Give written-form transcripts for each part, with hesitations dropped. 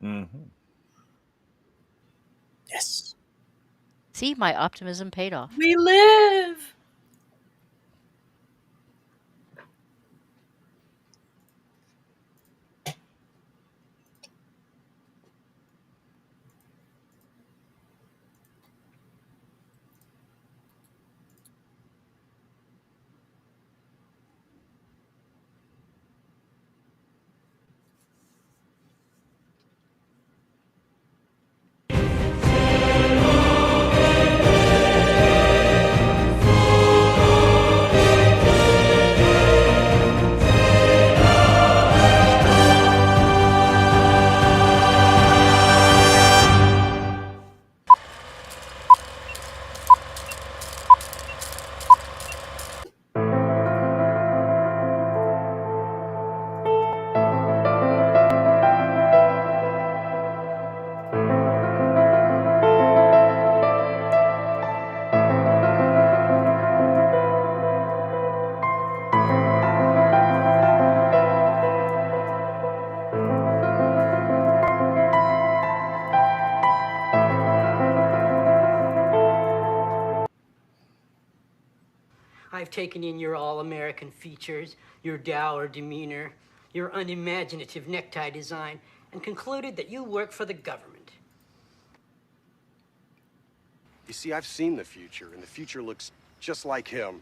Mm-hmm. Yes. See, my optimism paid off. We live! I've taken in your all-American features, your dour demeanor, your unimaginative necktie design, and concluded that you work for the government. You see, I've seen the future, and the future looks just like him.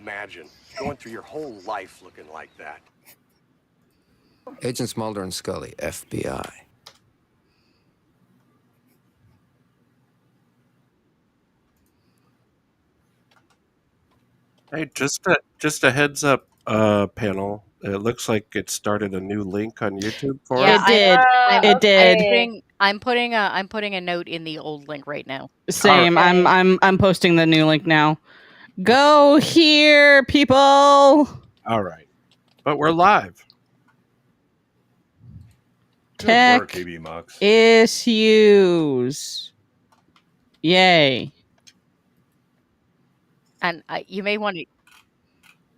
Imagine going through your whole life looking like that. Agents Mulder and Scully, FBI. Hey, just a heads up, panel. It looks like it started a new link on YouTube for Yeah, us. It did. It did. Okay. I'm putting a note in the old link right now. Same. Okay. I'm posting the new link now. Go here, people. All right, but we're live. Good Tech work, EB Mux. issues. Yay. And you might want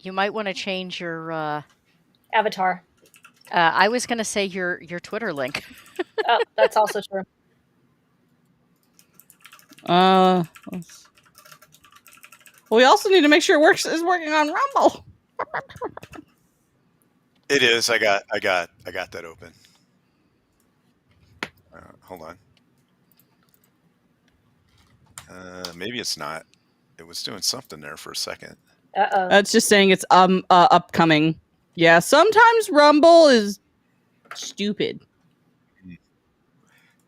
to change your. Avatar. I was going to say your Twitter link. Oh, that's also true. We also need to make sure it is working on Rumble. It is. I got that open. Hold on. Maybe it's not. It was doing something there for a second. Uh-oh. That's just saying it's upcoming. Yeah, sometimes Rumble is stupid. Let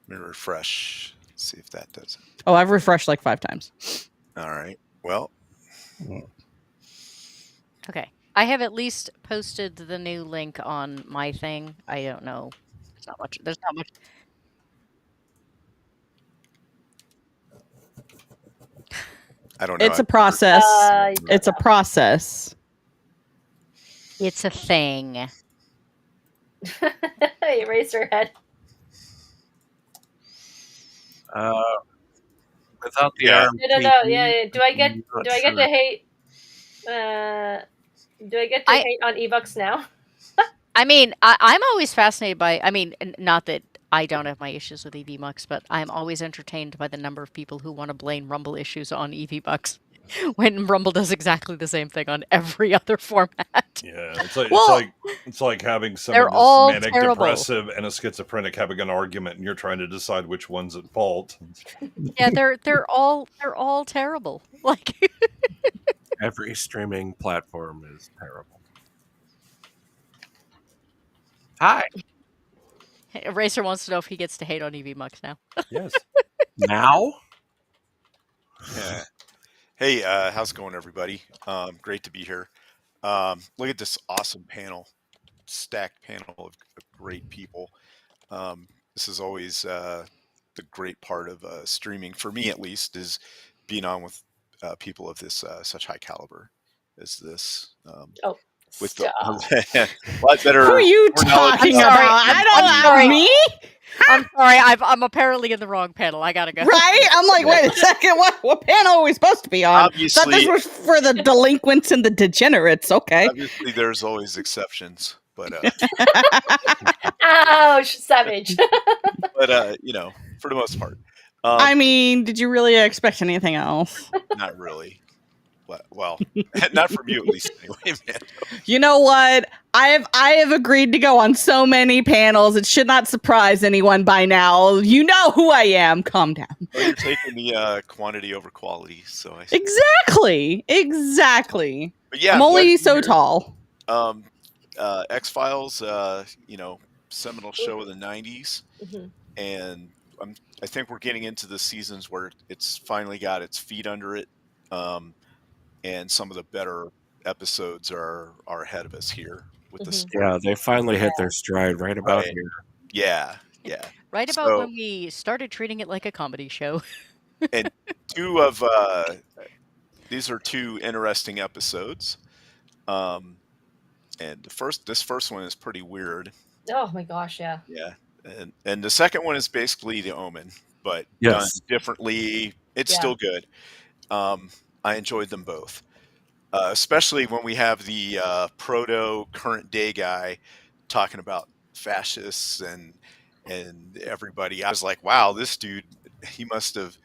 me refresh. See if that does it. Oh, I've refreshed like 5 times. All right. Well. Okay. I have at least posted the new link on my thing. I don't know. There's not much. I don't know. It's a process. It's a process. It's a thing. Erase her head. Without the Yeah. No. Yeah. Do I get to hate? Do I get to hate on ebooks now? I mean, I'm always fascinated by. I mean, not that I don't have my issues with EVMux, but I'm always entertained by the number of people who want to blame Rumble issues on EVMux when Rumble does exactly the same thing on every other format. Yeah, it's like having They're someone all manic terrible. depressive and a schizophrenic having an argument, and you're trying to decide which one's at fault. Yeah, they're all terrible. Like every streaming platform is terrible. Hi. Eraser wants to know if he gets to hate on EVMux now. Yes. Now? Yeah. Hey, how's it going, everybody? Great to be here. Look at this awesome panel, stacked panel of great people. This is always the great part of streaming, for me at least, is being on with people of this such high caliber as this. With the lot better. Who are you talking about? I'm sorry. Me? I'm sorry. I'm apparently in the wrong panel. I gotta go. Right? I'm like, wait a second. What panel are we supposed to be on? Obviously, thought this was for the delinquents and the degenerates. Okay. Obviously, there's always exceptions, but ouch, savage. but you know, for the most part, I mean, did you really expect anything else? not really. Well, not from you at least, anyway, man. You know what? I have agreed to go on so many panels. It should not surprise anyone by now. You know who I am. Calm down. Well, you're taking the quantity over quality, so I. Exactly. But yeah, I'm only so tall. X-Files, you know, seminal show of the '90s, and I think we're getting into the seasons where it's finally got its feet under it. And some of the better episodes are ahead of us here with the story. Yeah, they finally hit their stride right about here. Yeah. Right about when we started treating it like a comedy show. And these are two interesting episodes. And this first one is pretty weird. Oh my gosh, yeah. Yeah. And the second one is basically The Omen, but Yes. done differently. It's still good. I enjoyed them both, especially when we have the proto current day guy talking about fascists and everybody. I was like, wow, this dude, he must have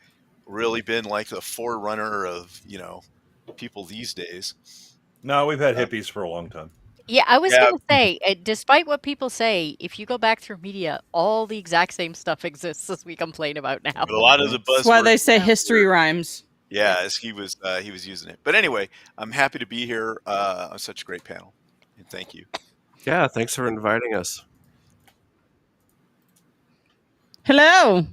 really been like the forerunner of, you know, people these days. No, we've had hippies for a long time. Yeah, I was going to say, despite what people say, if you go back through media, all the exact same stuff exists as we complain about now. But a lot of the buzzwords. That's why they say history rhymes. Yeah, as he was using it. But anyway, I'm happy to be here on such a great panel, and thank you. Yeah, thanks for inviting us. Hello.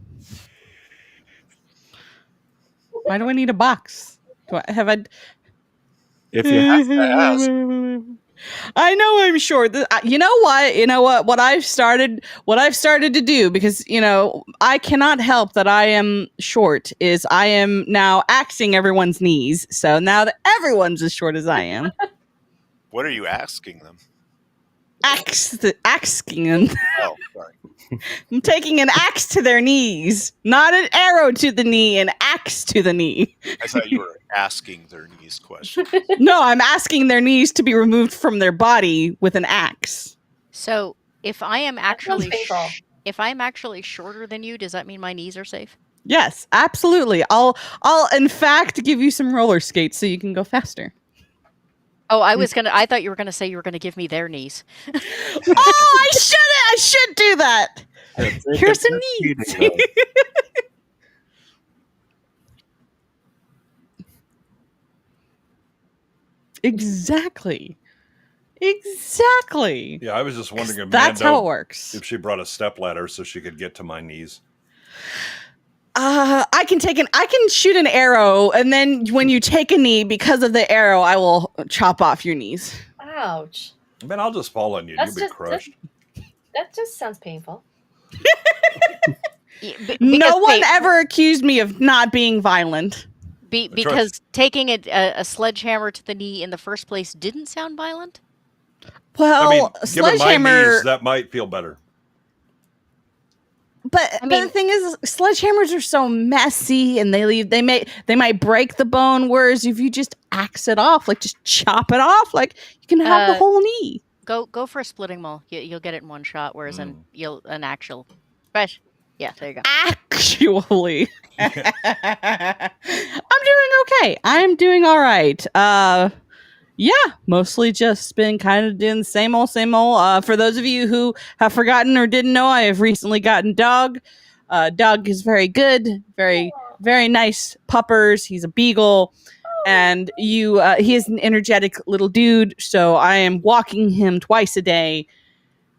Why do I need a box? If you have to ask. I know I'm short. You know what? What I've started to do, because you know I cannot help that I am short, is I am now axing everyone's knees. So now that everyone's as short as I am, What are you asking them? axing them. Oh, sorry. I'm taking an axe to their knees, not an arrow to the knee, an axe to the knee. I thought you were asking their knees questions. No, I'm asking their knees to be removed from their body with an axe. So if I am actually painful. shorter than you, does that mean my knees are safe? Yes, absolutely. I'll in fact give you some roller skates so you can go faster. Oh, I thought you were gonna say you were gonna give me their knees. Oh, I should do that. Here's some knees. Exactly. Yeah, I was just wondering if that's how it works. If she brought a stepladder so she could get to my knees. I can shoot an arrow, and then when you take a knee, because of the arrow, I will chop off your knees. Ouch. Man, I'll just fall on you. You'll be crushed. That just sounds painful. No one ever accused me of not being violent. Because taking a sledgehammer to the knee in the first place didn't sound violent? Well, I mean, given my sledgehammer. knees, that might feel better. But the thing is, sledgehammers are so messy, and they might break the bone. Whereas if you just axe it off, like just chop it off, like you can have the whole knee. Go for a splitting maul. You'll get it in one shot. Whereas an actual, yeah, there you go. Actually, I'm doing okay. I'm doing all right. Yeah, mostly just been kind of doing the same old. For those of you who have forgotten or didn't know, I have recently gotten Dog. Dog is very good, very, very nice puppers. He's a beagle, and he is an energetic little dude. So I am walking him twice a day,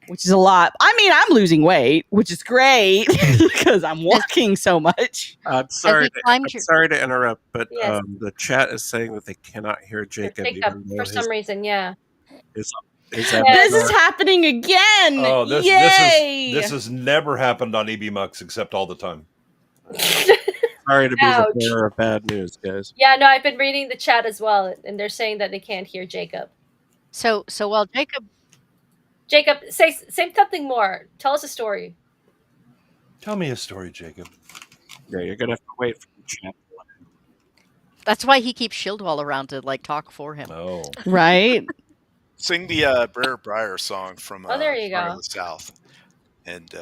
which is a lot. I mean, I'm losing weight, which is great because I'm walking so much. I'm sorry to interrupt, but the chat is saying that they cannot hear Jacob. For some reason, yeah. This is happening again. Oh, this has never happened on EB Mux except all the time. Sorry to be the bearer of bad news, guys. Yeah, no, I've been reading the chat as well, and they're saying that they can't hear Jacob. So while Jacob, say something more. Tell us a story. Tell me a story, Jacob. Yeah, you're gonna have to wait for the chat. That's why he keeps Shieldwall around to talk for him. Oh, right. Sing the Brer Briar song from there you go. the South, and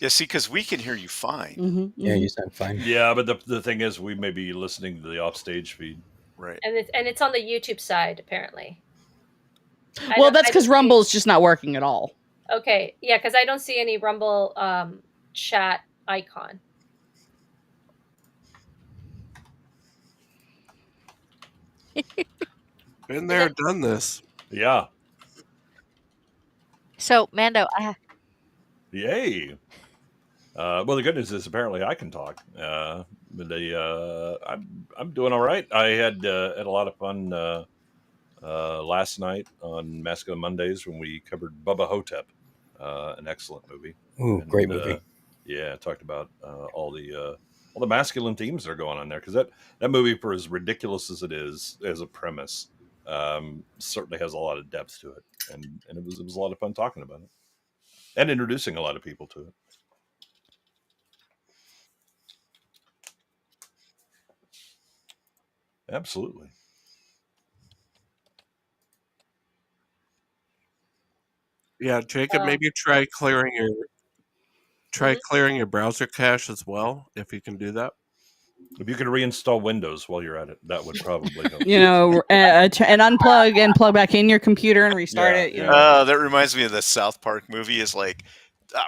Yeah, see, because we can hear you fine. Mm-hmm, Yeah, you sound fine. Yeah, but the thing is, we may be listening to the offstage feed. Right. And it's on the YouTube side apparently. Well, that's because Rumble's just not working at all. Okay, yeah, because I don't see any Rumble chat icon. Been there, done this. Yeah. So, Mando, Yay. Well, the good news is apparently I can talk. I'm doing all right. I had a lot of fun last night on Masculine Mondays when we covered Bubba Hotep, an excellent movie. Ooh, great movie. Yeah, talked about all the masculine themes that are going on there, because that movie, for as ridiculous as it is as a premise, certainly has a lot of depth to it, and it was a lot of fun talking about it and introducing a lot of people to it. Absolutely. Yeah, Jacob, maybe try clearing your browser cache as well, if you can do that. If you could reinstall Windows while you're at it, that would probably help. And unplug and plug back in your computer and restart it. That reminds me of the South Park movie. Is like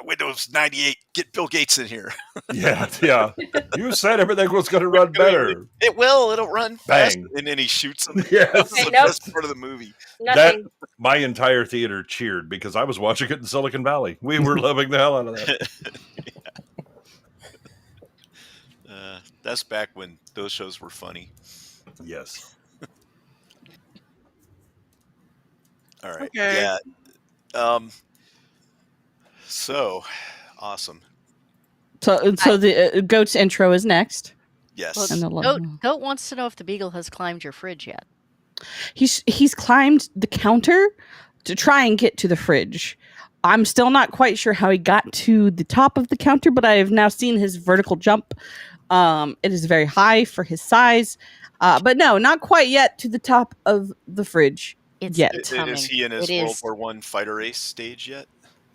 Windows 98. Get Bill Gates in here. Yeah. You said everything was going to run better. It will. It'll run fast. Bang. And then he shoots him. Yes. That's the best part of the movie. My entire theater cheered because I was watching it in Silicon Valley. We were loving the hell out of that. That's back when those shows were funny. Yes. All right. Okay. Yeah. So awesome. So the Goat's intro is next. Yes. Goat wants to know if the Beagle has climbed your fridge yet. He's climbed the counter to try and get to the fridge. I'm still not quite sure how he got to the top of the counter, but I have now seen his vertical jump. It is very high for his size, but no, not quite yet to the top of the fridge yet. Is he in his World War I fighter ace stage yet?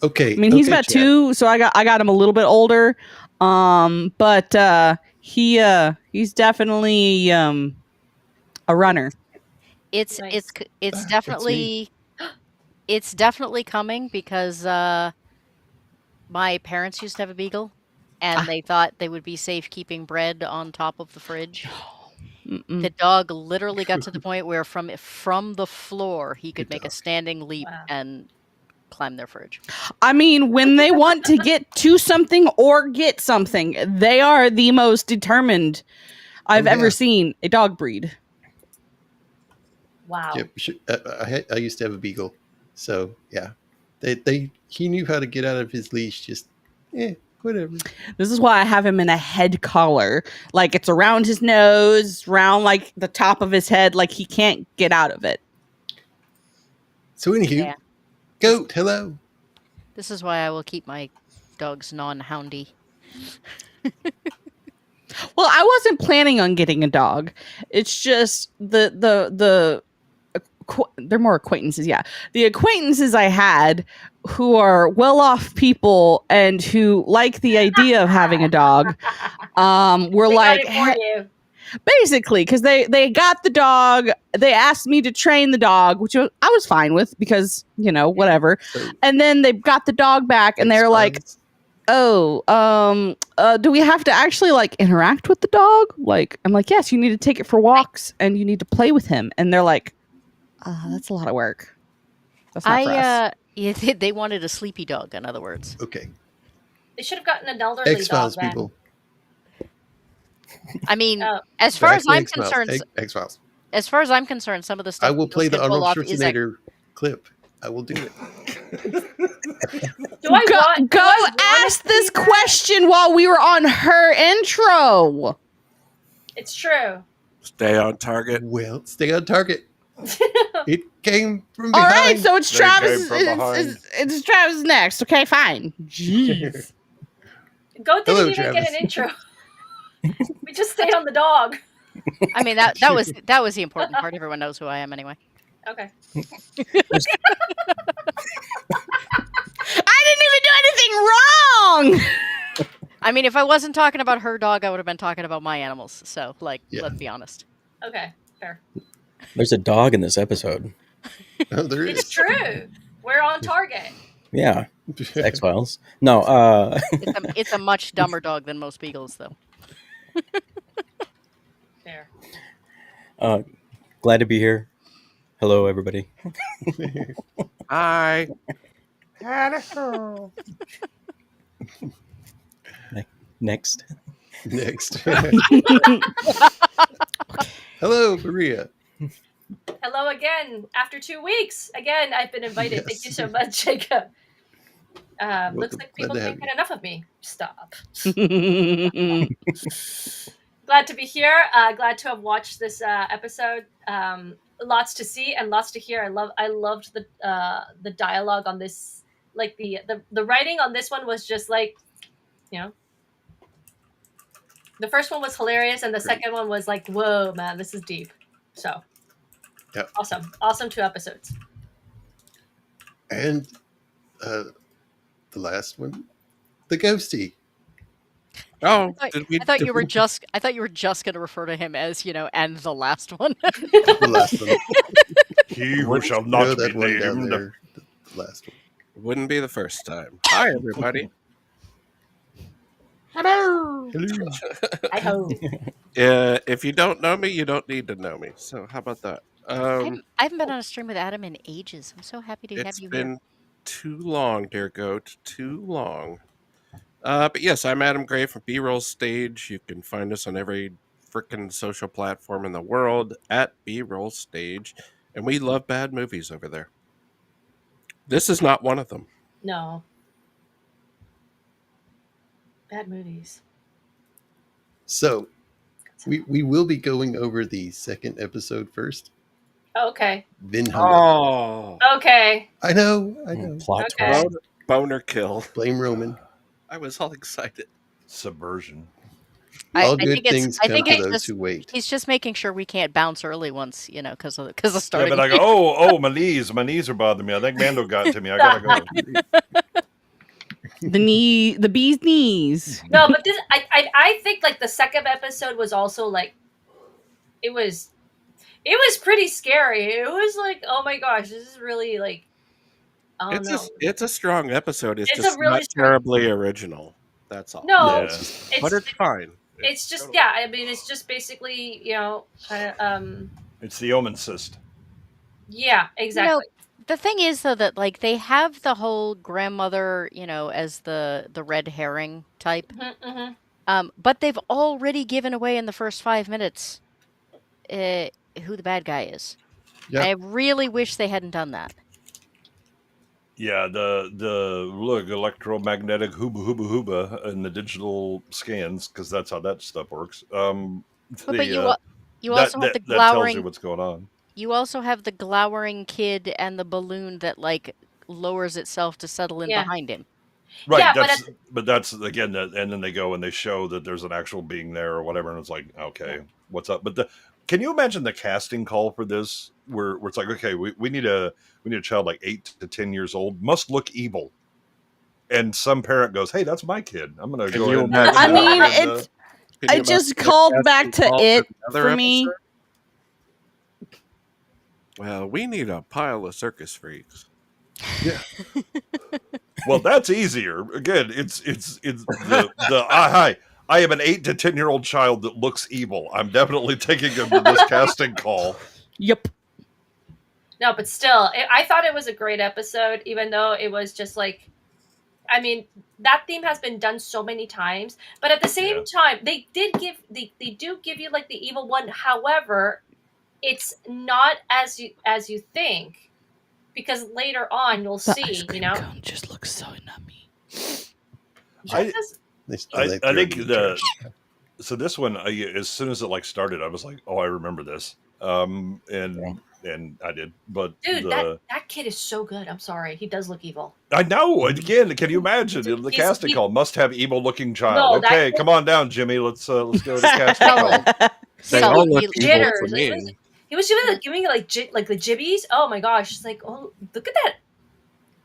Okay. I mean, he's about 2, so I got him a little bit older. But he's definitely a runner. It's definitely it's definitely coming because my parents used to have a Beagle, and they thought they would be safe keeping bread on top of the fridge. The dog literally got to the point where from the floor he could make a standing leap and climb their fridge. I mean, when they want to get to something or get something, they are the most determined I've ever seen a dog breed. Wow. Yep. I used to have a Beagle, so yeah, he knew how to get out of his leash. Just whatever. This is why I have him in a head collar, like it's around his nose, around like the top of his head, like he can't get out of it. So anywho, Goat, hello. This is why I will keep my dogs non-houndy. Well, I wasn't planning on getting a dog. It's just they're more acquaintances. Yeah, the acquaintances I had who are well-off people and who like the idea of having a dog were like, basically, because they got the dog. They asked me to train the dog, which I was fine with because whatever. And then they got the dog back, and they're like, "Oh, do we have to actually like interact with the dog?" Like, I'm like, "Yes, you need to take it for walks and you need to play with him." And they're like, "That's a lot of work." That's not for us. Yeah, they wanted a sleepy dog. In other words, okay. They should have gotten an elderly X-Files dog. people. I mean, as far as I'm concerned, X-Files. As far as I'm concerned, some of the stuff I will play the Arnold Olaf Schwarzenegger clip. I will do it. Go ask this question while we were on her intro. It's true. Stay on target. Well, stay on target. It came from All behind. right, so it's Travis. It's Travis next. Okay, fine. Jeez. Goat didn't even get an intro. We just stayed on the dog. I mean that was the important part. Everyone knows who I am anyway. Okay. I didn't even do anything wrong. I mean, if I wasn't talking about her dog, I would have been talking about my animals. So, like, Yeah. let's be honest. Okay, fair. There's a dog in this episode. Oh, there is. It's true. We're on target. Yeah, X-Files. No, It's a much dumber dog than most beagles, though. Fair. glad to be here. Hello, everybody. Hi. Next. Next. Hello, Maria. Hello again. After 2 weeks, again, I've been invited. Thank you Yes. so much, Jacob. Looks Welcome. like Glad people to have can't you. get enough of me. Stop. Glad to be here. Glad to have watched this episode. Lots to see and lots to hear. I loved the dialogue on this. Like the writing on this one was just like, you know. The first one was hilarious, and the Great. second one was like, whoa, man, this is deep. So, Yep. awesome 2 episodes. And the last one, the ghosty. Oh, I thought you were just going to refer to him as, and the last one. The last one. He who shall No, not that be one down named. there. The last one. Wouldn't be the first time. Hi, everybody. Hello. I hope. If you don't know me, you don't need to know me. So how about that? I haven't been on a stream with Adam in ages. I'm so happy to have It's you been here. too long, dear goat. Too long. But yes, I'm Adam Gray from B-Roll Stage. You can find us on every frickin' social platform in the world at B-Roll Stage. And we love bad movies over there. This is not one of them. No. Bad movies. So, we will be going over the second episode first. Oh, okay. Then Humbug. Oh. Okay. I know. Plot Okay. twist. Boner kill. Blame Roman. I was all excited. Subversion. All I good think it's- things I come think to it's those just- who wait. He's just making sure we can't bounce early once, because of Yeah, starting. but I go, oh, my knees are bothering me. I think Mando got to me. I gotta go. The bee's knees. No, but this I think like the second episode was also like it was pretty scary. It was like, oh my gosh, this is really like I don't know. It's a strong episode. It's It's just a really not strong- terribly original. That's all. No, Yeah. But it's fine. it's just totally- yeah. I mean, it's just basically kind of It's the Omen cyst. yeah, exactly. The thing is, though, that like they have the whole grandmother, as the red herring type, but they've already given away in the first 5 minutes who the bad guy is. Yeah. I really wish they hadn't done that. Yeah, the look electromagnetic hooba in the digital scans, because that's how that stuff works. But you that, also have the that tells you glowering. what's going on. You also have the glowering kid and the balloon that like lowers itself to settle in Yeah. behind him. Right. Yeah, but that's again, and then they go and they show that there's an actual being there or whatever, and it's like, okay, what's up? But can you imagine the casting call for this, where it's like, okay, we need a child like 8 to 10 years old, must look evil, and some parent goes, hey, that's my kid. I'm gonna Can go you ahead. imagine I And, mean, and, Can you I just imagine called the back to casting call it another for me. episode? Well, we need a pile of circus freaks. well, that's easier. Again, it's the hi. I am an 8 to 10 year old child that looks evil. I'm definitely taking him to this casting call. Yep. No, but still, I thought it was a great episode, even though it was just like, I mean, that theme has been done so many times, but at the same time, they do give you like the evil one. However, it's not as you think, because later on you'll The see, ice cream cone just looks so nummy. I think the so this one, as soon as it like started, I was like, oh, I remember this, and I did, but dude, that kid is so good. I'm sorry, he does look evil. I know. Again, can you imagine the casting call must have evil looking child? No, that okay, kid- come on down, Jimmy. Let's go to the casting call. They So all you- look you- evil Jitters. to me. He was giving like the jibbies. Oh my gosh, it's like, oh, look at that.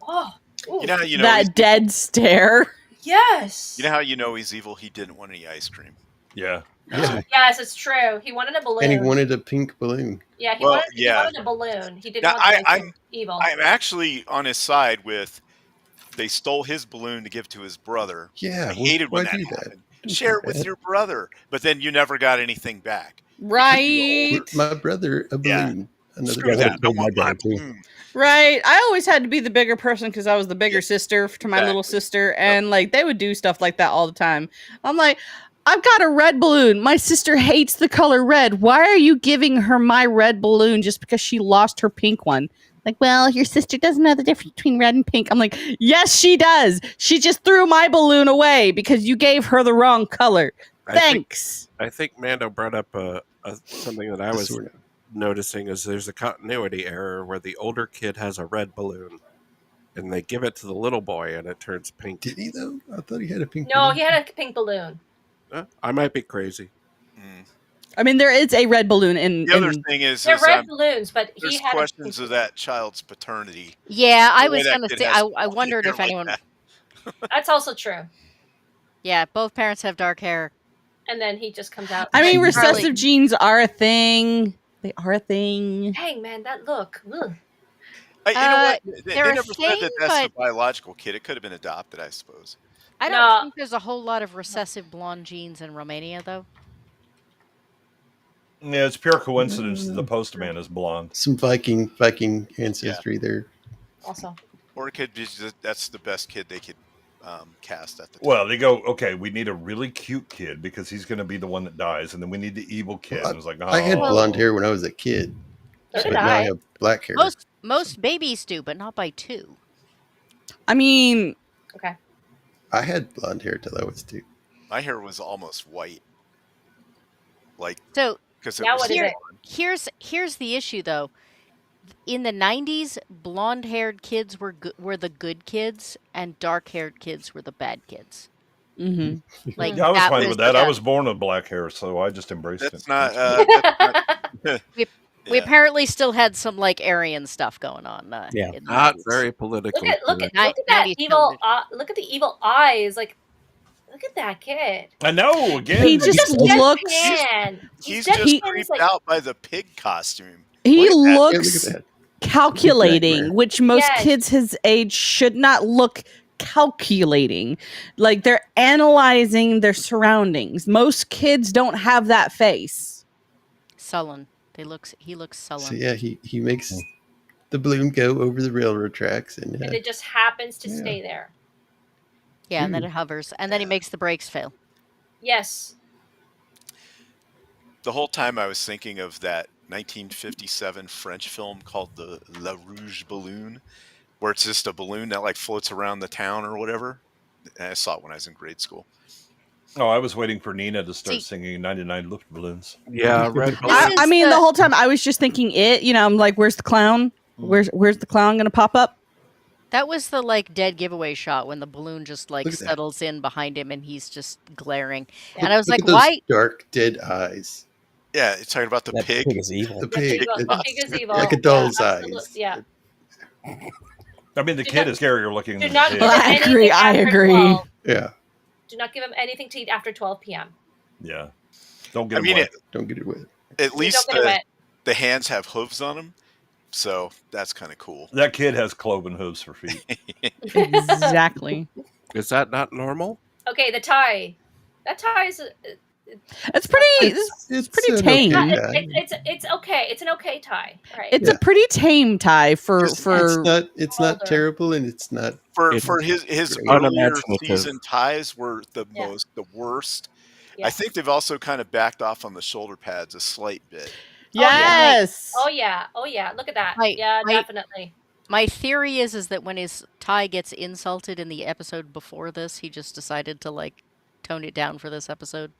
Oh, ooh. You know, That dead stare. Yes. You know how you know he's evil? He didn't want any ice cream. Yeah. Yeah. Yes, it's true. He wanted a balloon. And he wanted a pink balloon. Yeah, he Well, wanted yeah. a balloon. He didn't Now, want the ice cream. Evil. I'm actually on his side with. They stole his balloon to give to his brother. Yeah, I hated when why that do that? happened. Share it with your brother, but then you never got anything back. Right. My brother a balloon. Another Screw balloon. that. I want my balloon. Right. I always had to be the bigger person because I was the bigger sister to my little sister. And like they would do stuff like that all the time. I'm like, I've got a red balloon. My sister hates the color red. Why are you giving her my red balloon just because she lost her pink one? Like, well, your sister doesn't know the difference between red and pink. I'm like, yes, she does. She just threw my balloon away because you gave her the wrong color. Thanks. I think Mando brought up something that I was noticing is there's a continuity error where the older kid has a red balloon and they give it to the little boy and it turns pink. Did he though? I thought he had a pink No, balloon. he had a pink balloon. I might be crazy. I mean, there is a red balloon in. The other thing is, they're red balloons, but there's he had questions of that child's paternity. Yeah, I The way was that going to kid say, has I wondered if hair like anyone. that. That's also true. Yeah, both parents have dark hair. And then he just comes out. I mean, like, recessive Charlie. genes are a thing. They are a thing. Dang, man, that look. Ugh. You know what? They they're a never said that thing, that's the but- biological kid. It could have been adopted, I suppose. I don't think there's a whole lot of recessive blonde genes in Romania, though. Yeah, it's pure coincidence that the postman is blonde. Some Viking ancestry there. Also. Or it could be just, that's the best kid they could cast at the time. Well, they go, okay, we need a really cute kid because he's going to be the one that dies, and then we need the evil kid. And it was like, oh. I had blonde hair when I was a kid. So but did now I. I have black hair. Most babies do, but not by two. I mean, okay. I had blonde hair till I was 2. My hair was almost white. Like, So because it now was what is it? here's the issue, though. In the 90s, blonde-haired kids were the good kids, and dark-haired kids were the bad kids. Mm-hmm. Like Yeah, I was that fine with that. the- I was born with black hair, so I just embraced That's it. not. We apparently still had some like Aryan stuff going on. Yeah. in the Not 90s. very politically Look at correct. that 90s evil. Look at the evil eyes. Like, look at that kid. I know, again. He just looks. He's deadpan. just He's creeped like- out by the pig costume. He Look at that. looks Look at that. calculating, which most Yes. kids his age should not look calculating. Like they're analyzing their surroundings. Most kids don't have that face. Sullen. He looks sullen. So yeah, he makes the balloon go over the railroad tracks, and And it just happens to stay there. Yeah, and then it hovers, and then he makes the brakes fail. Yes. The whole time I was thinking of that 1957 French film called the La Rouge Balloon, where it's just a balloon that like floats around the town or whatever. And I saw it when I was in grade school. Oh, I was waiting for Nina to start See- singing 99 Luftballons. Yeah, red I mean, the whole time I was just thinking I'm like, where's the clown? Where's the clown gonna pop up? That was the like dead giveaway shot when the balloon just like Look at that. settles in behind him and he's just glaring. And I was Look like, at those why? dark dead eyes? Yeah, it's talking about the That pig. pig is evil. The The pig, pig is evil. like a doll's Yeah, eyes. absolutely. Yeah. I mean, the Do kid not- is scarier looking Do than not the give kid. him I anything agree, I after agree. 12. Yeah, Do not give him anything to eat after 12 p.m. Yeah. Don't get I him mean, wet. don't get it wet. At least Don't get it wet. the hands have hooves on them, so that's kind of cool. That kid has cloven hooves for feet. Exactly. Is that not normal? Okay, the tie. That tie is. It's pretty. It's pretty an tame. okay It's, tie. it's okay. It's an okay tie. Right. It's Yeah. a pretty tame tie for It's not Older. terrible, and it's not. For It's his great. earlier Unimaginative. season ties were the Yeah. worst. Yeah. I think they've also kind of backed off on the shoulder pads a slight bit. yes. Oh yeah. Oh yeah. Look at that. Right, Yeah, right. definitely. My theory is that when his tie gets insulted in the episode before this, he just decided to like tone it down for this episode.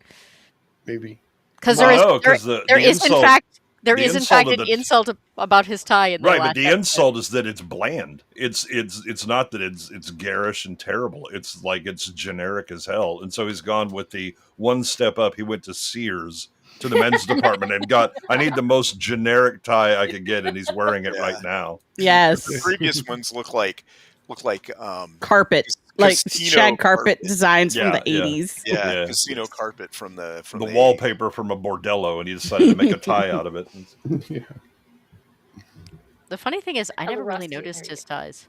Maybe. Because Well, there is no, 'cause there the is in insult- fact the an insult of the- insult about his tie in the Right, last but the episode. insult is that it's bland. It's not that it's garish and terrible. It's like it's generic as hell. And so he's gone with the one step up. He went to Sears to the men's department and got I need the most generic tie I could get, and he's wearing it Yeah. right now. Yes. The previous ones look like looked like Carpet, like casino shag carpet carpet. designs from Yeah, the yeah. 80s. Yeah, casino carpet from the wallpaper from a bordello, and he decided to make a tie out of it. Yeah. The funny thing is, I Oh, never really Rusty, noticed there you his ties.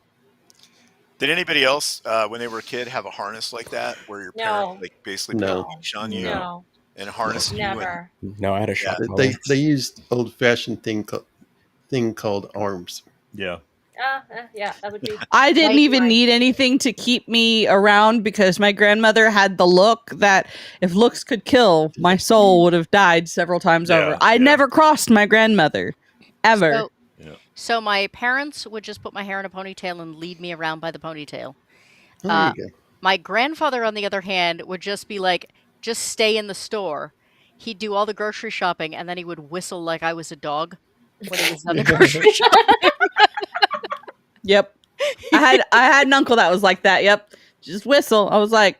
Did anybody else, when they were a kid, have a harness like that where your parent like basically put No. a leash on you No, and harness you? never. No, I had a shock collar. They used old fashioned thing called arms. Yeah. Yeah, that would be. I didn't Right, even right. need anything to keep me around because my grandmother had the look that if looks could kill, my soul would have died several times Yeah, over. I yeah. never crossed my grandmother, ever. So my parents would just put my hair in a ponytail and lead me around by the ponytail. Oh, there you go. My grandfather, on the other hand, would just be like, just stay in the store. He'd do all the grocery shopping, and then he would whistle like I was a dog when he was done the grocery shopping. Yep. I had an uncle that was like that. Yep. Just whistle. I was like,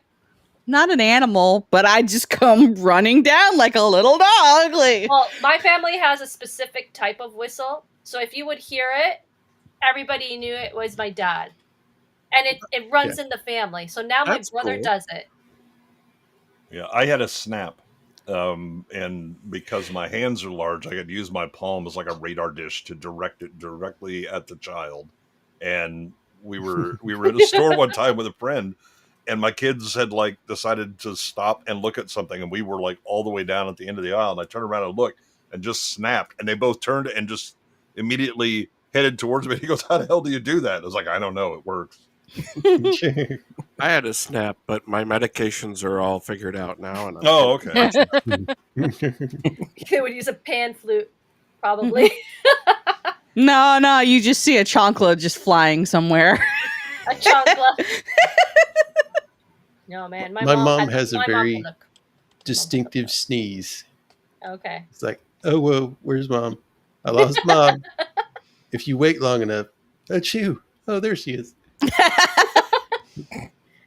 not an animal, but I just come running down like a little dog. Like, Well, my family has a specific type of whistle, so if you would hear it, everybody knew it was my dad, and it runs in the family. So now That's my brother cool. does it. Yeah, I had a snap, and because my hands are large, I could use my palm as like a radar dish to direct it directly at the child. And we were in a store one time with a friend, and my kids had like decided to stop and look at something, and we were like all the way down at the end of the aisle, and I turned around and looked and just snapped, and they both turned and just immediately headed towards me. He goes, "How the hell do you do that?" I was like, "I don't know, it works." I had a snap, but my medications are all figured out now. And Oh, okay. They would use a pan flute, probably. no, you just see a chancla just flying somewhere. A chancla. No, man. My mom has a my very mom distinctive sneeze. Okay. It's like, oh, whoa, where's mom? I lost mom. If you wait long enough, achoo. Oh, there she is.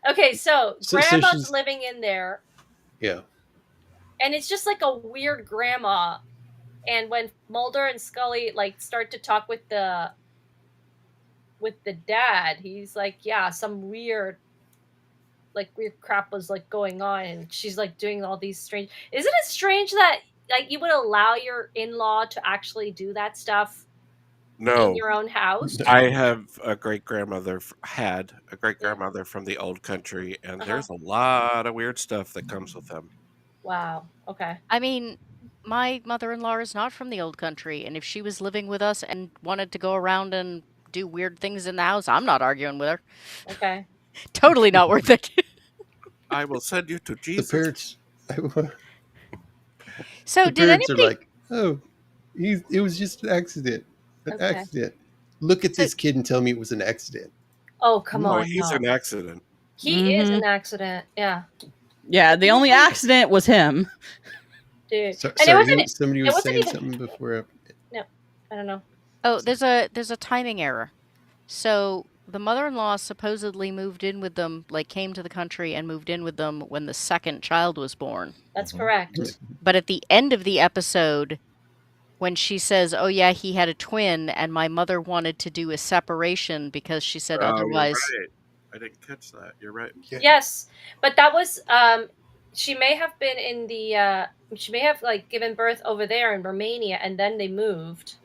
Okay, so So grandma's she's- living in there, Yeah. and it's just like a weird grandma. And when Mulder and Scully like start to talk with the dad, he's like, yeah, some weird crap was like going on, and she's like doing all these strange. Isn't it strange that like you would allow your in-law to actually do that stuff No, in your own house? I have a great grandmother. Had a great grandmother from the old country, and there's a lot of weird stuff that comes with them. Wow. Okay. I mean, my mother-in-law is not from the old country, and if she was living with us and wanted to go around and do weird things in the house, I'm not arguing with her. Okay. Totally not worth it. I will send you to The Jesus. parents. So The did parents anybody? are like, oh, it was just an accident. An accident. Look at this kid and tell me it was an accident. Oh, come No, on. he's no. an accident. He is an accident. Yeah. Yeah, the only accident was him. Dude. So, And it sorry, wasn't somebody it was wasn't saying even- something before. No. I don't know. Oh, there's a timing error. So the mother-in-law supposedly moved in with them, like came to the country and moved in with them when the second child was born. That's correct. But at the end of the episode, when she says, "Oh yeah, he had a twin," and my mother wanted to do a separation because she said otherwise. You're right. I didn't catch that. You're right. Yes. But that was she may have been in the she may have like given birth over there in Romania, and then they moved.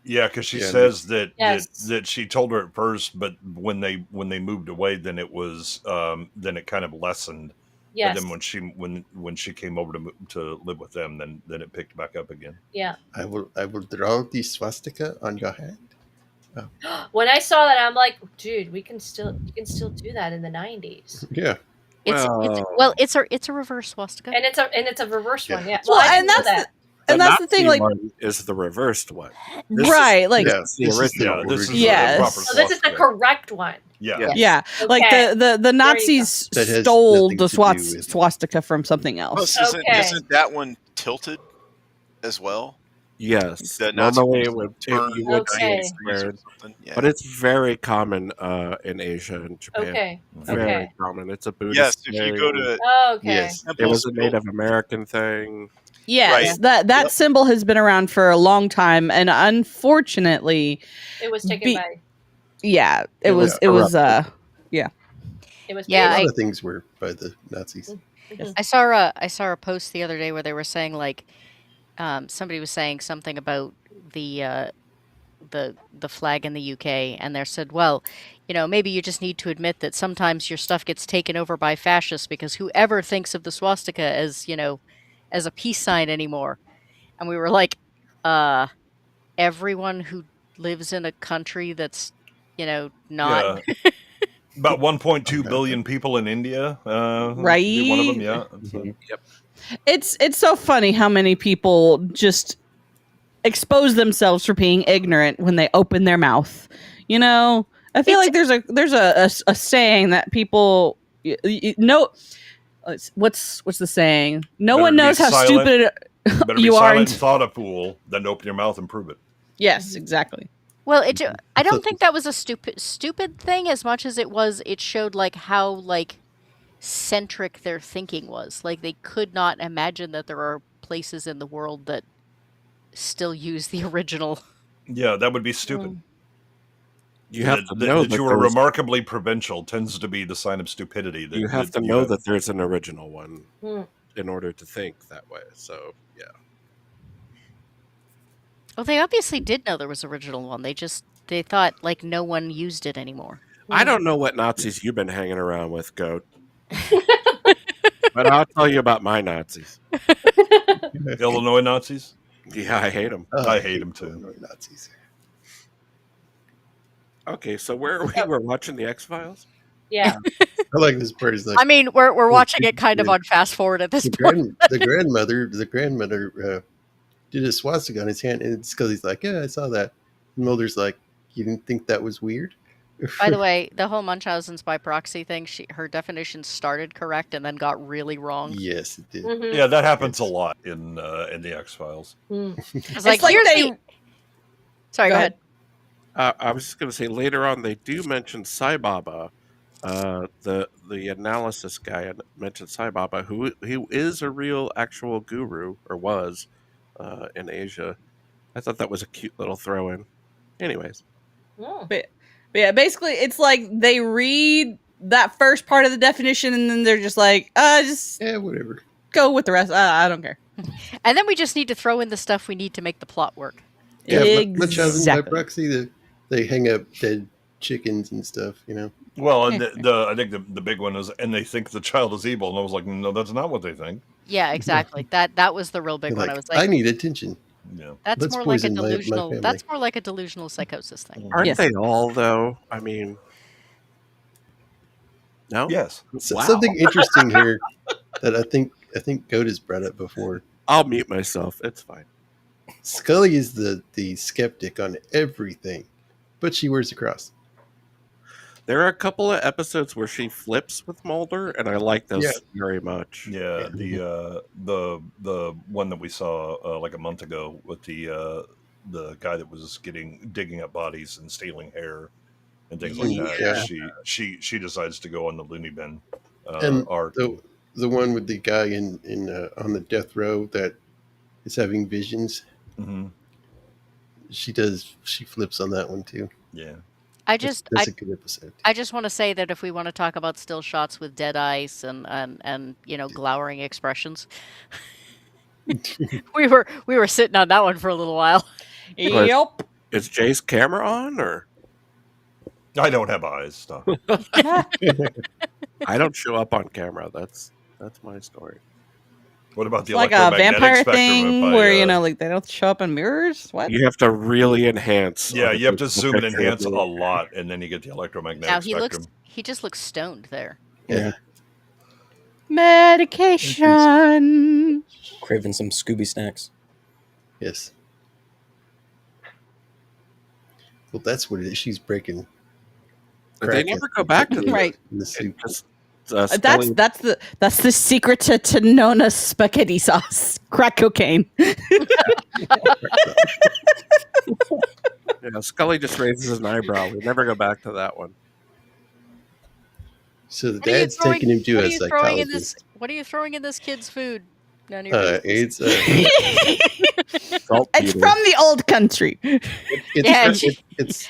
Yeah, because she Yeah, says that, Yes. that she told her at first, but when they moved away, then it was then it kind of lessened. Yes. But then when she came over to live with them, then it picked back up again. Yeah. I will draw the swastika on your hand. When I saw that, I'm like, dude, you can still do that in the 90s. Yeah. It's a reverse swastika. And it's a reverse one. Yeah. Well, I and didn't know that's that. and that's the thing, Nazi like, one is the reversed one. This right, like, Yeah, is the this is original. the This is Yes. the proper So this is the swastika. correct one. Yeah. yeah, like Okay. the Nazis That has stole nothing the to do with- swastika from something else. Plus, Okay. isn't that one tilted as well? Yes. The Nazi Normally ones it would, turn you would see Okay. it squared, something. Yeah. but it's very common in Asia and Japan. Okay. Very Okay. common. It's a Buddhist yes, if you go thing. to Oh, okay. Yes. It was a temples Native American thing. Yes, Right. that Yep. symbol has been around for a long time, and unfortunately, It was taken by Yeah, it was. It was. It was Yeah, A lot painful. of things were by the Nazis. Mhm. I saw a post the other day where they were saying like somebody was saying something about the the flag in the UK, and they said, well, maybe you just need to admit that sometimes your stuff gets taken over by fascists because whoever thinks of the swastika as as a peace sign anymore, and we were like, everyone who lives in a country that's not Yeah. About 1.2 billion people in India. Right? Be one of them. Yeah. Mhm. It's so funny how many people just expose themselves for being ignorant when they open their mouth. I feel like there's a saying that people know. What's the saying? No Better one be knows how silent. stupid Better be you are. silent and thought a fool than open your mouth and prove it. Yes, exactly. Well, I don't think that was a stupid thing as much as it showed like how like centric their thinking was. Like they could not imagine that there are places in the world that still use the original. Yeah, that would be stupid. You have to know that you are remarkably provincial tends to be the sign of stupidity. You have to know that there's an original one in order to think that way. So, yeah. Well, they obviously did know there was an original one. They thought like no one used it anymore. I don't know what Nazis you've been hanging around with, Goat. But I'll tell you about my Nazis. Illinois Nazis? Yeah, I hate them. I hate them too. Illinois Nazis. Okay, so where are we? We're watching the X-Files? Yeah. I like this part. Is like I mean, we're watching it kind of on fast forward at this point. the grandmother did a swastika on his hand, and Scully's like, "Yeah, I saw that." And Mulder's like, "You didn't think that was weird?" By the way, the whole Munchausen's by proxy thing, her definition started correct and then got really wrong. Yes, it did. Mhm. Yeah, that happens a lot in the X-Files. It's like Sorry, go ahead. I was just going to say later on they do mention Sai Baba. The analysis guy mentioned Sai Baba, who is a real actual guru, or was, in Asia. I thought that was a cute little throw in. Anyways. But yeah, basically it's like they read that first part of the definition and then they're just like, just whatever. Go with the rest. I don't care. And then we just need to throw in the stuff we need to make the plot work. Yeah, Munchausen by proxy, they hang up dead chickens and stuff, Well, and I think the big one is, and they think the child is evil, and I was like, no, that's not what they think. Yeah, exactly. That was the real big one. I was like, I need attention. Yeah, that's more like a delusional. That's more like a delusional psychosis thing. Aren't they all though? I mean, no. Yes. So, something interesting here that I think Goat has brought up before. I'll mute myself. It's fine. Scully is the skeptic on everything, but she wears a cross. There are a couple of episodes where she flips with Mulder, and I like those very much. Yeah, the one that we saw like a month ago with the guy that was digging up bodies and stealing hair and things like that. Yeah. She decides to go on the loony bin arc. The one with the guy in on the death row that is having visions. Mm-hmm. She flips on that one too. Yeah. That's a good episode. I just want to say that if we want to talk about still shots with dead eyes and glowering expressions, we were sitting on that one for a little while. Yep. Is Jay's camera on, or I don't have eyes. Stop. I don't show up on camera. That's my story. What about the like a vampire thing where like they don't show up in mirrors? What? You have to really enhance. Yeah, you have to zoom and enhance a lot, and then you get the electromagnetic spectrum. He just looks stoned there. Yeah. Medication. Craving some Scooby snacks. Yes. Well, that's what it is. She's breaking. They never go back to right. In the soup. That's the secret to Nona's spaghetti sauce. Crack cocaine. Scully just raises an eyebrow. We never go back to that one. So the dad's taking him to a psychologist. What are you throwing in this kid's food? None of your it's it's from the old country. It's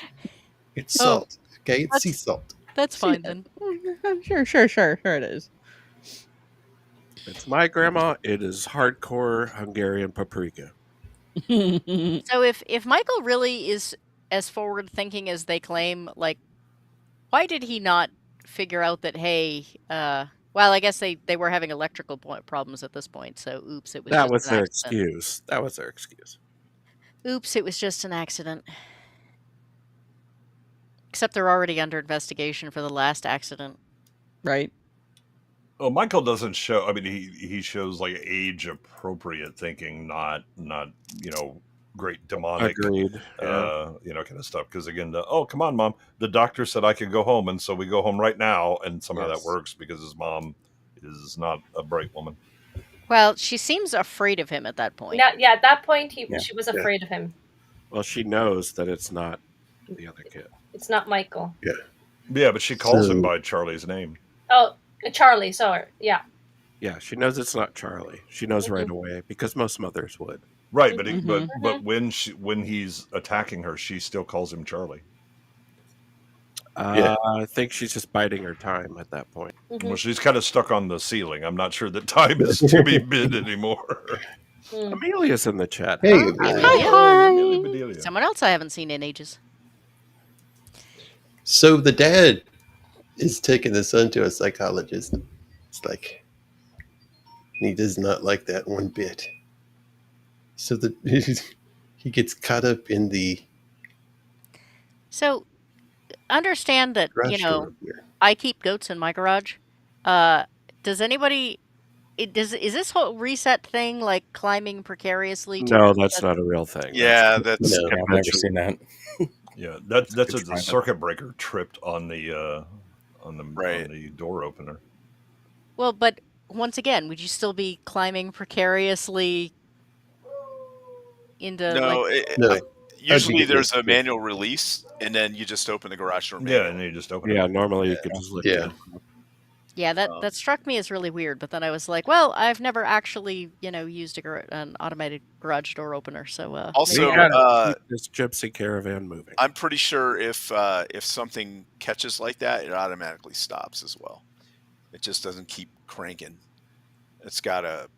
It's Oh, salt. Okay, it's sea that's- salt. That's See fine that? then. Sure it is. It's my grandma. It is hardcore Hungarian paprika. So if Michael really is as forward thinking as they claim, like, why did he not figure out that, hey, well, I guess they were having electrical problems at this point, so oops, it was That just was an their accident. excuse. That was their excuse. Oops, it was just an accident. Except they're already under investigation for the last accident. Right. Well, Michael doesn't show. I mean, he shows like age appropriate thinking, not great demonic, Agreed. Yeah. kind of stuff. Because again, oh come on, mom, the doctor said I could go home, and so we go home right now, and somehow that Yes. works because his mom is not a bright woman. Well, she seems afraid of him at that point. Yeah, at that point, Yeah. she was afraid of him. Well, she knows that it's not the other kid. It's not Michael. Yeah, but she calls him So- by Charlie's name. Oh, Charlie. Sorry. Yeah. Yeah, she knows it's not Charlie. She knows right Mhm. away because most mothers would. Right, but Mhm. but when he's attacking her, she still calls him Charlie. Yeah. I think she's just biding her time at that point. Mhm. Well, she's kind of stuck on the ceiling. I'm not sure that time is to be bid anymore. Mm. Amelia's in the chat. Hey, Hi. Amelia. Hi. Amelia Bedelia. Someone else I haven't seen in ages. So the dad is taking the son to a psychologist. It's like he does not like that one bit. So he gets caught up in the So understand that, garage door here. I keep goats in my garage. Does anybody is this whole reset thing like climbing precariously to No, that's not a real thing. Yeah, that's No. Yeah, I've never seen that. Yeah, that's Good a try. circuit breaker tripped on the Right. on the door opener. Well, but once again, would you still be climbing precariously into no. like No. Usually get there's this. a manual release, and then you just open the garage door. Yeah, and you just open Yeah, it. normally you Yeah. could just lift Yeah. it. Yeah, that struck me as really weird, but then I was like, well, I've never actually, used an automated garage door opener, so We Also, maybe gotta keep this gypsy caravan moving. I'm pretty sure if something catches like that, it automatically stops as well. It just doesn't keep cranking. It's got a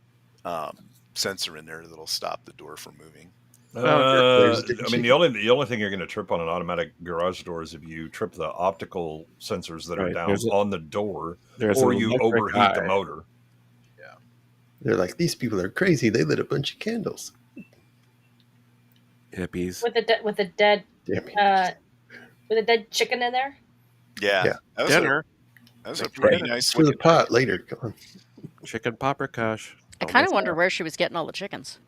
sensor in there that'll stop the door from moving. there's the I mean, the only thing you're going to trip on an automatic garage door is if you trip the optical sensors that are Right, down there's a- on the door, There's or an you electric overheat the eye. motor. They're like, these people are crazy. They lit a bunch of candles. Hippies. With the dead Damn it. with a dead chicken in there. Yeah, Yeah. that was a, Dinner. that was a Make pretty dinner. nice For the looking. pot later. Come on. Chicken paprikash. I kind of wonder where she was getting all the chickens.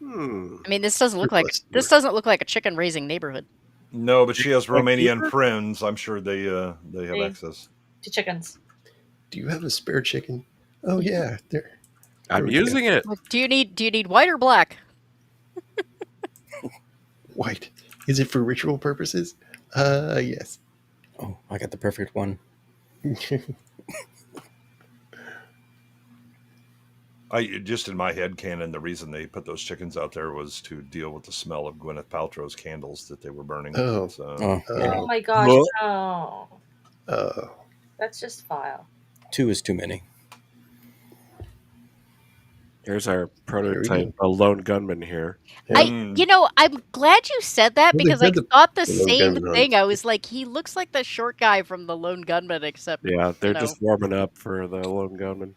Hmm. I mean, this doesn't look Surplus like a chicken raising neighborhood. No, but she has Like Romanian keeper? friends. I'm sure they have Yeah. access. To chickens. Do you have a spare chicken? Oh yeah, there. I'm we go. using it. Do you need white or black? White. Is it for ritual purposes? Yes. Oh, I got the perfect one. I just in my head canon, the reason they put those chickens out there was to deal with the smell of Gwyneth Paltrow's candles that they were burning. Oh. So, Oh, yeah. Oh my gosh! Well- No, Oh. that's just vile. 2 is too many. Here's our we prototype, a lone gunman here. Mm. I'm glad you said that Well, they because I had thought the the Lone same Gunman on thing. it. I was like, he looks like the short guy from the Lone Gunman, except Yeah, they're No. just warming up for the lone gunman.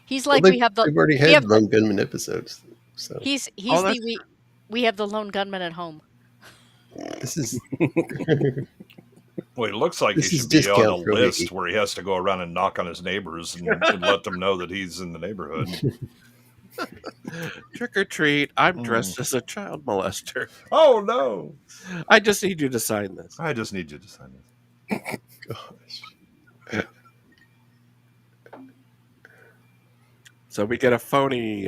he's Well, like they've we have already we had have Lone Gunman episodes. So he's Oh, the that's we have the Lone Gunman at home. this is Well, it looks like This he is should be on a discount for list Mickey. where he has to go around and knock on his neighbors and let them know that he's in the neighborhood. Trick or treat. I'm Mm. dressed as a child molester. Oh no! I just need you to sign this. I just need you to sign this. gosh. So we get a phony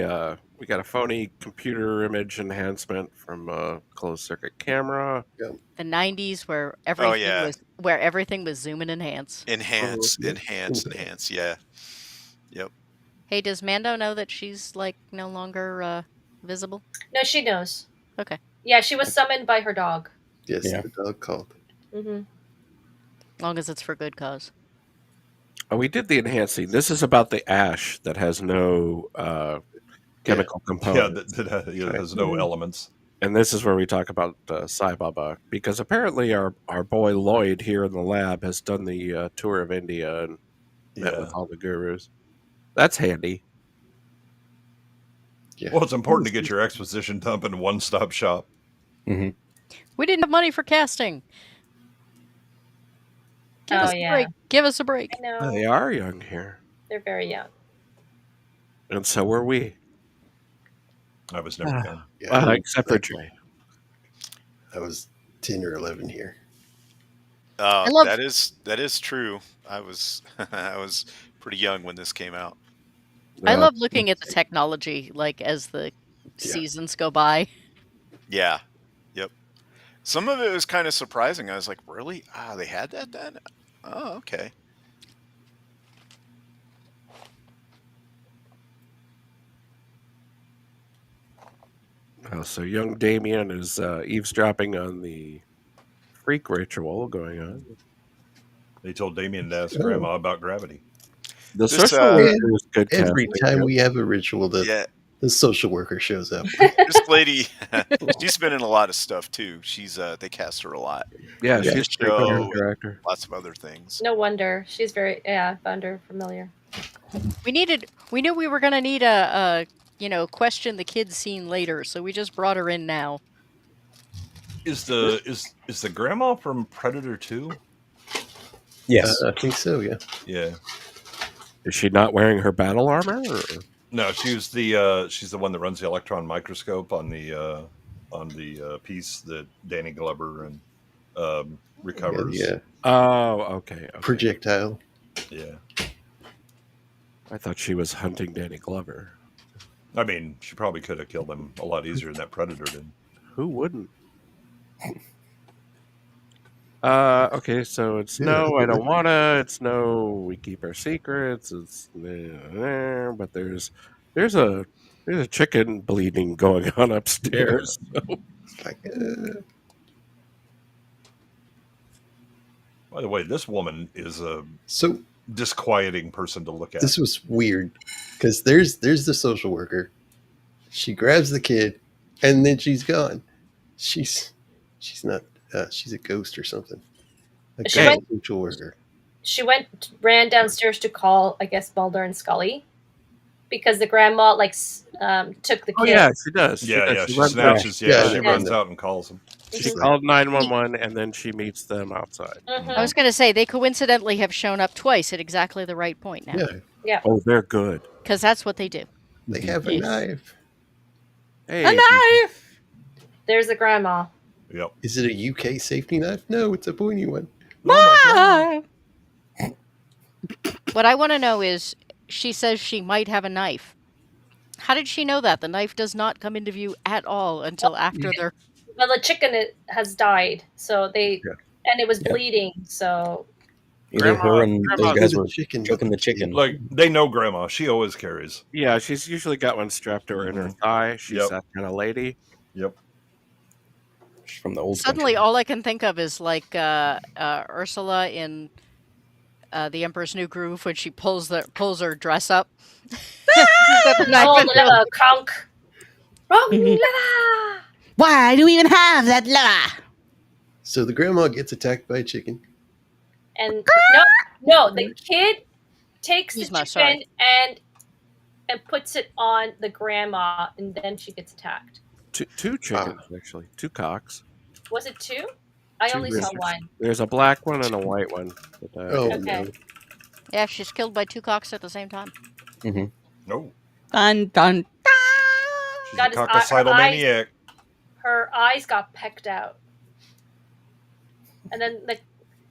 computer image enhancement from a closed circuit camera. The 90s where yeah. everything was zoom and enhance. Enhance, Mhm. enhance. Yeah. Yep. Hey, does Mando know that she's like no longer visible? No, she knows. Okay. Yeah, she was summoned by her dog. Yes, Yeah. the dog called. Mm-hmm. As long as it's for good cause. Oh, we did the enhancing. This is about the ash that has no chemical Yeah, components. that has no elements. And this is where we talk about Sai Baba, because apparently our boy Lloyd here in the lab has done the tour of India and met with all the gurus. That's handy. Yeah. Well, it's important to get your exposition dump in one-stop shop. Mm-hmm. We didn't have money for casting. Give us a break. Give us a break. I know. They are young here. They're very young. And so were we. I was never young. Yeah, Except for Jay. I was 10 or 11 here. love- that is true. I was I was pretty young when this came out. I love looking at the technology, like, as the seasons go by. Yeah. Yep. Some of it was kind of surprising. I was like, really? They had that then? Oh, okay. Oh, so young Damien is eavesdropping on the freak ritual going on. They told Damien to ask Grandma about gravity. The This, social worker is good. Every casting, time yeah. we have a ritual, the social worker shows up. This lady, she's been in a lot of stuff too. She's they cast her a lot. Yeah, In she's the a great show, director. lots of other things. No wonder. She's very, found her familiar. We knew we were gonna need a question the kids scene later, so we just brought her in now. Is the grandma from Predator 2? Yes. I think so, yeah. Yeah. Is she not wearing her battle armor? Or? No, she's the one that runs the electron microscope on the piece that Danny Glover and recovers. Yeah. Oh, okay. Projectile. Yeah. I thought she was hunting Danny Glover. I mean, she probably could have killed him a lot easier than that Predator did. Who wouldn't? Okay, so it's no, I don't wanna. It's no, we keep our secrets. It's but there's a chicken bleeding going on upstairs. It's like, By the way, this woman is a so disquieting person to look at. this was weird because there's the social worker. She grabs the kid, and then she's gone. She's not. She's a ghost or something. A She went- social worker. She ran downstairs to call, I guess, Mulder and Scully, because the grandma took the kid. Oh yeah, she does. Yeah, She she runs snatches. out. Yeah, Yeah, she yeah. runs out and calls him. She Mhm. called 911 and then she meets them outside. Mhm. I was gonna say they coincidentally have shown up twice at exactly the right point now, Yeah, Oh, they're good. because that's what they do. they have a Yes. knife. Hey, A knife! There's the grandma. Yep. Is it a UK safety knife? No, it's a pointy one. Bye! What I want to know is, she says she might have a knife. How did she know that? The knife does not come into view at all until after they're... Well, the chicken has died, so and it was bleeding. So Either her and those Grandma- guys were chicken. choking the chicken. Like they know Grandma. She always carries. yeah, she's usually got one strapped to her in her thigh. She's Yep. that kind of lady. Yep. She's from the old Suddenly, country. all I can think of is like Ursula in The Emperor's New Groove when she pulls her dress up. She's got the knife in her- Kronk. Wrong. Why do we even have that lever? So the grandma gets attacked by a chicken. And no, the kid takes the Yzma, chicken sorry. and puts it on the grandma, and then she gets attacked. Two chickens, actually. Two cocks. Was it two? I Two only saw roosters. one. There's a black one and a white one. But, Oh, Okay. no. Yeah, she's killed by two cocks at the same time. Mm-hmm. No. Dun, dun, She's Got a his coccicidal eyes- maniac. Her eyes got pecked out, and then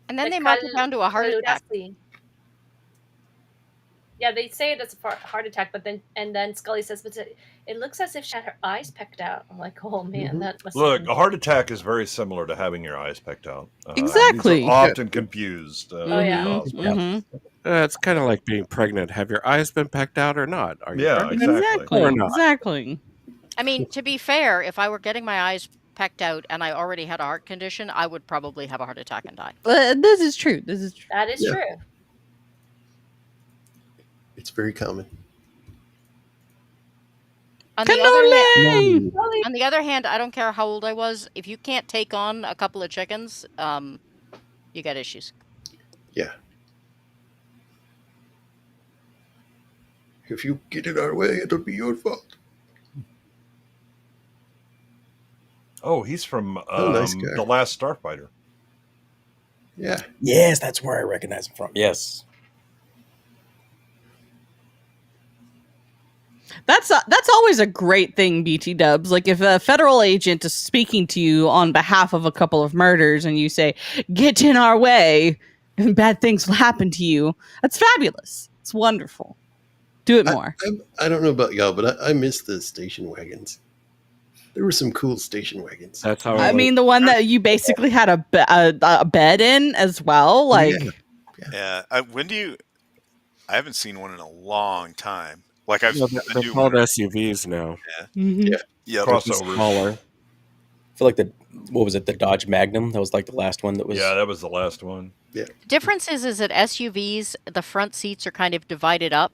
And then they mark it down to a heart attack. Yeah, they say it's a heart attack, but then Scully says, "But it looks as if she had her eyes pecked out." I'm like, "Oh man, that must." Look, a heart attack is very similar to having your eyes pecked out. Exactly. These are often confused. Oh, yeah. Mhm. it's kind of like being pregnant. Have your eyes been pecked out or not? Are you Yeah, pregnant? exactly. Exactly. Or not. Exactly. I mean, to be fair, if I were getting my eyes pecked out and I already had a heart condition, I would probably have a heart attack and die. This is true. This is true. That is true. It's very common. On the other hand, I don't care how old I was. If you can't take on a couple of chickens, you got issues. Yeah. If you get in our way, it'll be your fault. Oh, he's from nice guy. The Last Starfighter. Yeah. Yes, that's where I recognize him from. Yes. That's always a great thing, BT Dubs. Like if a federal agent is speaking to you on behalf of a couple of murders and you say, "Get in our way," and bad things will happen to you. That's fabulous. It's wonderful. Do it more. I don't know about y'all, but I miss the station wagons. There were some cool station wagons. That's how I mean, the one that you basically had a bed in as well. Like, yeah. When do you? I haven't seen one in a long time. Like they're called SUVs now. Yeah. Crossovers. Smaller. I feel like the Dodge Magnum? That was like the last one that was. Yeah, that was the last one. Yeah. The difference is that SUVs, the front seats are kind of divided up,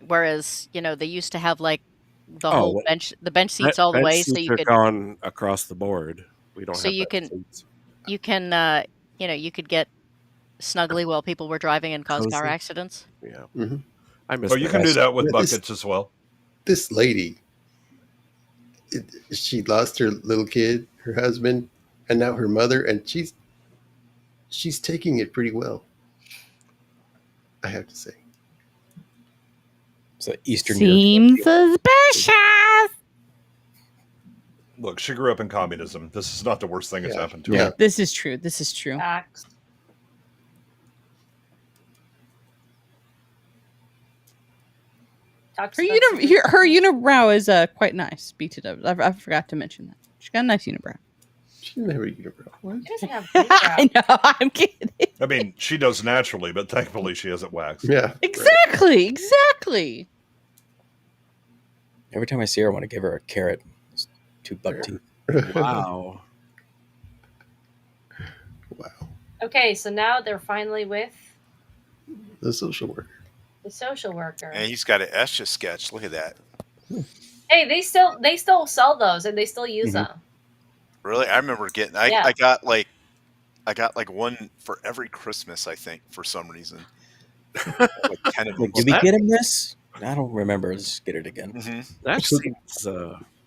whereas they used to have like the whole bench seats all the way, so you could gone across the board. We don't. So have you bench can seats. you can you could get snuggly while people were driving and cause car Cozy. accidents. Yeah. Mm-hmm. I miss. Oh, you can do that with Yeah, buckets as well. This lady, she lost her little kid, her husband, and now her mother, and she's taking it pretty well. I have to say. It's an Eastern seems European. suspicious. Look, she grew up in communism. This is not the worst thing that's happened to Yeah. her. This is true. This is true. Facts. Her unibrow is quite nice. BT Dubs. I forgot to mention that. She's got a nice unibrow. She didn't have a unibrow. What? She doesn't have I know. I'm kidding. I mean, she does naturally, but thankfully she hasn't waxed. Yeah. Exactly. Exactly. Every time I see her, I want to give her a carrot. It's 2 buck teeth. Wow. Wow. Okay, so now they're finally with The social worker. the social worker. And he's got an Esha sketch. Look at that. Hey, they still sell those and they still use them. Really? I remember getting. I got like one for every Christmas. I think for some reason. Like 10 of them. Did we get him this? I don't remember. Let's get it again. Mm-hmm. That seems.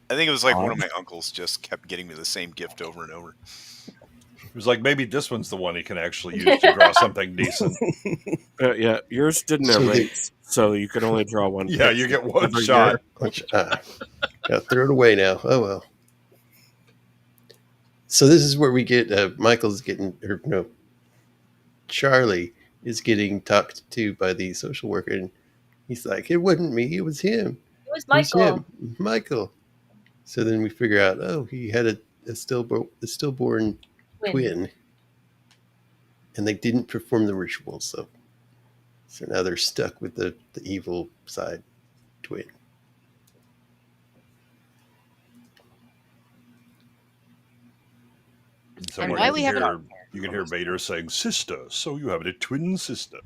I think it was like one of my uncles just kept getting me the same gift over and over. It was like, maybe this one's the one he can actually use to draw something decent. Yeah, yours didn't erase, so you could only draw one. Yeah, you get one shot. Yeah, throw it away now. Oh well. So this is where we get Michael's getting, or no, Charlie is getting talked to by the social worker, and he's like, "It wasn't me. It was him. It was It was Michael. him, Michael." So then we figure out, oh, he had a stillborn twin, and they didn't perform the ritual, so now they're stuck with the evil side twin. So And you why can we haven't- hear- you can hear Vader saying, "Sister, so you have a twin sister."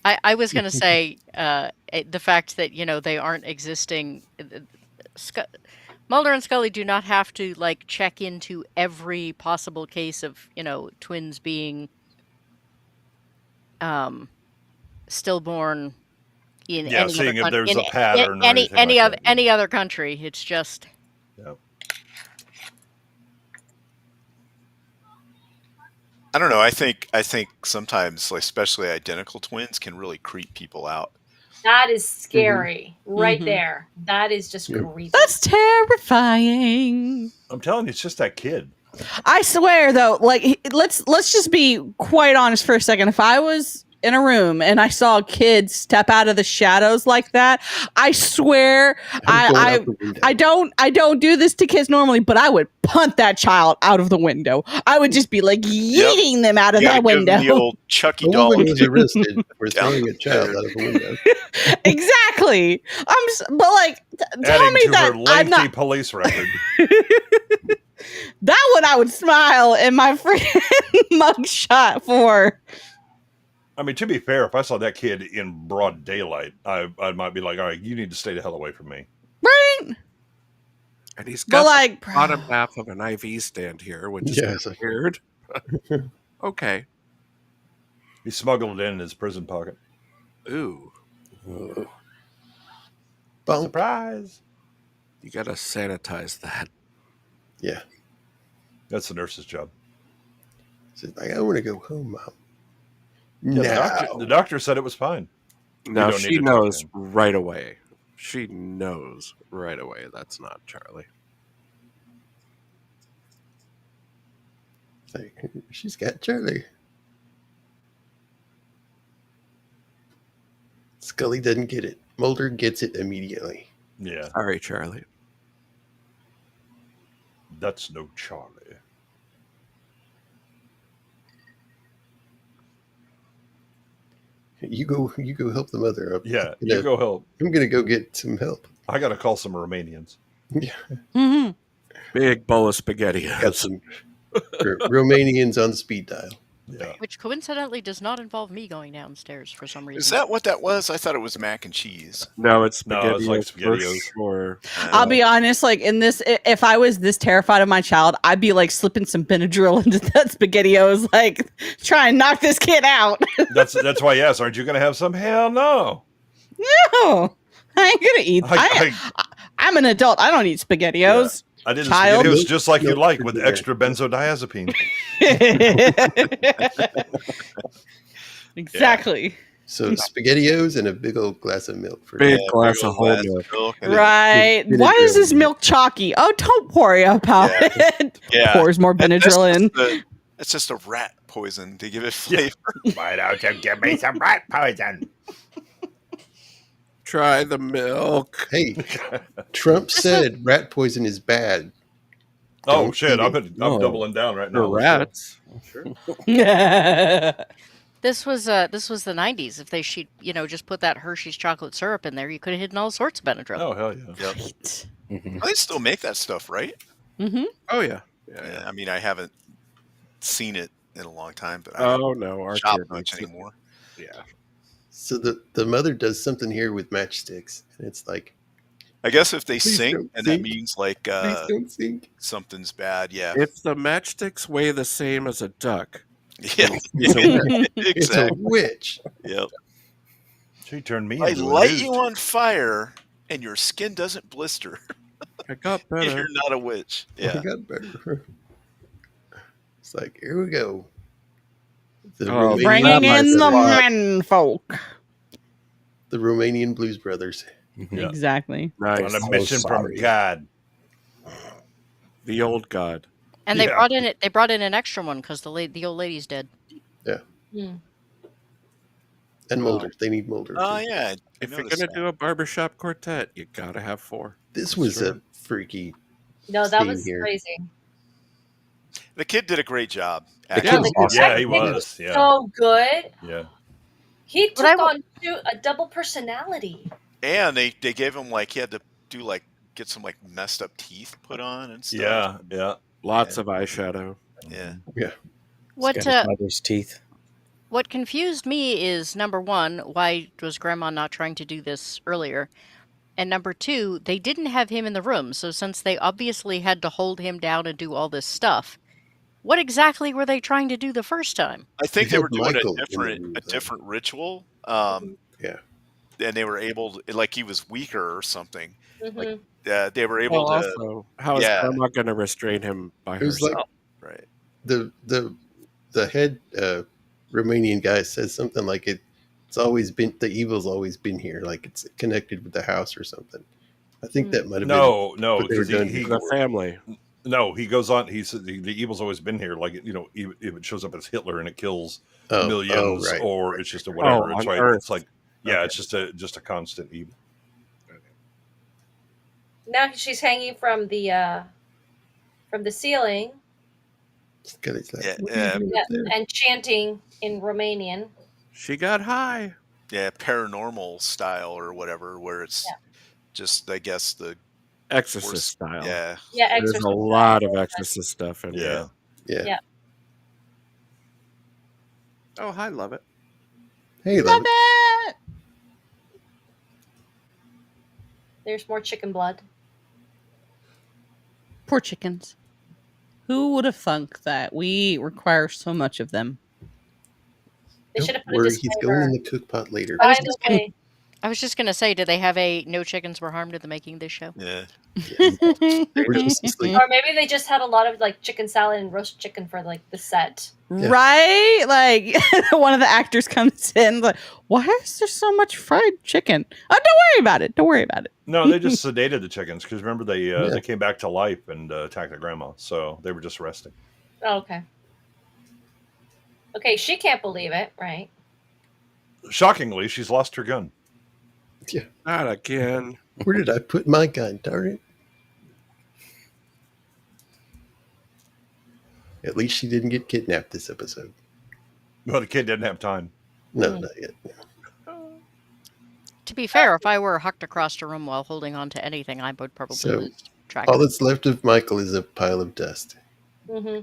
I was going to say the fact that they aren't existing. Mulder and Scully do not have to like check into every possible case of twins being stillborn in any seeing other if there's in a pattern or anything any like other that. any other country. It's just I don't know. I think sometimes, like, especially identical twins, can really creep people out. That is scary right Mhm. there. That is just creepy. That's terrifying. I'm telling you, it's just that kid. I swear, though, like let's just be quite honest for a second. If I was in a room and I saw a kid step out of the shadows like that, I swear I don't do this to kids normally, but I would punt that child out of the window. I would just be like yeeting them out of You that gotta give them window. the old Chucky A doll. woman was arrested for Down throwing the a child stairs. out of a window. Exactly. But like, tell Adding me to that her I'm lengthy not. police record. That one I would smile in my freaking mugshot for. I mean, to be fair, if I saw that kid in broad daylight, I might be like, all right, you need to stay the hell away from me. Right? And he's But got like, the bottom half of an IV stand here, which is Yes. weird. Okay. He smuggled it in his prison pocket. Ooh. Bonk. Surprise! You gotta sanitize that. Yeah. That's the nurse's job. She's like, I want to go home, Mom. Yeah, No. the doctor said it was fine. Now don't she need to talk to knows him. right away. She knows right away that's not Charlie. It's like, she's got Charlie. Scully doesn't get it. Mulder gets it immediately. Yeah, Sorry, Charlie. that's no Charlie. You go help the mother up. Yeah, you go help. I'm gonna go get some help. I got to call some Romanians. Yeah. mm-hmm. Big bowl of spaghetti. Got some Romanians on the speed dial. Yeah. Which coincidentally does not involve me going downstairs for some reason. Is that what that was? I thought it was mac and cheese. No, it's No, spaghetti. it's like for SpaghettiOs. sure. I'll be honest, like in this, if I was this terrified of my child, I'd be like slipping some Benadryl into that SpaghettiOs, like try and knock this kid out. That's why I asked, aren't you going to have some? Hell no. No, I ain't gonna eat. I'm an adult. I don't eat SpaghettiOs. I did Child. SpaghettiOs just like you Nope. like with extra benzodiazepine. Exactly. So SpaghettiOs and a big old glass of milk for Big dad. glass of whole milk. Right. Benadryl. Why is this milk chalky? Oh, don't worry about Yeah. it. Yeah. Pours more And that's Benadryl in. It's just a rat poison to give it flavor. Why don't you give me some rat poison? Try the milk. Hey, Trump said rat poison is bad. Oh Don't shit! eat I'm it. doubling down right For now. rats. This was the 90s. If they just put that Hershey's chocolate syrup in there, you could have hidden all sorts of Benadryl. Oh hell yeah! Yep. Mhm. They still make that stuff, right? Mm-hmm. Oh, yeah. Yeah. I mean, I haven't seen it in a long time, but I Oh, don't no. Our shop kid much eats it. anymore. Yeah. So the mother does something here with matchsticks, and it's like, I guess if they Please sink, don't and that sink. means like please don't sink. something's bad. Yeah. If the matchsticks weigh the same as a duck, Yeah. it's a witch. It's a Exactly. witch. Yep. She turned me I into a light newt. you on fire, and your skin doesn't blister. I got better. You're not a witch. I Yeah. got better. It's like, here we go. The Oh, Bringing That in the might men folk. the Romanian Blues Brothers. Mhm. Yeah. Exactly. Nice. On a mission from sorry. God. The old god. And they Yeah. brought in an extra one because the old lady's dead. Hmm. And Mulder. They need Mulder. Oh too. yeah. I If you're noticed going to that. do a barbershop quartet, you got to have 4. This was Sure. a freaky No, that scene was here. crazy. The kid did a great job. The Actually. kid was awesome. Yeah, he That kid was. Yeah, So good. yeah. He But I took w- on a double personality. And they gave him like he had to do like get some like messed up teeth put on and stuff. Yeah, yeah. Lots of eyeshadow. Yeah. What He's got his mother's teeth. what confused me is number one, why was Grandma not trying to do this earlier? And number two, they didn't have him in the room, so since they obviously had to hold him down and do all this stuff, what exactly were they trying to do the first time? I think They they had were doing Michael in the a room, though. different ritual. Yeah. And they were able to, like he was weaker or something. Mhm. They were able Well, to also, how is yeah. Grandma going to restrain him by It was like herself? right. the head Romanian guy says something like it's always been, the evil's always been here, like it's connected with the house or something. I think that might have No, what they were because doing he The family. No, he goes on. He said the evil's always been here. Like if it shows up as Hitler and it kills Oh, millions, right. or it's just a whatever. Oh, It's on right. Earth. It's like it's just a constant evil. Now she's hanging from the ceiling. Scully's like, Yeah, what are you doing up there? And chanting in Romanian. She got high. Yeah, paranormal style or whatever, where it's just, I guess, the Exorcist force- style. Yeah. Yeah, There's Exorcist a lot of Exorcist stuff in Yeah. there. Yeah. Oh, hi, love it. Hey, Love love. it. There's more chicken blood. Poor chickens. Who would have thunk that we require so much of them? They Don't should have put a worry, he's going in disclaimer. the cook pot later. By the way, I was just gonna say, do they have a no chickens were harmed in the making this show? Yeah. We're just asleep. or maybe they just had a lot of like chicken salad and roast chicken for like the set. Yeah. Right? Like one of the actors comes in like, why is there so much fried chicken? Oh, don't worry about it. Don't worry about it. No, they just sedated the chickens because remember they Yeah. they came back to life and attacked their grandma, so they were just resting. Oh, okay. Okay, she can't believe it, right? Shockingly, she's lost her gun. Yeah. Not again. Where did I put my gun? Darn it. At least she didn't get kidnapped this episode. Well, the kid didn't have time. No, not yet. To be fair, if I were hucked across the room while holding on to anything, I would probably So, lose track. All that's left of Michael is a pile of dust. Mm-hmm.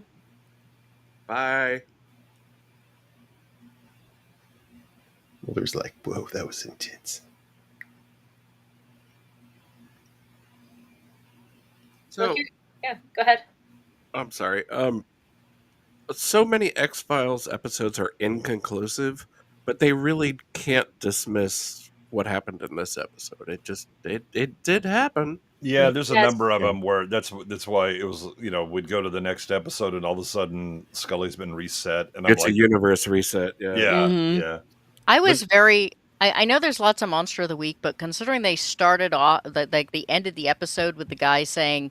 Bye. Mulder's like, whoa, that was intense. So, Yeah, go ahead. I'm sorry. So many X-Files episodes are inconclusive, but they really can't dismiss what happened in this episode. It did happen. Yeah, there's a Yes. number of them where that's why it was. We'd go to the next episode and all of a sudden Scully's been reset, and I'm It's a like, universe reset. Yeah. yeah. I was very. I know there's lots of Monster of the Week, but considering they started off, like they ended the episode with the guy saying,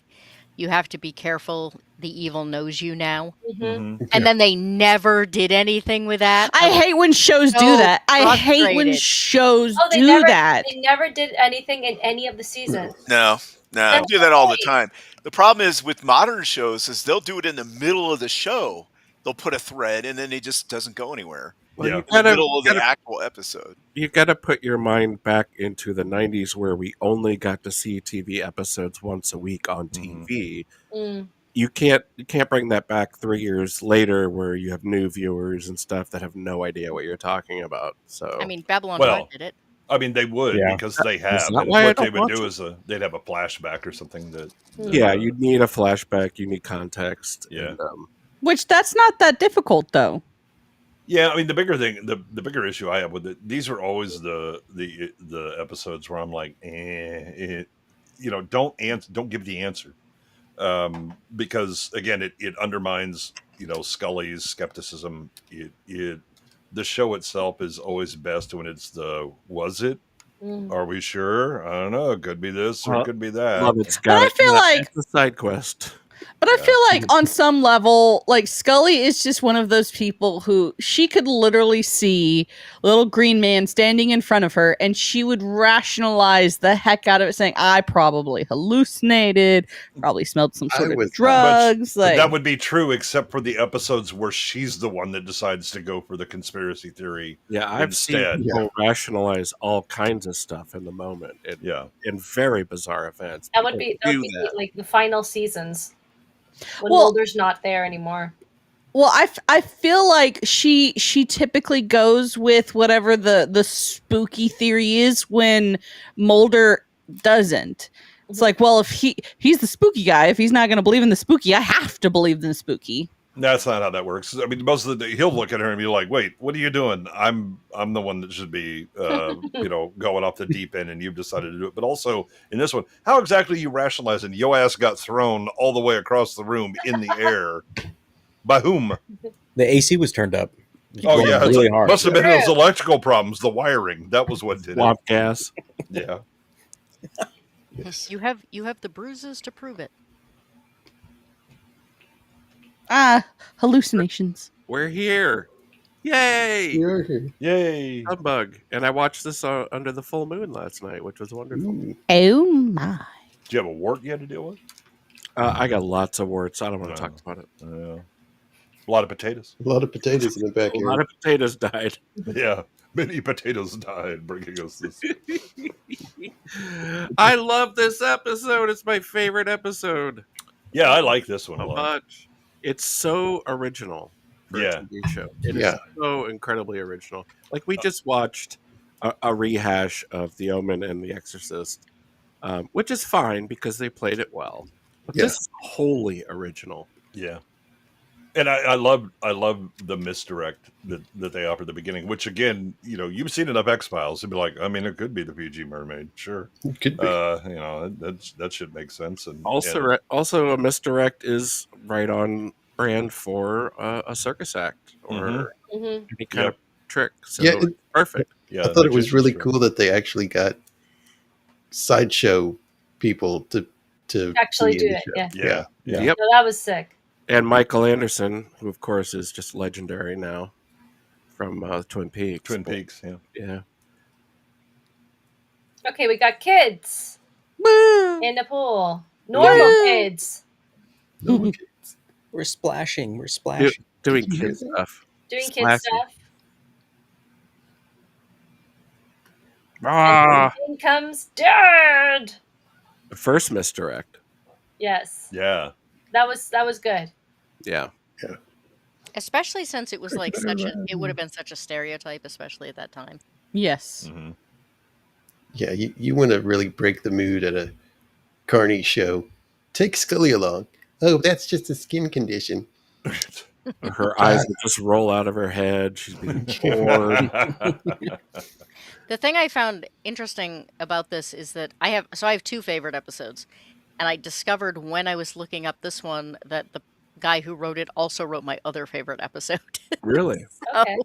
"You have to be careful. The evil knows you now," Mm-hmm. and then they never did anything with that. I hate when shows do so that. I hate when frustrated. shows Oh, they do never, that. They never did anything in any of the seasons. No, they That's do that all the right. time. The problem is with modern shows is they'll do it in the middle of the show. They'll put a thread and then it just doesn't go anywhere. Well, Yeah. you In the gotta, middle of the you gotta- actual episode. you gotta put your mind back into the 90s where we only got to see TV episodes once a week on TV. Mm. You can't bring that back 3 years later where you have new viewers and stuff that have no idea what you're talking about. So I mean, Babylon Well, 5 did it. I mean, they would Yeah. because they have. not And why I what they don't would watch do it. is they'd have a flashback or something that. yeah, you need a flashback, you need context. Yeah. And, Which that's not that difficult though. Yeah, I mean the bigger thing, the bigger issue I have with it, these are always the episodes where I'm like, don't give the answer, because again, it undermines Scully's skepticism. The show itself is always best when it's was it? Mm. Are we sure? I don't know. It could be this or it could be that. love it's But got I feel like it's a side quest. But I feel like on some level, like Scully is just one of those people who she could literally see little green man standing in front of her and she would rationalize the heck out of it, saying, I probably hallucinated, probably smelled some sort of drugs. But Like that would be true except for the episodes where she's the one that decides to go for the conspiracy theory. Yeah, I've seen instead. people rationalize all kinds of stuff in the moment. In very bizarre events. That would be, People do that. like the final seasons when Well- Mulder's not there anymore. well, I feel like she typically goes with whatever the spooky theory is when Mulder doesn't. It's like, well, if he's the spooky guy, if he's not going to believe in the spooky, I have to believe in the spooky. That's not how that works. I mean, most of the he'll look at her and be like, "Wait, what are you doing? I'm the one that should be, going off the deep end, and you've decided to do it." But also in this one, how exactly you rationalizing your ass got thrown all the way across the room in the air by whom? The AC was turned up. Oh yeah, really hard. Must have been those electrical problems, the wiring. That was what did Swamp gas. it. Yeah. You have the bruises to prove it. Hallucinations. We're here. Yay! You're here. Yay! Humbug. And I watched this under the full moon last night, which was wonderful. Ooh. Oh my. Do you have a wart you had to deal with? I got lots of warts. I don't want to No. talk about it. A lot of potatoes. A lot of potatoes in the A backyard. lot of potatoes died. Yeah, many potatoes died, bringing us this. I love this episode. It's my favorite episode. Yeah, I like this one a So lot. much. It's so original for Yeah. a TV show. It is Yeah. so incredibly original. Like we just watched a rehash of The Omen and The Exorcist, which is fine because they played it well. But Yeah. this is wholly original. Yeah. And I love the misdirect that they offer at the beginning, which again, you've seen enough X-Files to be like, I mean, it could be the PG mermaid, sure. It could be. That should make sense. And Also, a misdirect is right on brand for a circus act or Mhm. any kind of trick. So Yeah, it's perfect. yeah, I thought it was magician's really trick. cool that they actually got sideshow people to Actually be do in the it, show. yeah. Yeah. Yep. So that was sick. And Michael Anderson, who of course is just legendary now from Twin Peaks. Twin Peaks, yeah. Yeah. Okay, we got kids Woo! in the pool. Normal Woo! kids No one can- We're splashing. We're splashing. Doing Did you hear kid that? stuff. doing kid Splashing. stuff. Ah, And in comes Dad. the first misdirect. Yes, Yeah. that was good. Yeah. Especially since it was like it would have been such a stereotype, especially at that time. Yes. Mm-hmm. Yeah, you want to really break the mood at a Carney show. Take Scully along. Oh, that's just a skin condition. Her eyes would just roll out of her head. She's being bored. The thing I found interesting about this is that I have two favorite episodes, and I discovered when I was looking up this one that the guy who wrote it also wrote my other favorite episode. Really? Okay.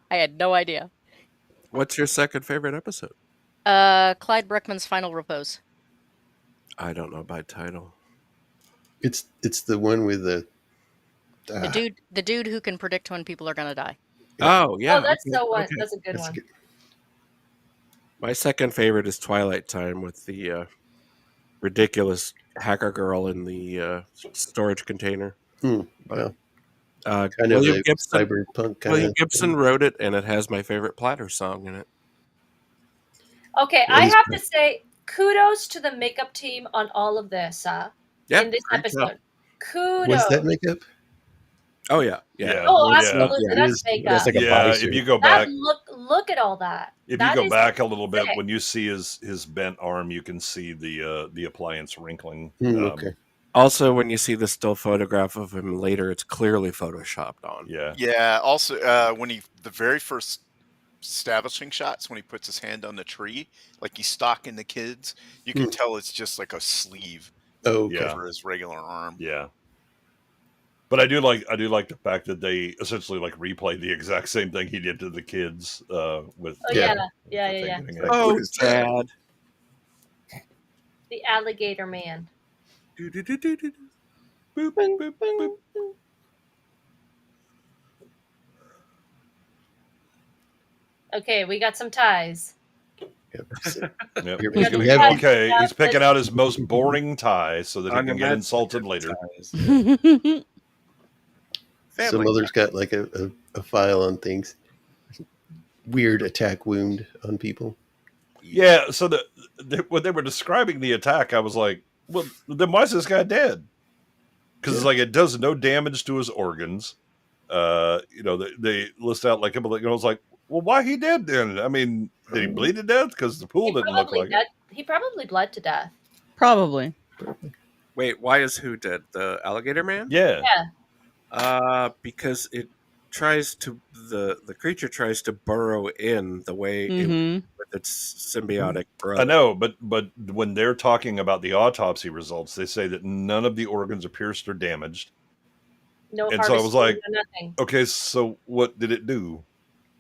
I had no idea. What's your second favorite episode? Clyde Bruckman's Final Repose. I don't know by title. It's the one with the The dude who can predict when people are gonna die. Oh, yeah. Oh, that's okay, the one. okay. That's a good that's one. good. My second favorite is Twilight Time with the ridiculous hacker girl in the storage container. Well, William kind of a Gibson. cyberpunk kind William of Gibson wrote it, and it has my favorite Platter song in it. Okay, Yeah, I he's have good. to say kudos to the makeup team on all of this. Yeah, in this great job. episode, kudos. Was that makeup? Oh yeah, yeah. Yeah. Oh, Yeah. absolutely. Yeah, it That's is- makeup. That's like a Yeah, bodysuit. if you go That back, look at all that. if That you go is back a little bit, sick. when you see his bent arm, you can see the appliance wrinkling. Okay. Also, when you see the still photograph of him later, it's clearly photoshopped on. Yeah. Yeah. Also, when the very first establishing shots, when he puts his hand on the tree, like he's stalking the kids, you can tell it's just like a sleeve Oh, okay. Yeah. for his regular arm. Yeah. But I do like the fact that they essentially like replayed the exact same thing he did to the kids with Oh Yeah. yeah. the thing Yeah. getting Like, out. Oh, what is that? Dad. The alligator man. Do-do-do-do-do. Boop, boop, boop. Okay, we got some ties. Yep. So Yep. here Yeah, we have Okay, yeah, he's picking out his most boring tie so that he can get Unimaginable insulted later. Family. some others got like a file on things. Weird attack wound on people. Yeah, so when they were describing the attack, I was like, well, then why is this guy dead? Because it's like it does no damage to his organs. They list out like, I was like, well, why he dead then? I mean, did he bleed to death? Because the pool didn't look like it. He probably bled to death. Probably. Wait, why is who dead? The alligator man? Yeah. Because it tries to the creature tries to burrow in the way it, Hmm. with its symbiotic brother. I know, but when they're talking about the autopsy results, they say that none of the organs are pierced or damaged. No And so I was harvesting, like- no nothing. Okay, so what did it do?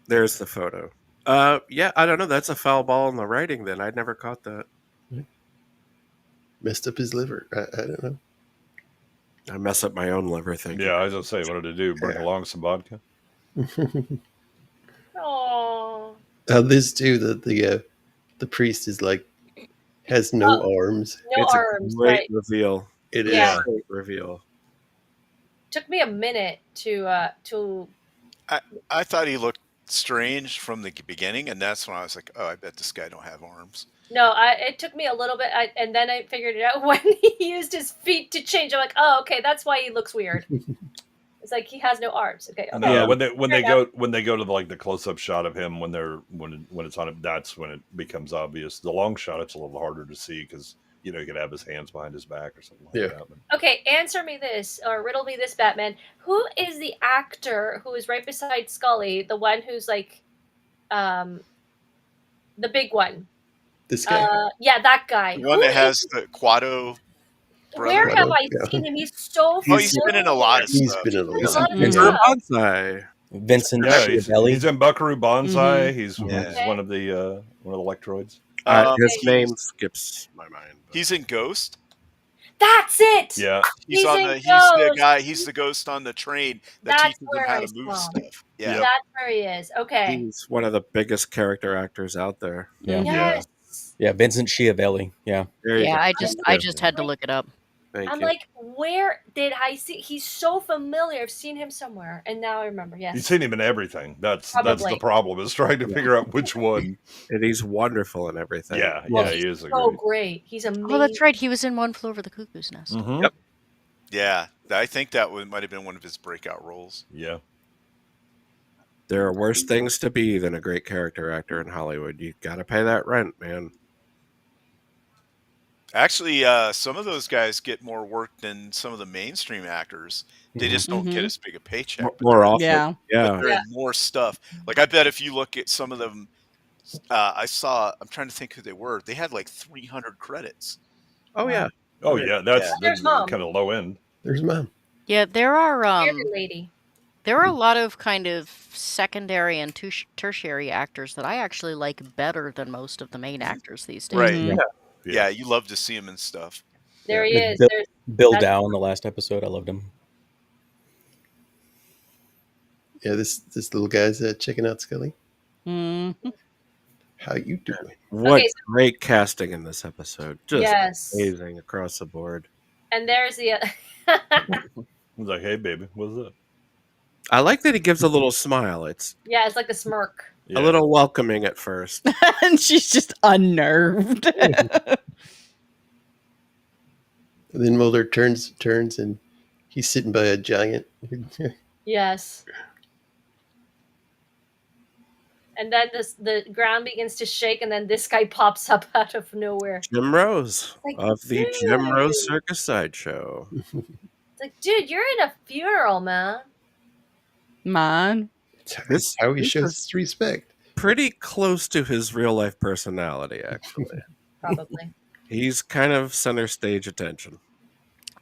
There's the photo. Yeah, I don't know. That's a foul ball in the writing. Then I'd never caught that. Messed up his liver. I don't know. I mess up my own liver thinking. Yeah, I was gonna say, what did it do? Bring along some vodka? Oh. This too, the priest is like has no arms. No It's arms, a great right? reveal. It It's Yeah. a great reveal. Took me a minute to. I thought he looked strange from the beginning, and that's when I was like, oh, I bet this guy don't have arms. No, it took me a little bit, and then I figured it out when he used his feet to change. I'm like, oh, okay, that's why he looks weird. It's like he has no arms. Okay, okay. No, Yeah. when they Fair go to the close up shot of him when it's on him, that's when it becomes obvious. The long shot, it's a little harder to see because you could have his hands behind his back or something like that. But Okay, answer me this, or riddle me this, Batman. Who is the actor who is right beside Scully? The one who's like, the big one. This guy. Yeah, that guy. The one that has the Quado Where brother. have I Yeah. seen him? He's so. He's been in a lot of He's stuff. been in a He's lot. in Vincent, stuff. Bonsai. Vincent yeah, he's Schiavelli. in Buckaroo Banzai. He's Yeah. one of the Electroids. His name skips my mind. But. He's in Ghost. That's it. Yeah, He's in he's the Ghost. guy. He's the ghost on the train that That's teaches him where how I to move saw him. stuff. Yeah. Yep. That's where he is. Okay. He's one of the biggest character actors out there. Yeah. Yes. Yeah, Vincent Schiavelli. Yeah. There you Yeah, go. I just had to look it up. Thank I'm you. like, where did I see? He's so familiar. I've seen him somewhere, and now I remember. Yes. you've seen him in everything. That's Probably. the problem is trying to figure out which one. And he's wonderful in everything. Yeah, Well, yeah, he's he is a so great. great. He's amazing. Oh, that's right. He was in One Flew Over the Cuckoo's Nest. Mhm. Yep. Yeah. I think that might have been one of his breakout roles. Yeah, There are worse things to be than a great character actor in Hollywood. You got to pay that rent, man. Actually, some of those guys get more work than some of the mainstream actors. They just don't get as big a paycheck. but More they're- often. Yeah. but Yeah. they're in more stuff. Like I bet if you look at some of them, I'm trying to think who they were. They had like 300 credits. Oh, yeah. oh yeah, that's There's Mom. kind of low end. There's Mom. Yeah, there are Bearded lady. there are a lot of kind of secondary and tertiary actors that I actually like better than most of the main actors these days. Right. Mhm. Yeah, you love to see him and stuff. There he Like is. Bill, There's Bill that's- Dow in the last episode. I loved him. Yeah, this little guy's checking out Scully. Mhm. How you doing? What Okay, great casting in this episode. Just yes. amazing across the board. And there's the. He's like, "Hey, baby, what's up?" I like that he gives a little smile. It's Yeah, it's like a smirk. Yeah. a little welcoming at first. And she's just unnerved. And then Mulder turns, and he's sitting by a giant. Yes. And then the ground begins to shake, and then this guy pops up out of nowhere. Jim Rose Like, of the Jim dude. Rose Circus Sideshow. It's like, dude, you're in a funeral, man. Man. That's how he this shows is- his respect. Pretty close to his real life personality, actually. Probably. He's kind of center stage attention.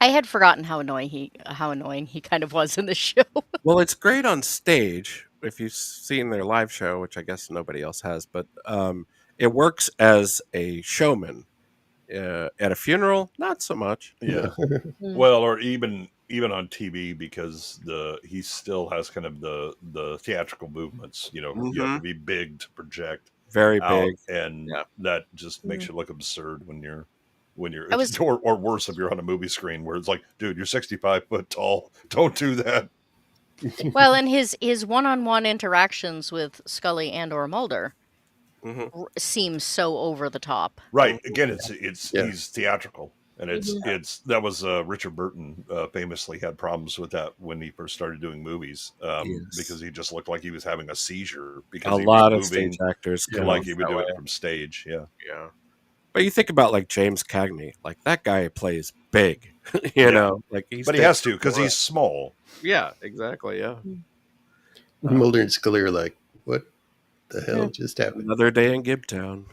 I had forgotten how annoying he kind of was in the show. Well, it's great on stage if you've seen their live show, which I guess nobody else has, but it works as a showman. At a funeral, not so much. Yeah. Mm. Well, or even on TV because he still has kind of the theatrical movements. You have to be big to project Very out, big. and Yeah. that just makes Mhm. you look absurd when you're I was- or worse if you're on a movie screen where it's like, dude, you're 65 foot tall. Don't do that. Well, and his one-on-one interactions with Scully and or Mulder Mhm. seems so over the top. Right. Again, it's Yeah. he's theatrical. And that was Richard Burton famously had problems with that when he first started doing movies Yes. because he just looked like he was having a seizure A because he lot was of moving stage actors come like off he would that do way. it from stage. Yeah. Yeah. But you think about like James Cagney, like that guy plays big, you Yeah. know, like he's But he has to because he's small. yeah, exactly, yeah. Mulder and Scully are like, what the hell just happened? Another day in Gibtown.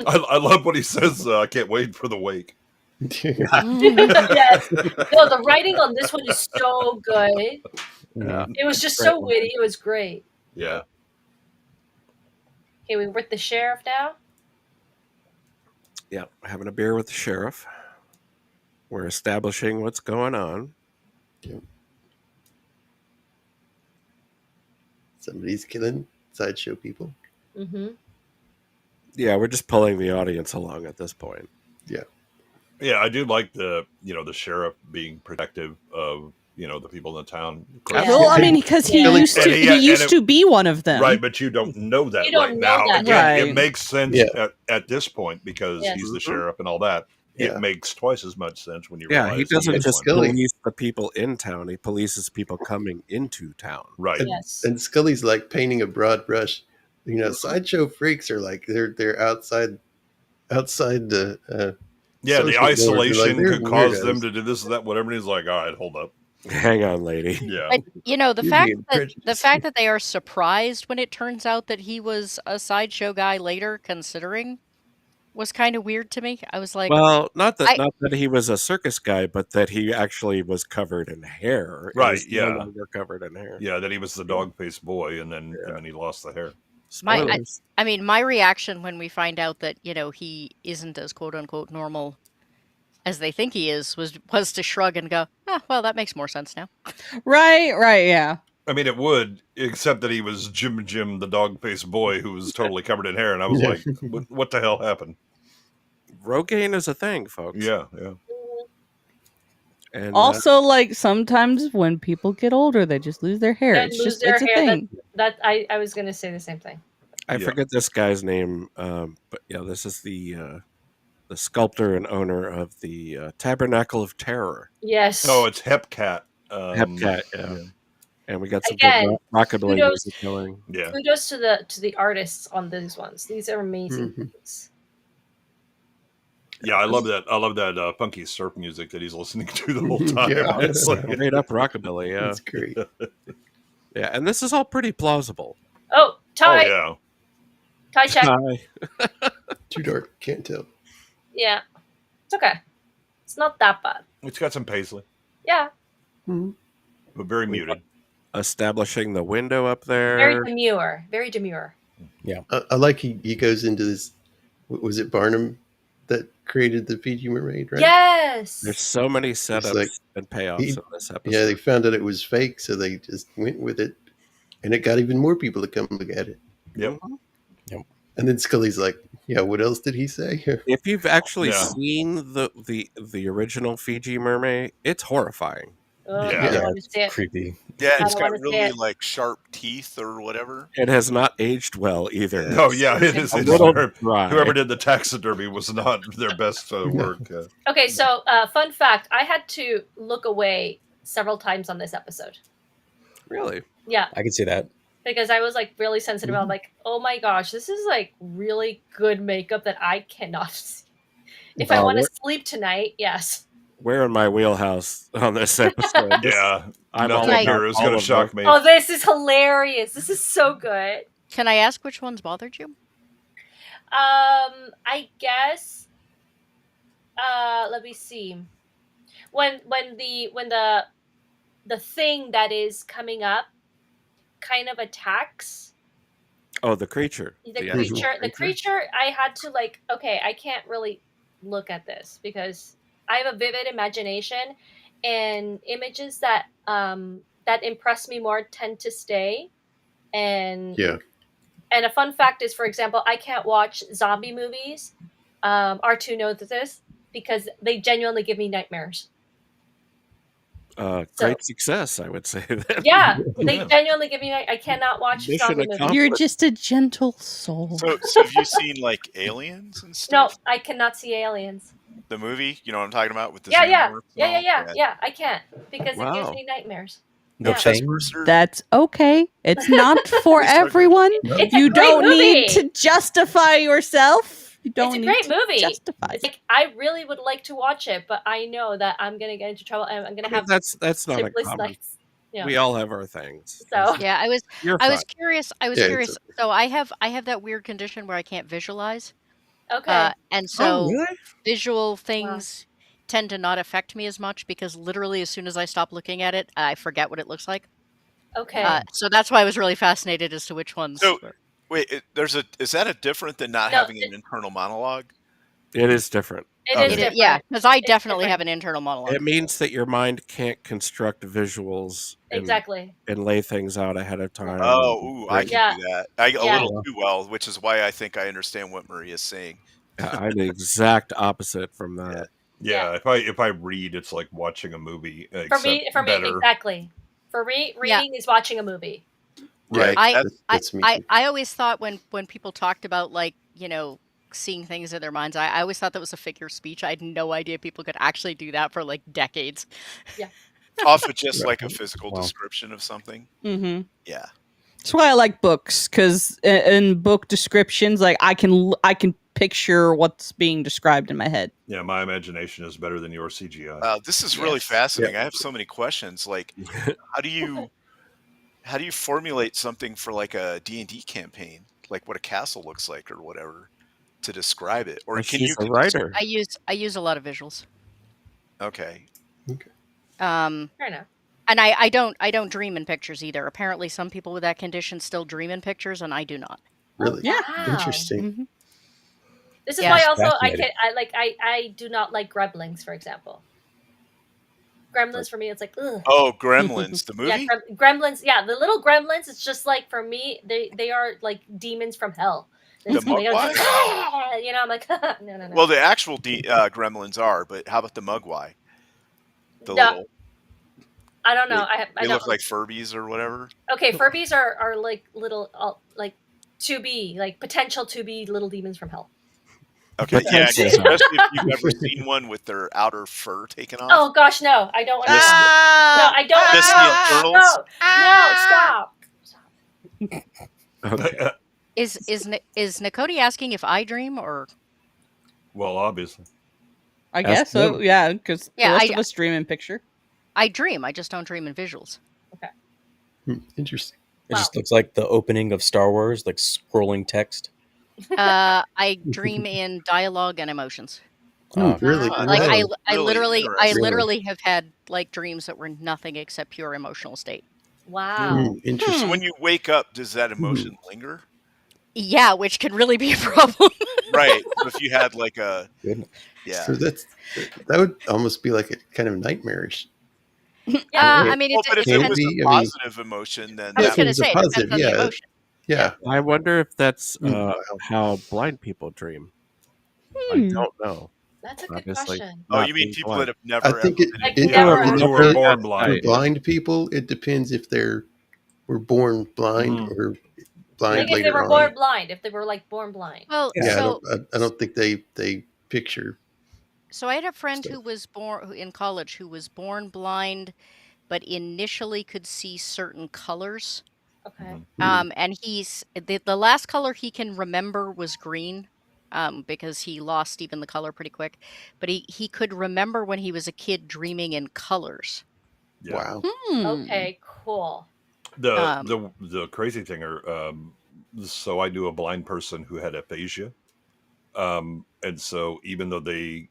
I love what he says. I can't wait for the wake. Yes. No, the writing on this one is so good. Yeah. It was just so witty. It was great. Yeah. Okay, we're with the sheriff now. Yeah, having a beer with the sheriff. We're establishing what's going on. Somebody's killing sideshow people. Mm-hmm. Yeah, we're just pulling the audience along at this point. Yeah, I do like the sheriff being protective of the people in the town. Of course, Well, I mean, because he Yeah. used to And he used to be one of them. right, but you don't know that You don't right know now. that. Again, Right. it makes sense Yeah. at this point because Yes. he's the Mhm. sheriff and all that. Yeah. It makes twice as much sense when you Yeah, realize he doesn't is just one. Scully. police the people in town; he polices people coming into town. Right. Yes. And Scully's like painting a broad brush. Sideshow freaks are like they're outside the Yeah, the social norms. isolation They're could cause weirdos. them to do this or that, whatever. And he's like, all right, hold up. Hang on, lady. Yeah. But the You're fact being that prejudiced. they are surprised when it turns out that he was a sideshow guy later, considering, was kind of weird to me. I was like, Well, not I- that he was a circus guy, but that he actually was covered in hair. and Right, is yeah. no longer covered in hair. Yeah, that he was the dog-faced boy, and then he lost the hair. Spoilers. I mean, my reaction when we find out that he isn't as quote unquote normal as they think he is was to shrug and go, well, that makes more sense now. Right, yeah. I mean, it would, except that he was Jim, the dog-faced boy who was totally covered in hair, and I was like, what the hell happened? Rogaine is a thing, folks. Yeah. And Also, like sometimes when people get older, they just lose their hair. And It's lose just their it's a hair, thing. That I was gonna say the same thing. I Yeah. forget this guy's name, but yeah, this is the sculptor and owner of the Tabernacle of Terror. Yes. Oh, it's Hepcat. Hepcat, yeah. And we got some Again, good rockabilly kudos- music going. Yeah. Kudos to the artists on these ones. These are amazing Mhm. things. Yeah, I love that. I love that funky surf music that he's listening to the whole time. Yeah. It's like, Straight up rockabilly, yeah. That's great. Yeah, and this is all pretty plausible. Oh, Ty. yeah. Ty check. Too dark, can't tell. Yeah. It's okay. It's not that bad. It's got some paisley, Yeah. but very muted. Establishing the window up there. Very demure. Very demure. I like he goes into this. Was it Barnum that created the Fiji mermaid? Right. Yes. There's so many setups like- and payoffs he- in this episode. Yeah, they found out it was fake, so they just went with it, and it got even more people to come look at it. Yep. And then Scully's like, "Yeah, what else did he say?" If you've actually Yeah. seen the original Fiji mermaid, it's horrifying. Oh, Yeah. I don't want to see it. Creepy. Yeah, I it's don't got wanna see really it. like sharp teeth or whatever. It has not aged well either. Oh yeah, it is. A It's little very- dry. whoever did the taxidermy was not their best work. Okay, so fun fact: I had to look away several times on this episode. Really? Yeah, I can see that. because I was like really sensitive. I'm like, oh my gosh, this is like really good makeup that I cannot see. If I Wow, want to we're- sleep tonight, yes. We're in my wheelhouse on this episode. Yeah, I'm all nothing Like- here is all going to of shock them. me. Oh, this is hilarious. This is so good. Can I ask which ones bothered you? I guess. Let me see. When the thing that is coming up kind of attacks Oh, the creature. the actual creature. The creature, I had to like, okay, I can't really look at this because I have a vivid imagination, and images that that impress me more tend to stay. And Yeah. And a fun fact is, for example, I can't watch zombie movies. R2 knows this because they genuinely give me nightmares. Great success, I would say. That. Yeah, they genuinely give me. I cannot watch Mission zombie movies. accomplished. You're just a gentle soul. So have you seen like Aliens and No, stuff? I cannot see aliens. The movie, you know what I'm talking about with the Yeah, xenomorphs and all? yeah. I can't because it gives Wow. me nightmares. No Yeah. shame. Chestburster? That's okay. It's not for everyone. It's a You great don't need movie. to justify yourself. You don't It's a need great to movie. justify. It's like I really would like to watch it, but I know that I'm gonna get into trouble and I'm gonna I mean, have that's not a sleepless common. nights. Yeah. We all have our things. So Yeah, I was You're I was fine. curious. Yeah, it's curious. So I have that weird condition where I can't visualize. okay. And so Oh, really? visual things tend to not affect me as much because literally as soon as I stop looking at it, I forget what it looks like. Okay. So that's why I was really fascinated as to which ones. So wait, is that a different than not No, having an internal monologue? It is different. It Okay. is different. Yeah, because I It's definitely have different. an internal monologue. It means that your mind can't construct visuals Exactly. and lay things out ahead of time. Oh, ooh, I can Yeah. do that. A Yeah. little too well, which is why I think I understand what Maria's saying. I'm the exact opposite from that. Yeah, if I read, it's like watching a movie, For except me, better. exactly. For me, reading is watching a movie. Right. Yeah, That's, that's me. too. I always thought when people talked about, like, seeing things in their minds, I always thought that was a figure of speech. I had no idea people could actually do that for like decades. off of just Right. like a physical Wow. description of something. Mm-hmm. Yeah. That's why I like books, because in book descriptions, like I can picture what's being described in my head. Yeah, my imagination is better than your CGI. This is really Yes. fascinating. I have so many questions. Like, how do you formulate something for like a D&D campaign, like what a castle looks like or whatever, to describe it? Or Well, can she's you a writer. I use a lot of visuals. Okay. Um, Fair enough. and I don't dream in pictures either. Apparently, some people with that condition still dream in pictures, and I do not. Really? Yeah. Wow. Interesting. Mm-hmm. This is Yeah. why That's also fascinating. I do not like Gremlins, for example. Gremlins for me, it's like, ugh. Oh, Gremlins, the movie? Yeah, Gremlins. Yeah, the little Gremlins. It's just like, for me, they are like demons from hell. The They go, Mugwai? I'm like, no. Well, the actual Gremlins are, but how about the Mugwai? The No, little, I don't know. I they don't. look like Furbies or whatever. Okay, Furbies are like little, like to be, like potential to be little demons from hell. Okay, yeah, Potentially. especially if you've ever seen one with their outer fur taken off. Oh gosh, no! I don't want to. Yes. No, I don't. Thespian turtles? No, stop. Okay. Is Nakoti asking if I dream or? Well, obviously. I Ask guess so. them. Yeah, because Yeah, the rest I- of us dream in picture. I dream. I just don't dream in visuals. Interesting. It Wow. just looks like the opening of Star Wars, like scrolling text. I dream in dialogue and emotions. Really? Wow. Like Wow. I Really interesting. literally have had like dreams that were nothing except pure emotional state. Wow. Interesting. So when you wake up, does that emotion linger? Yeah, which can really be a problem. Right. So if you had like a Goodness. yeah. So that would almost be like a kind of nightmarish. Yeah. I mean, Well, it but if Can it it was be? a I mean- positive emotion, then I was Yeah, going to it's a say, it positive, depends on the yeah. emotion. Yeah. I wonder if that's Wow. how blind people dream. I Hmm. don't know. That's a good Obviously. question. oh, Not you mean being people blind. that have never I think ever it, been Like, it never- it Who were depends- born for blind. blind people, it depends if were born blind Mm. or Like blind if they later were on. born blind, if they were like born blind. Well, Yeah, so I don't think they picture. so I had a friend stuff. who was born in college who was born blind, but initially could see certain colors. Okay. And he's the last color he can remember was green, because he lost even the color pretty quick. But he could remember when he was a kid dreaming in colors. Yeah. Wow. Okay. Cool. The crazy thing so I knew a blind person who had aphasia. And so even though they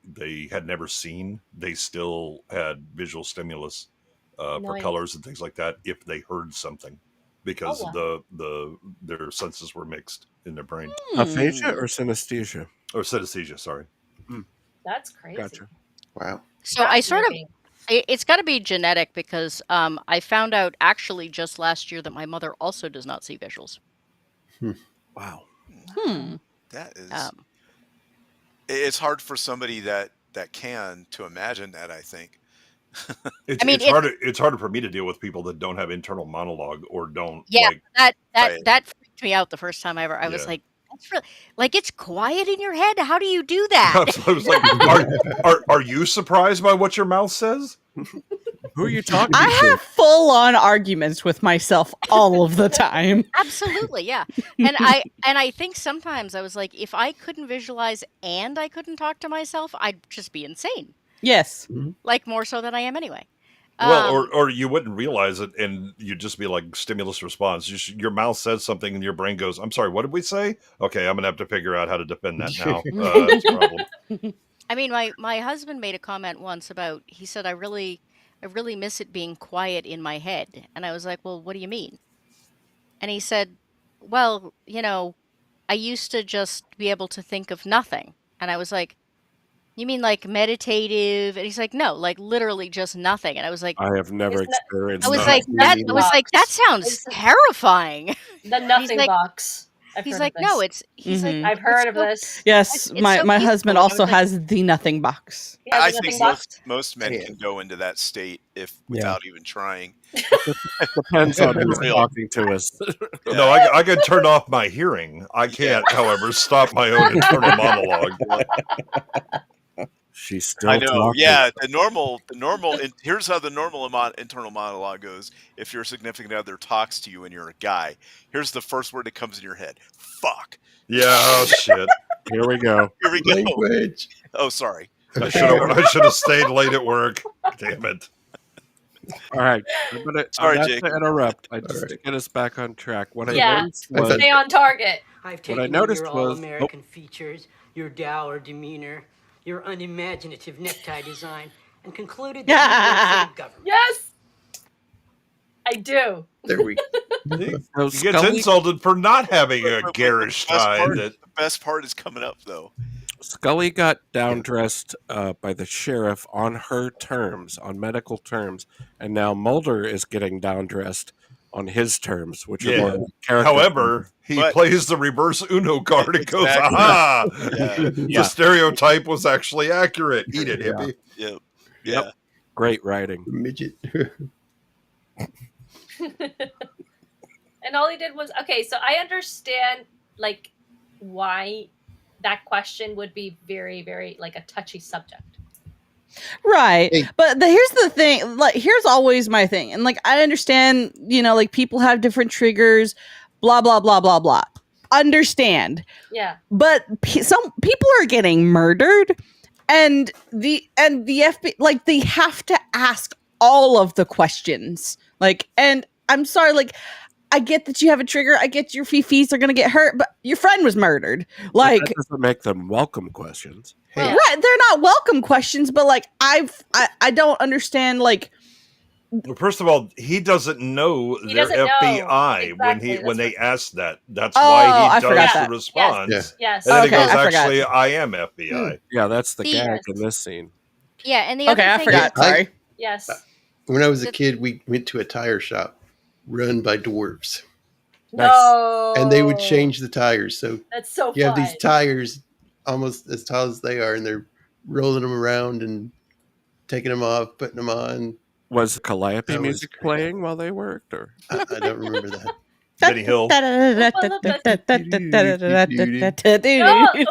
had never seen, they still had visual stimulus for Nice. colors and things like that if they heard something, because Oh, their senses were mixed in their brain. Aphasia or synesthesia? Or synesthesia, sorry. That's crazy. Gotcha. Wow. So I sort of Fascinating. it's got to be genetic, because I found out actually just last year that my mother also does not see visuals. Wow. That is Um, it's hard for somebody that can to imagine that, I think. It's, I mean, it's harder. It's harder for me to deal with people that don't have internal monologue or don't yeah, like. that Right. freaked me out the first time I was Yeah. like, that's really, like, it's quiet in your head. How do you do that? I was like, are you surprised by what your mouth says? Who are you talking I to? have full on arguments with myself all of the time. Absolutely, yeah. And I think sometimes I was like, if I couldn't visualize and I couldn't talk to myself, I'd just be insane. Yes. Like, more so than I am anyway. Well, or you wouldn't realize it, and you'd just be like stimulus response. Your mouth says something, and your brain goes, "I'm sorry, what did we say?" Okay, I'm gonna have to figure out how to defend that now. That's a problem. I mean, my husband made a comment once about, he said, I really miss it being quiet in my head. And I was like, well, what do you mean? And he said, well, I used to just be able to think of nothing. And I was like, You mean like meditative? And he's like, no, like literally just nothing. And I was like, I have never It's not- experienced I was It's like, nothing that box. sounds It's terrifying. the nothing like- box. I've He's heard like, of no, this. he's like, Mhm. I've heard of this. Yes, it's my so my peaceful. husband And I also was like- has the nothing box. He has I a nothing think box. most men Yeah. can go into that state if without even trying. Depends on who's Real. talking to us. No, I can turn off my hearing. I can't, however, stop my own internal monologue. She's still I know. talking. Yeah, the normal. Here's how the normal internal monologue goes. If your significant other talks to you and you're a guy, here's the first word that comes in your head. Fuck. Yeah, oh shit. Here we go. Here we go. Language. Oh, sorry. I should have stayed late at work. Damn it. All right. I'm Sorry, not Jake. to interrupt. Just right. to get us back on track. What I Yeah. noticed I was thought- Stay on target. I've What I taken in noticed your was- all-American features, your dour demeanor, your unimaginative necktie design, and concluded that you work for the government. Yes, I do. There we so He gets Scully, insulted for not having a Wait, garish the best tie. part- That The best part is coming up, though. Scully got down dressed by the sheriff on her terms, on medical terms, and now Mulder is getting down dressed on his terms, which Yeah. are more character. However, he But- plays the reverse Uno card and goes, Exactly. aha! Yeah. The stereotype was actually accurate. Eat it, Yeah. hippie. Yep. Yep. Yeah. Great writing. midget. And all he did was okay. So I understand like why that question would be very, very like a touchy subject. Right. Hey. But here's the thing, like here's always my thing. And like I understand, like people have different triggers, blah blah blah blah blah. Understand. Yeah. But some people are getting murdered and the FBI like they have to ask all of the questions. Like and I'm sorry like I get that you have a trigger. I get your fees are going to get hurt, but your friend was murdered. Like That doesn't make them welcome questions. Hey, Yeah. right, they're not welcome questions, but like I don't understand like Well, first of all, he doesn't know He they're doesn't know. FBI Exactly. when That's they ask that. That's Oh, why I he forgot does that. the response. Yeah. Yes. And then Okay, he goes, I forgot. actually, I am FBI. Yeah, that's the The- gag in this scene. Yeah, and the okay, other I thing forgot. is- Sorry. Yes. When I was a The- kid, we went to a tire shop run by dwarves, No. and they would change the tires. So That's so you have fun. these tires almost as tall as they are, and they're rolling them around and taking them off, putting them on. Was Calliope That was music great. playing while they worked? Or I don't remember that. Benny Hill. No,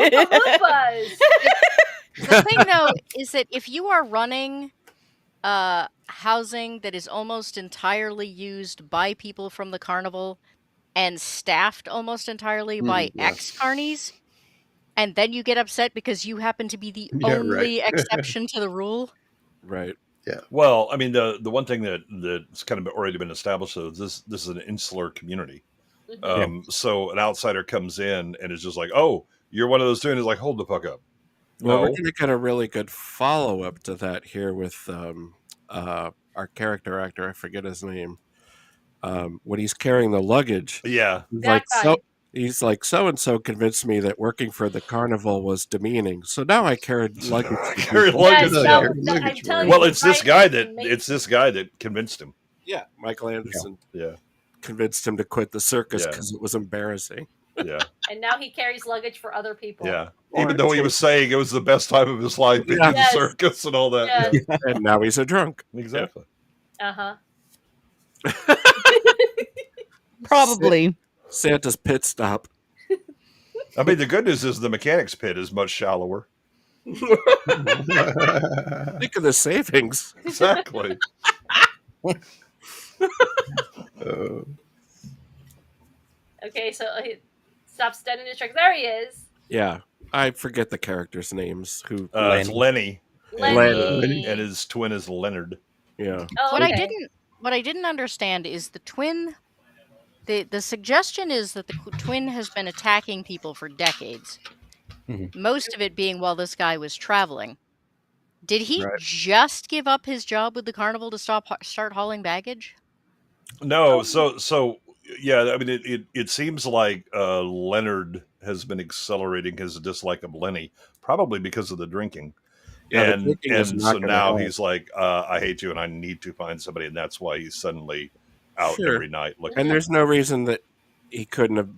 Oompa-Loompas. The thing though is that if you are running housing that is almost entirely used by people from the carnival and staffed almost entirely by yeah. ex-carnies, and then you get upset because you happen to be the Yeah, only right. exception to the rule. right? Well, I mean, the one thing that's kind of already been established though is this is an insular community. So an outsider comes in and is just like, "Oh, you're one of those two," and is like, "Hold the fuck up." Well, we're No. going to get a really good follow up to that here with our character actor. I forget his name. When he's carrying the luggage, Yeah. he's That like, guy. he's like, so and so convinced me that working for the carnival was demeaning. So now I carried luggage. to Carry people." luggage. Yes, Yeah. no, Luggage I'm telling Well, you, it's this Mike guy is that amazing. convinced him. Yeah, Michael Anderson Yeah. convinced him to quit the circus Yeah. because it was embarrassing. Yeah. And now he carries luggage for other people. Yeah. Or Even though he was saying it was the best time of his life being Yeah. in the Yes. circus and all that. Yes. Yeah. And now he's a drunk. Exactly. Uh-huh. Probably. Santa's pit stop. I mean, the good news is the mechanics pit is much shallower. Think of the savings. Exactly. Oh, Okay, so he stops dead in his tracks. There he is. Yeah, I forget the characters' names. Who? It's Lenny. Lenny. And his twin is Leonard. Yeah. Oh, What okay. I didn't understand is the twin. The suggestion is that the twin has been attacking people for decades. Mhm. Most of it being while this guy was traveling. Did he Right. just give up his job with the carnival to start hauling baggage? No, so yeah, I mean it seems like Leonard has been accelerating his dislike of Lenny, probably because of the drinking. Yeah, the and drinking is and not so gonna now help. he's like, I hate you, and I need to find somebody, and that's why he's suddenly out Sure. every night looking. And there's no reason that he couldn't have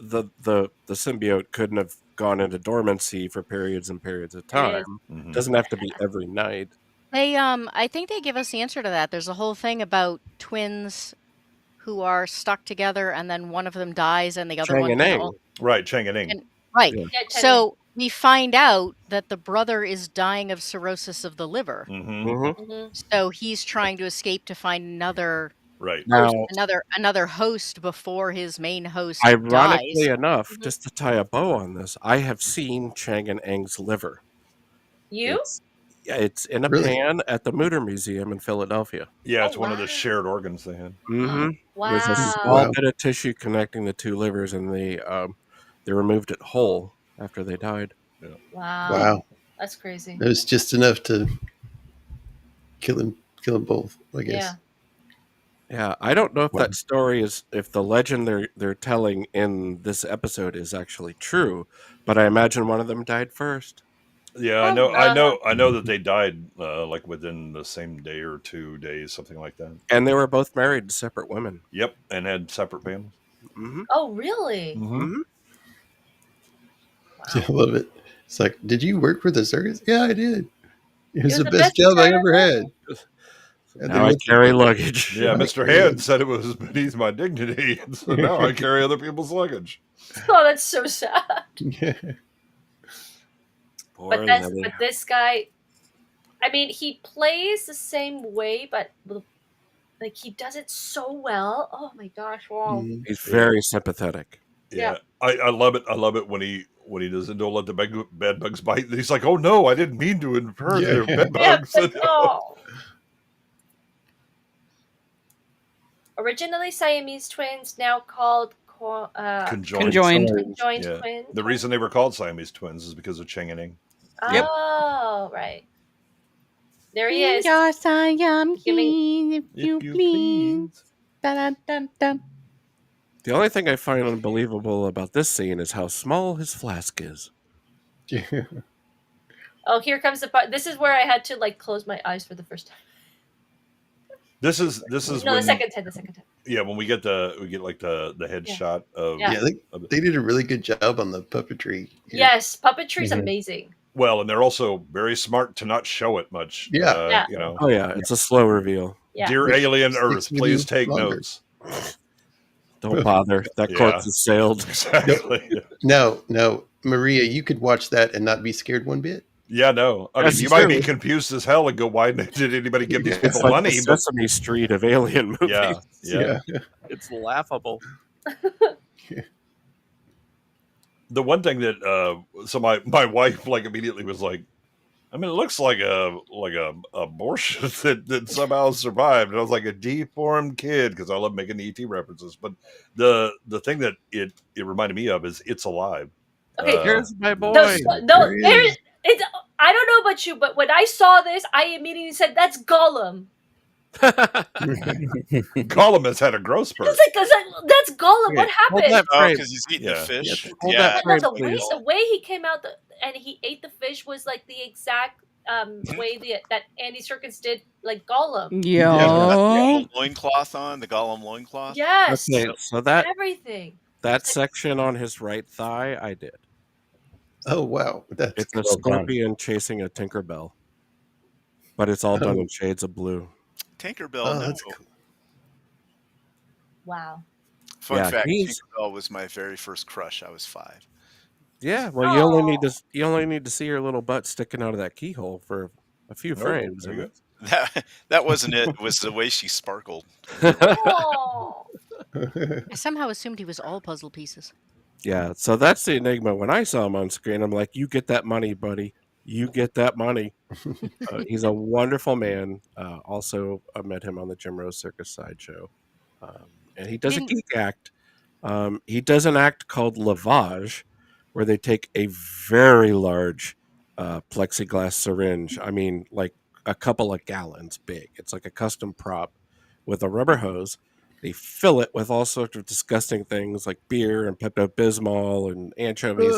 the symbiote couldn't have gone into dormancy for periods and periods of time. Mhm. Doesn't have to be every night. They I think they give us the answer to that. There's a whole thing about twins who are stuck together and then one of them dies and the other Chang one and can Eng. all- Right, Chang and Ing. and- right. Yeah. Yeah, Chang So we find out that the brother is dying of cirrhosis of the liver. Mhm. Mhm. So he's trying to escape to find another Right. Now, another host before his main host ironically dies. enough, Mhm. just to tie a bow on this, I have seen Chang and Eng's liver. You? It's in a Really? pan at the Mutter Museum in Philadelphia. Yeah, Oh, it's one of the wow. shared organs they had. Mm-hmm. There's a Wow. small Wow. bit of tissue connecting the two livers, and they removed it whole after they died. Wow. Wow. That's crazy. It was just enough to kill them both, I guess. Yeah. Yeah, I don't know if Wow. that story is if the legend they're telling in this episode is actually true, but I imagine one of them died first. Yeah, Oh, I know that they died like within the same day or 2 days, something like that. And they were both married to separate women. Yep, and had separate families. Mm-hmm. Oh, really? Mm-hmm. I love it. It's like, did you work for the circus? Yeah, I did. It was was the the best best job I job ever had. And Now I carry luggage. Yeah, I Mr. carry Hand said it was beneath my dignity, and so now I carry other people's luggage. Oh, that's so sad. Yeah. Poor But Lily. this guy, I mean, he plays the same way, but like he does it so well. Oh my gosh! Wow. Mm. He's very sympathetic. Yeah, I love it. I love it when he doesn't don't let the bed bugs bite. He's like, "Oh no, I didn't mean to infer Yeah. their bed Yeah, bugs." but, oh. Originally Siamese twins, now called Conjoined. Conjoined. Yeah. twins. The reason they were called Siamese twins is because of Chang and Ing. Yep. Oh, right. There he is. Yes, I am Giving- king, if you please. Dun, dun, dun. The only thing I find unbelievable about this scene is how small his flask is. Yeah. Oh, here comes the part. This is where I had to like close my eyes for the first time. This is No, when, the second time. yeah, when we get like the headshot of Yeah. Yeah, they did a really good job on the puppetry. here. Yes, puppetry's Mhm. amazing. well, and they're also very smart to not show it much. Yeah. Yeah. You know, Oh yeah, it's a slow reveal. Yeah. dear Which alien sticks Earth, with please you take longer. notes. Don't bother. That Yeah. corpse has sailed. Exactly. No, Maria, you could watch that and not be scared one bit. Yeah, no. I That's mean, you might be true. confused as hell and go, "Why did anybody give these It's people It's like money?" the But Sesame Street of alien movies. yeah. It's laughable. The one thing that so my wife like immediately was like, I mean, it looks like a abortion that somehow survived. And I was like, a deformed kid, because I love making ET references. But the thing that it reminded me of is It's Alive. Okay, Here's my boy. There's it's. I don't know about you, but when I saw this, I immediately said, "That's Gollum." Gollum has had a growth spurt. It's like that's Gollum. What Hold happened? that Oh, frame. because he's eating Yeah. the fish. Hold Yeah. that No, frame, the please. way he came out and he ate the fish was like the exact way that Andy Serkis did like Gollum. Got the Yo. old loincloth on, the Gollum loincloth. Yes, Okay, so that everything. section on his right thigh, I did. Oh wow, that's It's a Well done. scorpion chasing a Tinkerbell, but it's all done in shades of blue. Tinkerbell, oh, no. that's cool. Wow. Fun Yeah, fact, he's- Tinkerbell was my very first crush. I was 5. Yeah, well, you only need to see her little butt sticking out of that keyhole for a few frames. There you go. That wasn't it. It was the way she sparkled. Oh. I somehow assumed he was all puzzle pieces. Yeah, so that's the enigma. When I saw him on screen, I'm like, "You get that money, buddy. You get that money." He's a wonderful man. Also, I met him on the Jim Rose Circus sideshow, and he does a Didn't- geek act. He does an act called lavage, where they take a very large plexiglass syringe. I mean, like a couple of gallons big. It's like a custom prop with a rubber hose. They fill it with all sorts of disgusting things like beer and Pepto-Bismol and anchovies.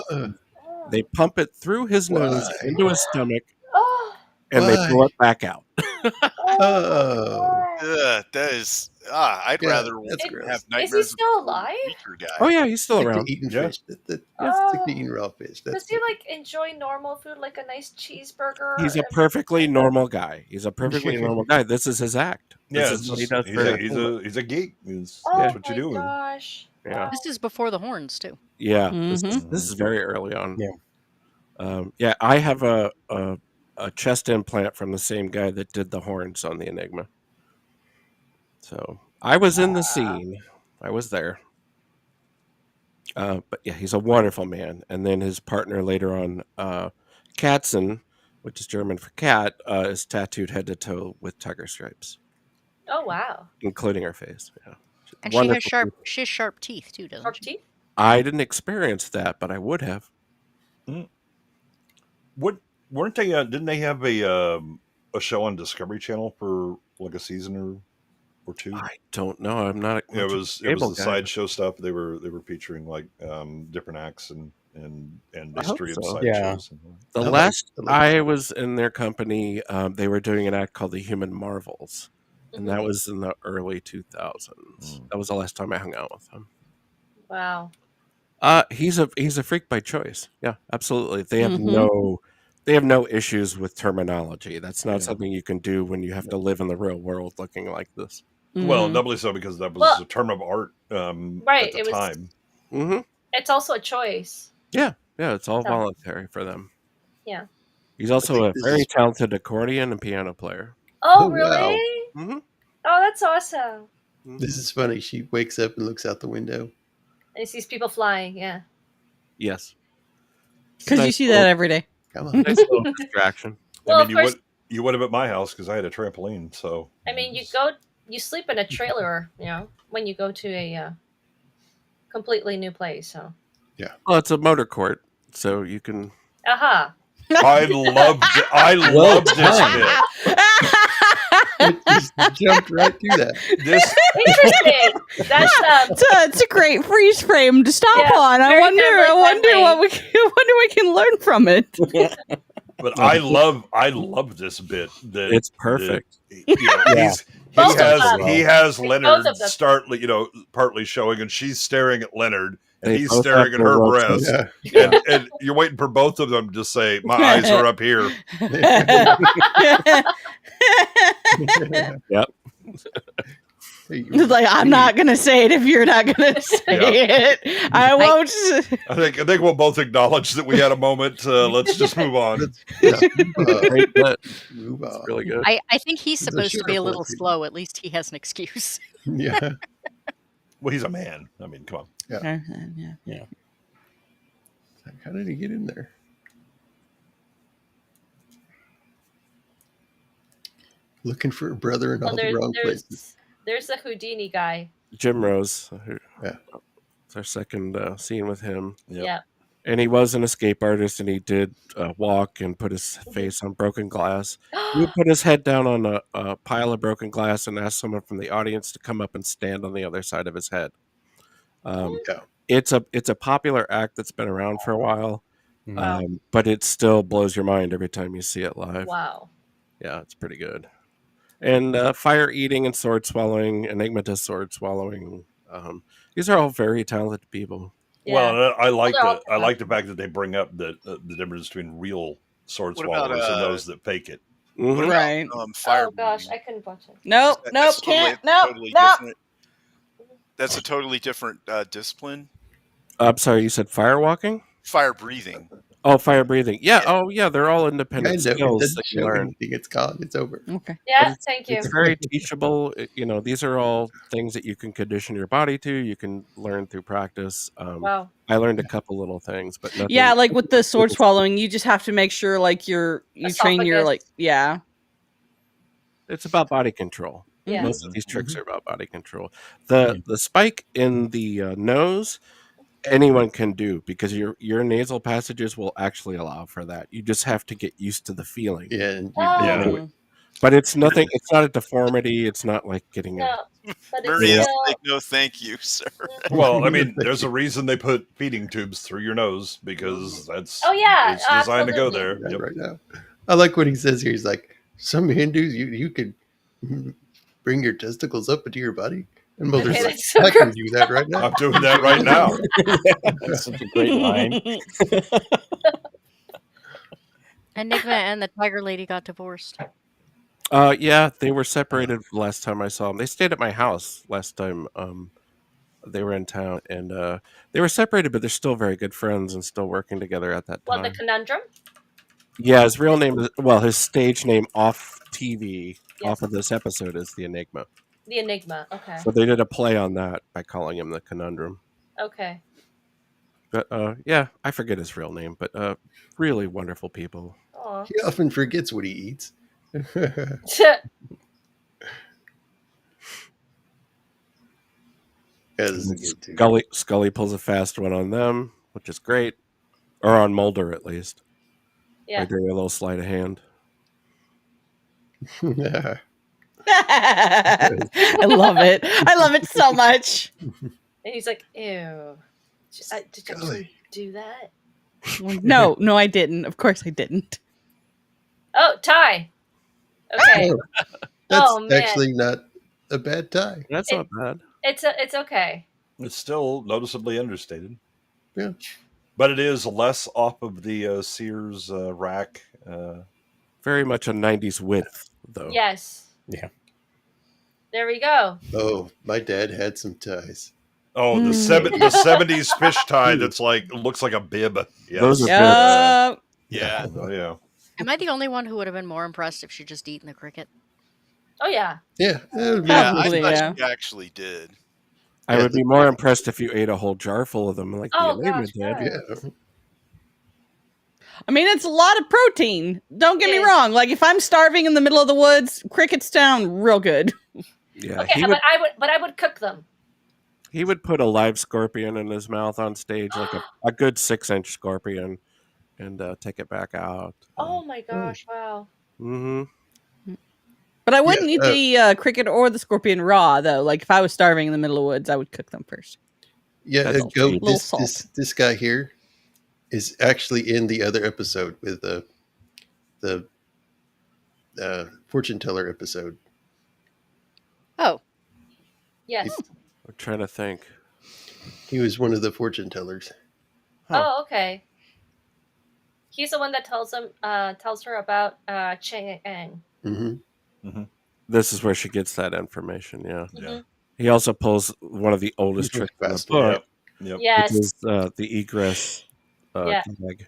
They pump it through his nose Why? into his stomach, Oh. and they Why? pull it back out. Oh. That is. I'd Yeah, rather that's have gross. Is he nightmares still of the alive? creature guy. Oh yeah, he's still Stick around. to eating Yeah. fish. It's stick to eating raw fish. That's Does he good. like enjoy normal food, like a nice cheeseburger? He's a perfectly normal guy. He's a perfectly normal guy. This is his act. This Yeah, is it's what he just, does for he's a geek. Oh That's what you my do. gosh! Yeah. Wow. This is before the horns too. Yeah. Mhm. This is very early on. Yeah. Yeah, I have a chest implant from the same guy that did the horns on the Enigma. So I was in the scene. I was there. But yeah, he's a wonderful man. And then his partner later on, Katzen, which is German for cat, is tattooed head to toe with tiger stripes, Oh wow! including her face. Yeah. And Wonderful people. she has sharp teeth too, doesn't Sharp she? teeth. I didn't experience that, but I would have. What weren't they? Didn't they have a show on Discovery Channel for like a season or two? I don't know. I'm not. It was cable the guy. sideshow stuff. They were featuring like different acts and I hope history of so. sideshows. The I last like I that. was in their company, they were doing an act called The Human Marvels, and that was in the early 2000s. That was the last time I hung out with him. Wow. He's a freak by choice. Yeah, absolutely. They have Mhm. no issues with terminology. That's not something you can do when you have to live in the real world looking like this. Well, Mhm. doubly so because that was Well, a term of art right, at the it was- time. Mm-hmm. It's also a choice. Yeah, it's all So- voluntary for them. Yeah. He's also think a this very is- talented accordion and piano player. Oh, Oh, really? wow. Mm-hmm. Oh, that's awesome. This is funny. She wakes up and looks out the window. And he sees people flying. Yeah. Yes. Because you Nice see little- that every day. Come on. Nice little distraction. Well, I of mean, course. you would have at my house because I had a trampoline. So I mean, you sleep in a trailer, when you go to a completely new place. So. Well, it's a motor court, so you can. Aha. I loved this bit. It just jumped right through that. This Interesting. That's It's a great freeze frame to stop Yeah, on. I very wonder family what we can learn from it. But I love this bit. That It's perfect. Both of them. He has Both Leonard of them. start, partly showing, and she's staring at Leonard, and They he's both staring have at their her ropes breast, Yeah. and you're waiting for both of them to say, "My eyes are up here." Yep. It's like, I'm not gonna say it if you're not gonna say it. I won't. I think we'll both acknowledge that we had a moment. Let's just move on. Great bit. Move on. It's really good. I think he's It's a supposed to be a sheriff little one, slow. At least he has an excuse. Yeah. Well, he's a man. I mean, come on. Yeah. How did he get in there? Looking for a brother in all the wrong places. There's the Houdini guy. Jim Rose. Yeah. It's our second scene with him. Yeah. And he was an escape artist, and he did walk and put his face on broken glass. He would put his head down on a pile of broken glass and ask someone from the audience to come up and stand on the other side of his head. Yeah. It's a popular act that's been around for a while, Wow. but it still blows your mind every time you see it live. Wow. Yeah, it's pretty good. And fire eating and sword swallowing, Enigma does sword swallowing. These are all very talented people. Yeah. Well, I like Well, I like the fact that they bring up the difference between real sword What about, swallowers and those that fake it. Mhm. What Right. about, fire Oh gosh, breathing? I couldn't watch it. Nope. That's Can't. totally Nope. different. That's a totally different discipline. I'm sorry, you said fire walking? Fire breathing. Oh, fire breathing. Yeah. Oh, yeah. They're all independent Kind of. It skills doesn't that you show learn. anything. It's gone. It's over. Okay. Yeah, thank you. It's very teachable. These are all things that you can condition your body to. You can learn through practice. Wow. I learned a couple little things, but nothing. Yeah, like with the sword swallowing, you just have to make sure like you train your Esophagus. yeah. It's about body control. Yeah. Most of these tricks are about body control. The spike in the nose, anyone can do because your nasal passages will actually allow for that. You just have to get used to the feeling. Yeah. And Oh. But it's nothing. It's not a deformity. It's not like getting No, but Very it's easy. still. Like, no, thank you, sir. Well, I mean, there's a reason they put feeding tubes through your nose because that's Oh yeah, it's designed to go absolutely. there. yeah, Yep. right now. I like what he says here. He's like, some Hindus, you could bring your testicles up into your body. And Mulder's Okay, like, that's so I can gross. do that right now. I'm doing that right now. That's such a great line. Enigma and the Tiger Lady got divorced. Yeah, they were separated last time I saw them. They stayed at my house last time they were in town, and they were separated, but they're still very good friends and still working together at that What, time. the conundrum? Yeah, his real name is, well, his stage name off TV, Yes. off of this episode, is the Enigma. The Enigma. Okay. So they did a play on that by calling him the Conundrum. Okay. But yeah, I forget his real name, but really wonderful people. Aw. He often forgets what he eats. Scully pulls a fast one on them, which is great. Or on Mulder, at least. Yeah. By doing a little sleight of hand. I love it. I love it so much. And he's like, ew. Did you actually do that? No, I didn't. Of course I didn't. Oh, tie. Okay. That's Oh, man. actually not a bad tie. That's not bad. It's okay. It's still noticeably understated. Yeah. But it is less off of the Sears rack. Very much a 90s width, though. Yes. Yeah. There we go. Oh, my dad had some ties. Oh, the 70s fish tie that's like looks like a bib. Yes. Those are Yep. Yeah. Oh, yeah. Am I the only one who would have been more impressed if she'd just eaten the cricket? Oh, yeah. Yeah. Yeah, Probably, I yeah. thought she actually did. I would be more impressed if you ate a whole jar full of them like the Oh, Enigma gosh, did. Yeah. I mean, it's a lot of protein. Don't get me Yeah. wrong. Like, if I'm starving in the middle of the woods, crickets sound real good. Yeah, Okay, but I would cook them. he would put a live scorpion in his mouth on stage, like a good 6-inch scorpion, and take it back out. Oh my gosh! Wow. Mm-hmm. But I wouldn't eat the cricket or the scorpion raw, though. Like, if I was starving in the middle of the woods, I would cook them first. Yeah, That's Goat, cheap. Little salt. this guy here is actually in the other episode with the fortune teller episode. Oh, Yes. I'm trying to think. He was one of the fortune tellers. Oh, okay. He's the one that tells her about Chang Ang. Mm-hmm. This is where she gets that information, yeah. Yeah. He also pulls one of the oldest tricks in the book, Yep. Yes. which is the egress Yeah. tag.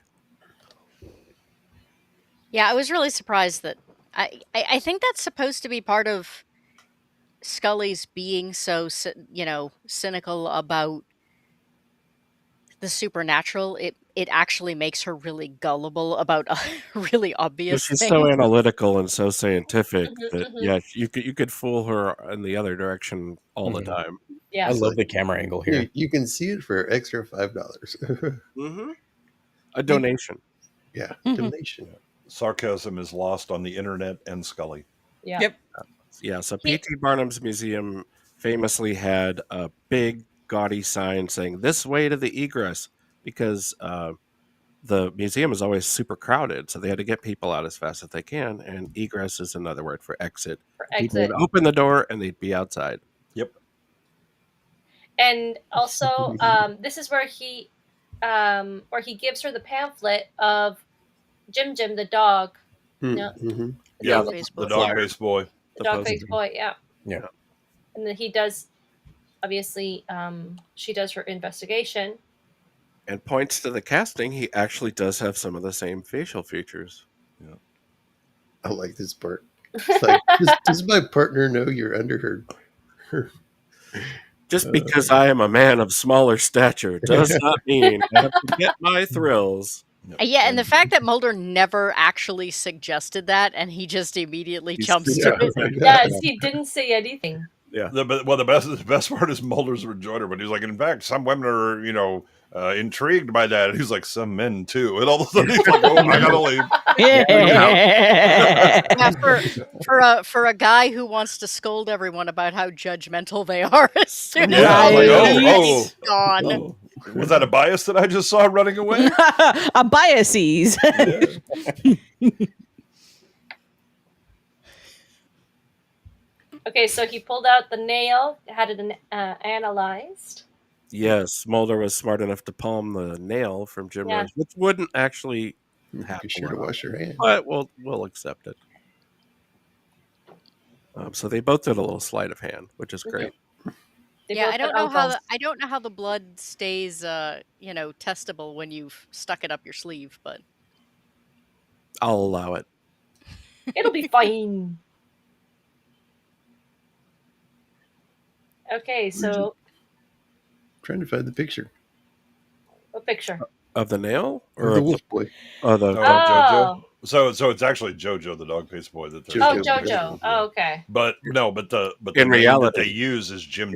yeah. I was really surprised that I think that's supposed to be part of Scully's being so cynical about the supernatural. It actually makes her really gullible about really But obvious she's things. so analytical and so scientific Mhm, that mhm. yeah, you could fool her in the other direction all the Mhm. time. Yeah. I love the camera angle here. You can see it for extra $5. Mm-hmm. A donation. Yeah, Mhm. donation. Sarcasm is lost on the internet and Scully. Yeah. Yep. Yeah, so P.T. Barnum's museum famously had a big gaudy sign saying "This way to the egress," because the museum is always super crowded, so they had to get people out as fast as they can. And egress is another word for exit. For People exit. would open the door and they'd be outside. Yep. And also, this is where he gives her the pamphlet of Jim the dog, No. Mm-hmm. the Yeah, dog the face the boy. dog-faced boy. The the dog face poster. boy. Yeah. Yeah. And then he does. Obviously, she does her investigation. And points to the casting, he actually does have some of the same facial features. I like this part. It's like, does my partner know you're under her? Just because I am a man of smaller stature does not mean I have to get my thrills. Yeah, and the fact that Mulder never actually suggested that, and he just immediately He's jumps just- to it. Yes, he didn't say anything. Yeah. The best part is Mulder's rejoinder, but he's like, in fact, some women are, intrigued by that. He's like, some men too. And all of a sudden he's like, oh, I gotta leave. Yeah, for a guy who wants to scold everyone about how judgmental they are as soon as Yeah, I'm like, he's gone. Oh. Was that a bias that I just saw running away? A biases. Okay, so he pulled out the nail, had it analyzed. Yes, Mulder was smart enough to palm the nail from Jim Yeah. Rose, which wouldn't actually have Be sure to wash your hands. but we'll accept it. So they both did a little sleight of hand, which is great. They Yeah, both I don't had know how uncles. I don't know how the blood stays, testable when you've stuck it up your sleeve, but I'll allow it. It'll be fine. Okay, so Trying to find the picture what picture? Of the nail of the wolf boy. Oh, the Oh, Jojo. So it's actually Jojo, the dog face boy that they're Jojo. Oh, Jojo. Oh, okay. But no, but the In name reality- that they use is Jim.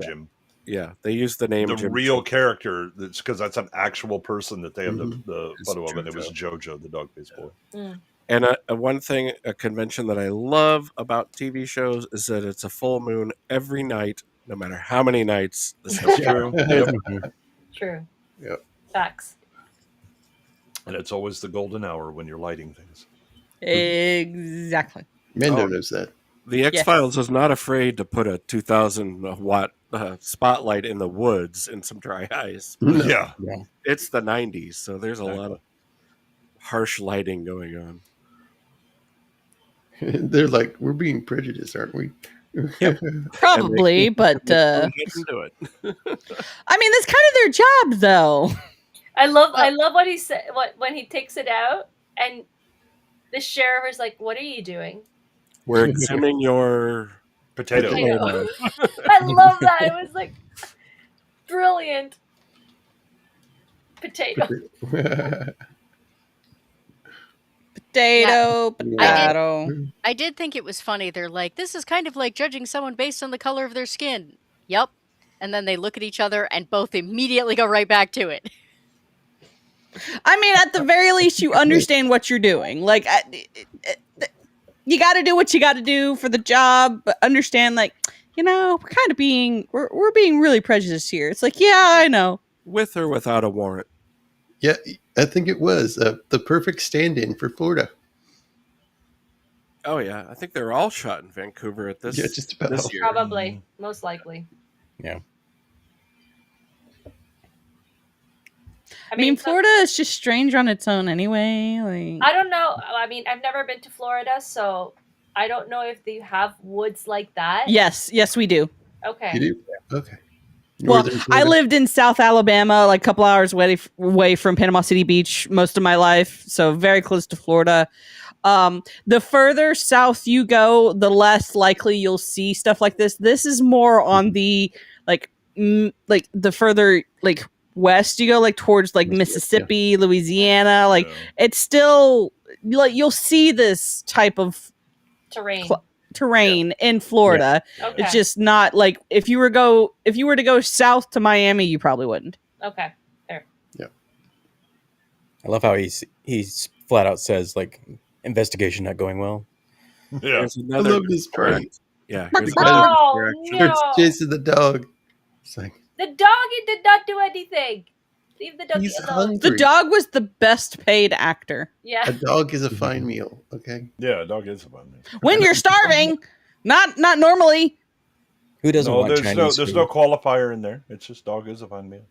yeah, they used the name The Jim real Jim. character, that's because that's an actual person that they have the It's photo of, and it Jojo. was Jojo, the dog face boy. And a convention that I love about TV shows is that it's a full moon every night, no matter how many nights the show's True. Yep. True. Yep. Facts. And it's always the golden hour when you're lighting things. Exactly. Mando Oh. knows that. The X-Files is not afraid to put a 2,000 watt spotlight in the woods in some dry ice. No. Yeah. It's the 90s, so there's a lot of harsh lighting going on. They're like, we're being prejudiced, aren't we? Probably, but They didn't do it. I mean, that's kind of their job, though. I love what he said when he takes it out and the sheriff is like, "What are you doing?" We're exhuming your Potato. I love that. It was like brilliant. Potato. Potato, Yeah. potato. I did think it was funny. They're like, this is kind of like judging someone based on the color of their skin. Yep. And then they look at each other and both immediately go right back to it. I mean, at the very least, you understand what you're doing. Like, you got to do what you got to do for the job, but understand, like, we're kind of we're being really prejudiced here. It's like, yeah, I know. With or without a warrant. Yeah, I think it was the perfect stand-in for Florida. Oh yeah, I think they're all shot in Vancouver at this. Yeah, just about. this year. Probably, most likely. Yeah. I mean, Florida is just strange on its own anyway. Like, I don't know. I mean, I've never been to Florida, so I don't know if they have woods like that. yes, we do. Okay. You do? Okay. Well, Northern I Florida? lived in South Alabama, like a couple hours away from Panama City Beach most of my life, so very close to Florida. The further south you go, the less likely you'll see stuff like this. This is more on the like the further like west you go, like towards like Mississippi, Louisiana. Like it's still like you'll see this type of terrain in Florida. Yeah. Okay. It's just not like if you were to go south to Miami, you probably wouldn't. Okay. Fair. Yeah. I love how he's flat out says like investigation not going well. Yeah. I love this part. Yeah. Oh, Starts chasing the dog. It's like, the doggy did not do anything. Leave the doggy he's alone. hungry. The dog was the best paid actor. Yeah. A dog is a fine meal. Okay. Yeah, a dog is a fine meal. When you're starving, not normally. Who doesn't want there's Chinese there's food? no qualifier in there. It's just dog is a fine meal.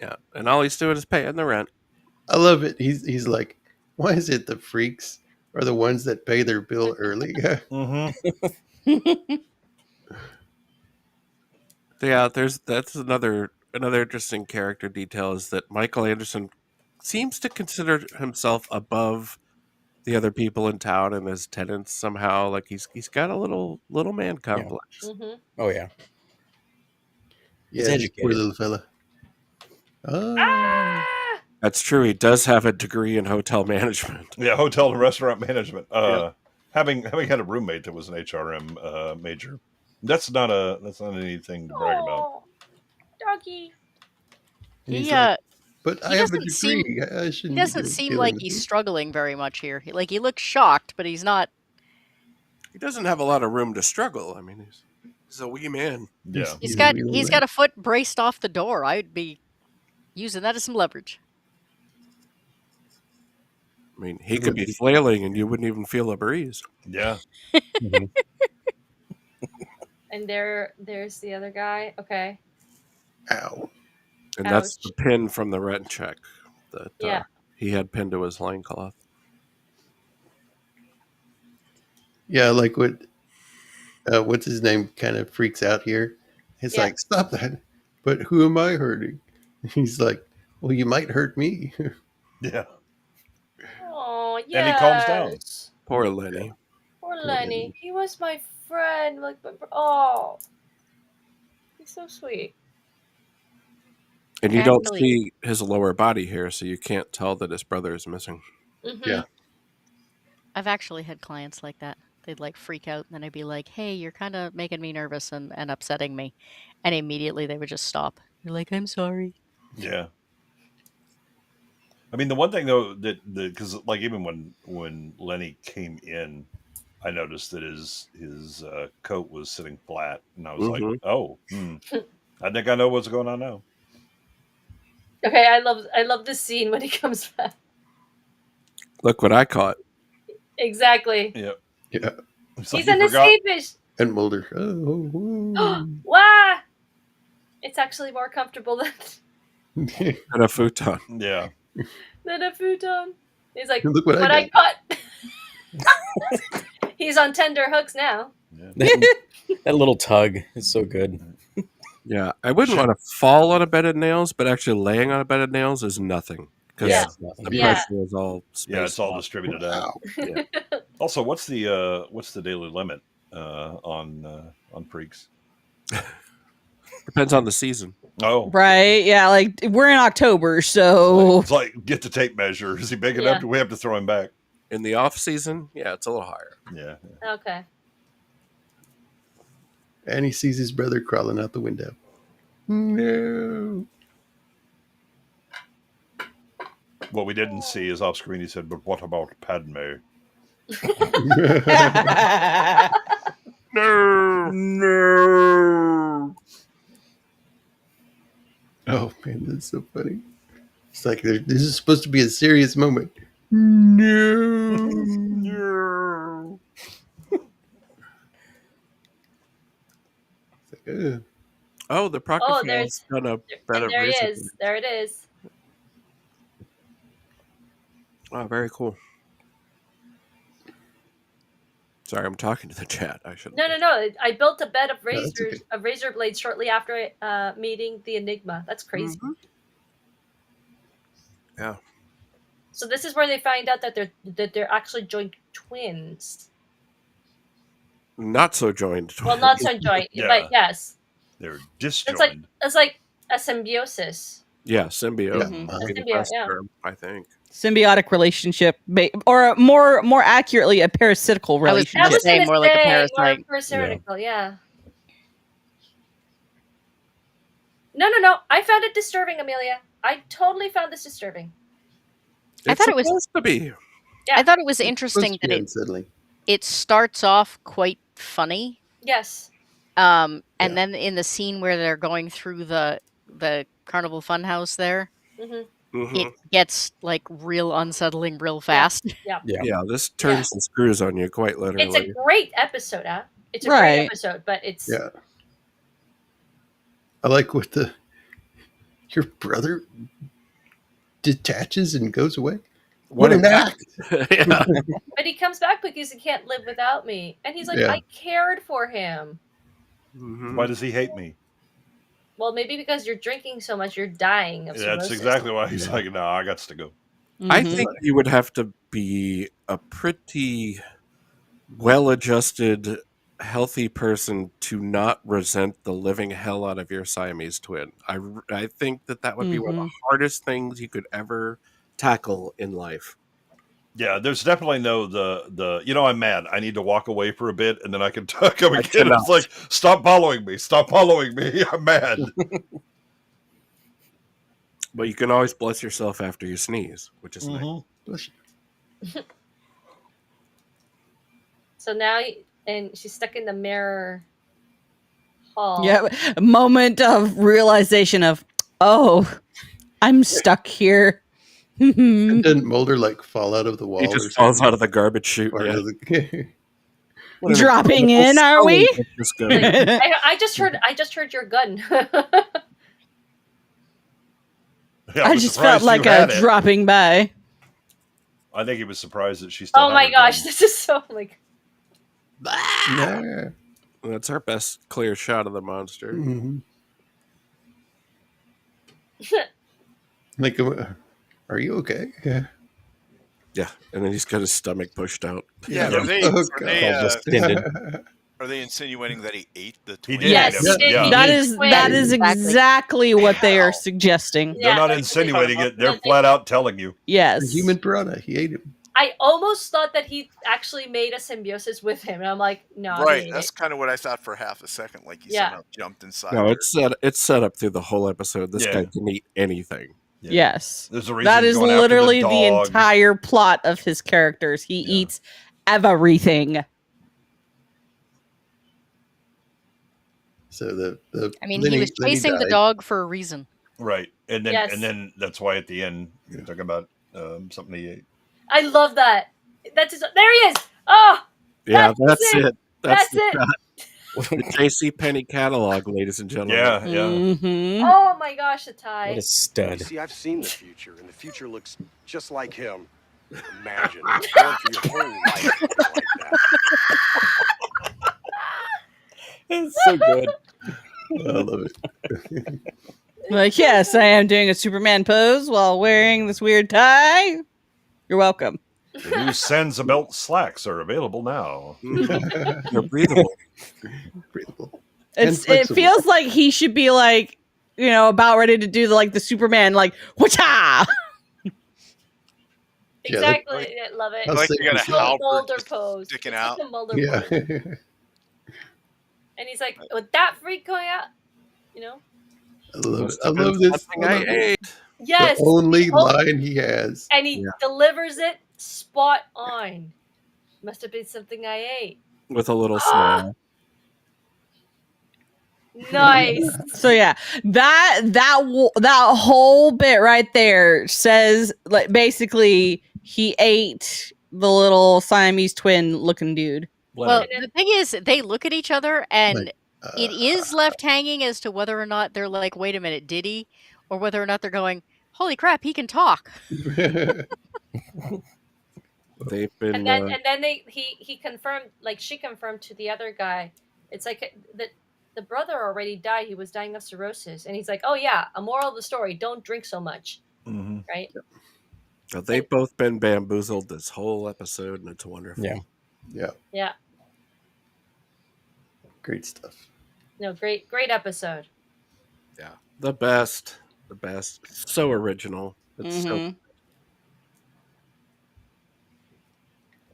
Yeah, and all he's doing is paying the rent. I love it. He's like, why is it the freaks are the ones that pay their bill early? Yeah, that's another interesting character detail is that Michael Anderson seems to consider himself above the other people in town and his tenants somehow. Like he's got a little man complex. Mm-hmm. Oh yeah. Yeah, He's this educated. poor little fella. Oh. That's true. He does have a degree in hotel management. Yeah, hotel and restaurant management. Having had a roommate that was an HRM major, that's not anything to brag about. Doggy. But I have a degree. I shouldn't. He doesn't seem like he's struggling very much here. He looks shocked, but he's not. He doesn't have a lot of room to struggle. I mean, he's a wee man. Yeah, He's got a foot braced off the door. I'd be using that as some leverage. I mean, he could be flailing and you wouldn't even feel a breeze. Yeah. And there's the other guy. Okay. Ow. And that's the Ouch. pin from the rent check that Yeah. he had pinned to his loincloth. Yeah, like what's his name kind of freaks out here. It's Yeah. like, stop that. But who am I hurting? He's like, well, you might hurt me. Yeah. Oh, yeah. And he calms down. Poor Lenny. Poor Lenny. He was my friend. Like, oh, he's so sweet. And you don't Actually- see his lower body here, so you can't tell that his brother is missing. Mhm. Yeah. I've actually had clients like that. They'd like freak out, and then I'd be like, "Hey, you're kind of making me nervous and upsetting me," and immediately they would just stop. You're like, "I'm sorry." Yeah. I mean, the one thing though that because like even when Lenny came in, I noticed that his coat was sitting flat, and I was like, Mhm. "Oh, I think I know what's going on now." Okay, I love this scene when he comes back. Look what I caught. Exactly. Yeah. Yeah. It's like He's you an forgot. escapist. And Mulder. Oh. Wah! It's actually more comfortable And a futon. Yeah. than a futon. He's like, Look what what I I caught. He's on tender hooks now. That little tug is so good. Yeah, I wouldn't want to fall on a bed of nails, but actually laying on a bed of nails is nothing. Because Yeah. it's nothing. the Yeah. pressure is all Yeah, it's spaced all out. distributed out. Wow. Also, what's the daily limit on freaks? Depends on the season. Oh, Right? Yeah, like we're in October, so it's like get the tape measure. Is he big Yeah. enough? Do we have to throw him back? In the off season, yeah, it's a little higher. Yeah. Okay. And he sees his brother crawling out the window. No. What we didn't see is off screen. He said, "But what about Padme?" No. No. Oh man, that's so funny. It's like this is supposed to be a serious moment. No. No. It's like, ugh. Oh, the Oh, Procophile's done a better And there he razor is. blade. There it is. Oh, very cool. Sorry, I'm talking to the chat. I should. No. I built a bed of No, that's razors, okay. of razor blades shortly after meeting the Enigma. That's crazy. Mhm. Yeah. So this is where they find out that they're actually joint twins. Not so joined. Well, not so joint, Yeah. but yes, They're it's disjointed. like a symbiosis. Yeah, symbiote. Mhm. would be the Symbiote, best yeah. term, I think. symbiotic relationship, or more accurately, a parasitical I was relationship. gonna say more like a parasite. More parasitical, yeah. No. I found it disturbing, Amelia. I totally found this disturbing. I It's thought it was- supposed to be. I thought it was It's interesting supposed to that be unsettling. it starts off quite funny, Yes. and Yeah. then in the scene where they're going through the Carnival Funhouse, there Hmm. Mhm. it gets like real unsettling real fast. Yeah. Yeah, this turns the screws on you quite It's literally. a great episode, huh? It's a Right. great episode, but it's Yeah. I like what your brother detaches and goes away. What an act! Yeah. but he comes back because he can't live without me. And he's like, Yeah. I cared for him. Mhm. Why does he hate me? Well, maybe because you're drinking so much, you're dying of That's cirrhosis. exactly why he's like, "No, I got to go." I Mhm. think you would have to be a pretty well-adjusted, healthy person to not resent the living hell out of your Siamese twin. I think that would be one of the hardest things you could ever tackle in life. Yeah, there's definitely no the I'm mad. I need to walk away for a bit, and then I can come I again. cannot. It's like, stop following me. Stop following me. I'm mad. But you can always bless yourself after you sneeze, which is nice. Bless you. So now, and she's stuck in the mirror hall. Yeah, a moment of realization of, oh, I'm stuck here. And didn't Mulder like fall out of the wall? He or just falls something? out of the garbage chute. Or Yeah. does it- Dropping in, are we? I just heard your gun. I just felt like a dropping by. I think he was surprised that she still. Oh my gosh, this is so like. Nah. That's our best clear shot of the monster. Mm-hmm. Like, are you okay? Yeah. Yeah, and then he's got his stomach pushed out. Yeah, are they insinuating that he ate the twin? Yes, that is exactly what they are suggesting. They're not insinuating it; they're flat out telling you. Yes, the human piranha. He ate him. I almost thought that he actually made a symbiosis with him, and I'm like, no. Right, that's kind of what I thought for half a second. Like he somehow jumped inside. No, it's set up through the whole episode. This guy didn't eat anything. Yeah. Yes, there's a reason that is literally the dog. entire plot of his characters. He eats everything. So the I mean, he was chasing the dog for a reason. Right. And then that's why at the end you're talking about something he ate. I love that. That's just, there he is. Oh, yeah, that's it. That's it. The J.C. Penney catalog, ladies and gentlemen. Yeah. Mm-hmm. Oh my gosh, a tie. What a stud. You see, I've seen the future, and the future looks just like him. Imagine going through your whole life like that. It's so good. I love it. Like, yes, I am doing a Superman pose while wearing this weird tie. You're welcome. The new Sansa belt slacks are available now. They're breathable. It feels like he should be like, about ready to do the Superman, like, whatcha! Exactly. I love it. Like you got a Mulder pose sticking out. Like a Mulder pose. And he's like, with that freak going out, I love this. I ate. Yes. The only line he has. And he delivers it spot on. Must have been something I ate. With a little smile. Nice. So yeah, that whole bit right there says, like, basically he ate the little Siamese twin looking dude. Well, the thing is, they look at each other, and it is left hanging as to whether or not they're like, wait a minute, did he? Or whether or not they're going, holy crap, he can talk. They've been, and then he confirmed, like she confirmed to the other guy, it's like the brother already died. He was dying of cirrhosis, and he's like, oh yeah, a moral of the story: don't drink so much, right? So they've both been bamboozled this whole episode, and it's wonderful. Yeah. Great stuff. No, great episode. Yeah, the best. So original. It's so.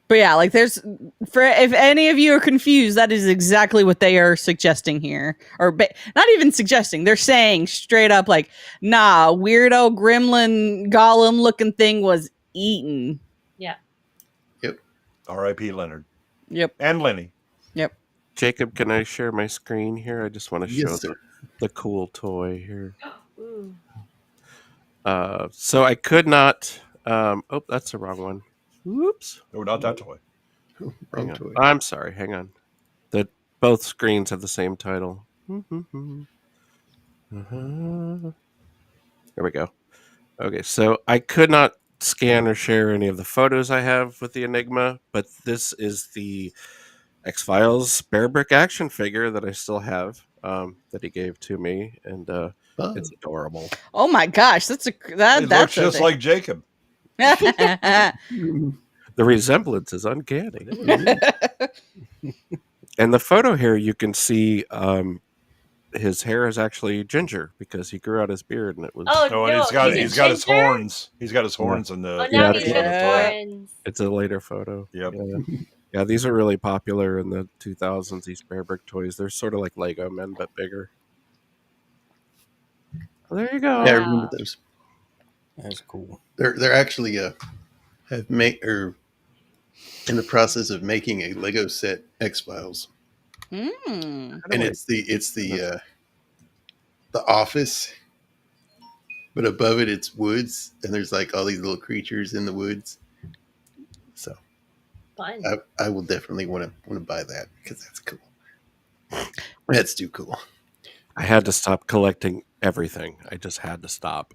But yeah, like if any of you are confused, that is exactly what they are suggesting here. Or not even suggesting, they're saying straight up like, nah, weirdo gremlin golem looking thing was eaten. Yeah. Yep. R.I.P. Leonard. Yep. And Lenny. Yep. Jacob, can I share my screen here? I just want to show the cool toy here. So I could not. That's the wrong one. Whoops. No, not that toy. Wrong toy. I'm sorry. Hang on. Both screens have the same title. There we go. Okay, so I could not scan or share any of the photos I have with the Enigma, but this is the X-Files Bear Brick action figure that I still have, that he gave to me, and it's adorable. Oh my gosh, that's looks just like Jacob. The resemblance is uncanny. And the photo here, you can see his hair is actually ginger because he grew out his beard, and it was. And he's got his horns. He's got his horns in the. Now he's got his horns. It's a later photo. Yep. Yeah, these are really popular in the 2000s. These Bear Brick toys. They're sort of like Lego men, but bigger. Well, there you go. Yeah, I remember those. That's cool. They're actually have made or in the process of making a Lego set X-Files. And it's the office, but above it it's woods, and there's like all these little creatures in the woods. So Fun. I will definitely want to buy that because that's cool. That's too cool. I had to stop collecting everything. I just had to stop.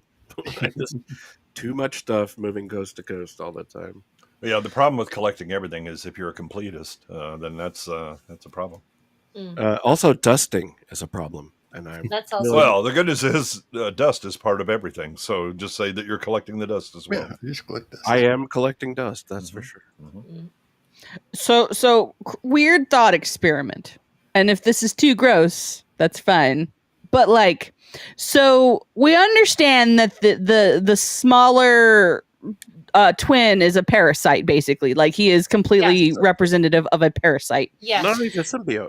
Too much stuff moving coast to coast all the time. Yeah, the problem with collecting everything is if you're a completist, then that's a problem. Also, dusting is a problem, and I'm That's also Well, the good news is dust is part of everything. So just say that you're collecting the dust as well. Yeah, just collect dust. I am collecting dust. That's for sure. So weird thought experiment. And if this is too gross, that's fine. But like, so we understand that the smaller twin is a parasite, basically. Like he is completely representative of a parasite. Yes. No, he's a symbiote.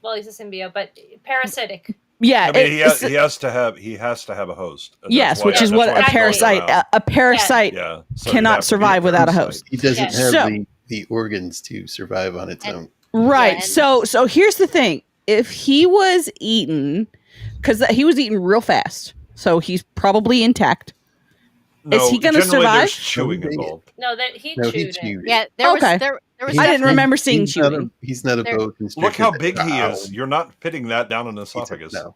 Well, he's a symbiote, but parasitic. Yeah, I mean, he has to have a host. And yes, that's why- which is that's what why a it's parasite going around. a parasite Yeah, so cannot you'd have to be survive without a parasite. host. He doesn't Yes. have So- the organs to survive on its own. Right. Yeah, and- So here's the thing. If he was eaten, because he was eaten real fast, so he's probably intact. No, Is he going to generally survive? There's chewing Oh, dang it. involved. No, that he No, chewed he it. chewed. Yeah, there Okay. was there was I didn't definitely- remember seeing He's not chewing. he's not a There- boa constrictor. Look how big he Ow. is. You're not fitting that down an esophagus. No.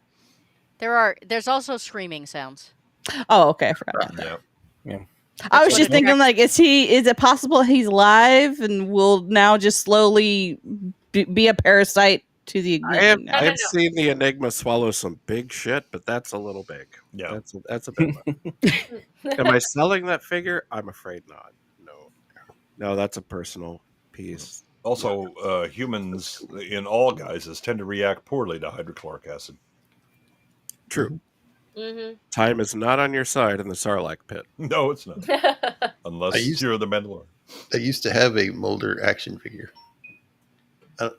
There's also screaming sounds. Oh, okay. I forgot about that. Yeah. I was what just it thinking, like, is it possible he's alive and will now just slowly be a parasite to the? I have No, I've no. seen the Enigma swallow some big shit, but that's a little big. Yeah. That's a bit much. Am I selling that figure? I'm afraid not. No, that's a personal piece. Also, humans in all guises tend to react poorly to hydrochloric acid. True. Mm-hmm. Time is not on your side in the Sarlacc pit. No, it's not. Unless you're the Mandalorian. I used to have a Mulder action figure.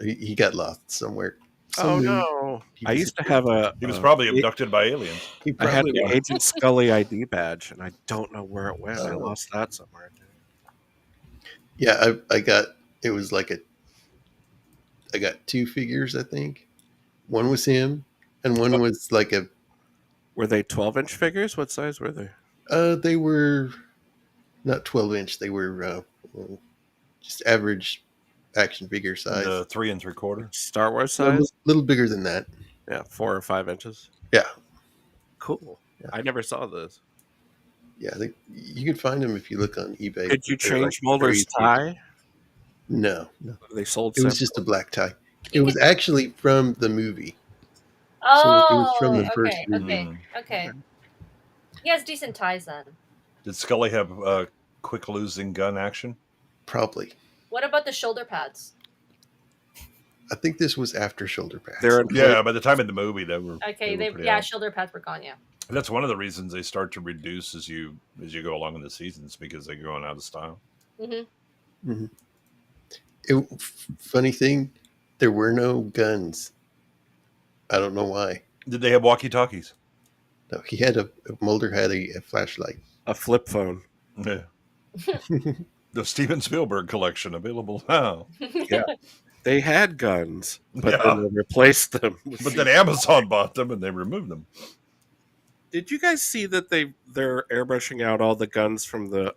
He got lost somewhere. Oh no! He I used to disappeared. have a. He was probably abducted by aliens. He I had probably an was. Agent Scully ID badge, and I don't know where it went. I Oh. lost that somewhere. Yeah, I got it was like I got two figures, I think. One was him, and one was like a. Were they 12-inch figures? What size were they? They were not 12-inch. They were just average action figure size. The 3 3/4. Star Wars A size? little bigger than that. Yeah, 4 or 5 inches. Yeah, Cool. Yeah. I never saw this. yeah. I think you could find them if you look on eBay. Did you They're, change like, Mulder's very cheap. tie? No. They sold. It was separate. just a black tie. It was actually from the movie. Oh, it was from the first okay, movie. okay, okay. He has decent ties then. Did Scully have quick losing gun action? Probably. What about the shoulder pads? I think this was after shoulder pads. They're in Yeah, by the time in the movie, they were. Okay, were pretty yeah, out. shoulder pads were gone. Yeah. And that's one of the reasons they start to reduce as you go along in the seasons because they're going out of style. Mm-hmm. Funny thing, there were no guns. I don't know why. Did they have walkie talkies? No, he had Mulder had a flashlight. a flip phone. Yeah. The Steven Spielberg collection available now. Yeah. They had guns, but Yeah. then they replaced them. But then Amazon bought them and they removed them. Did you guys see that they're airbrushing out all the guns from the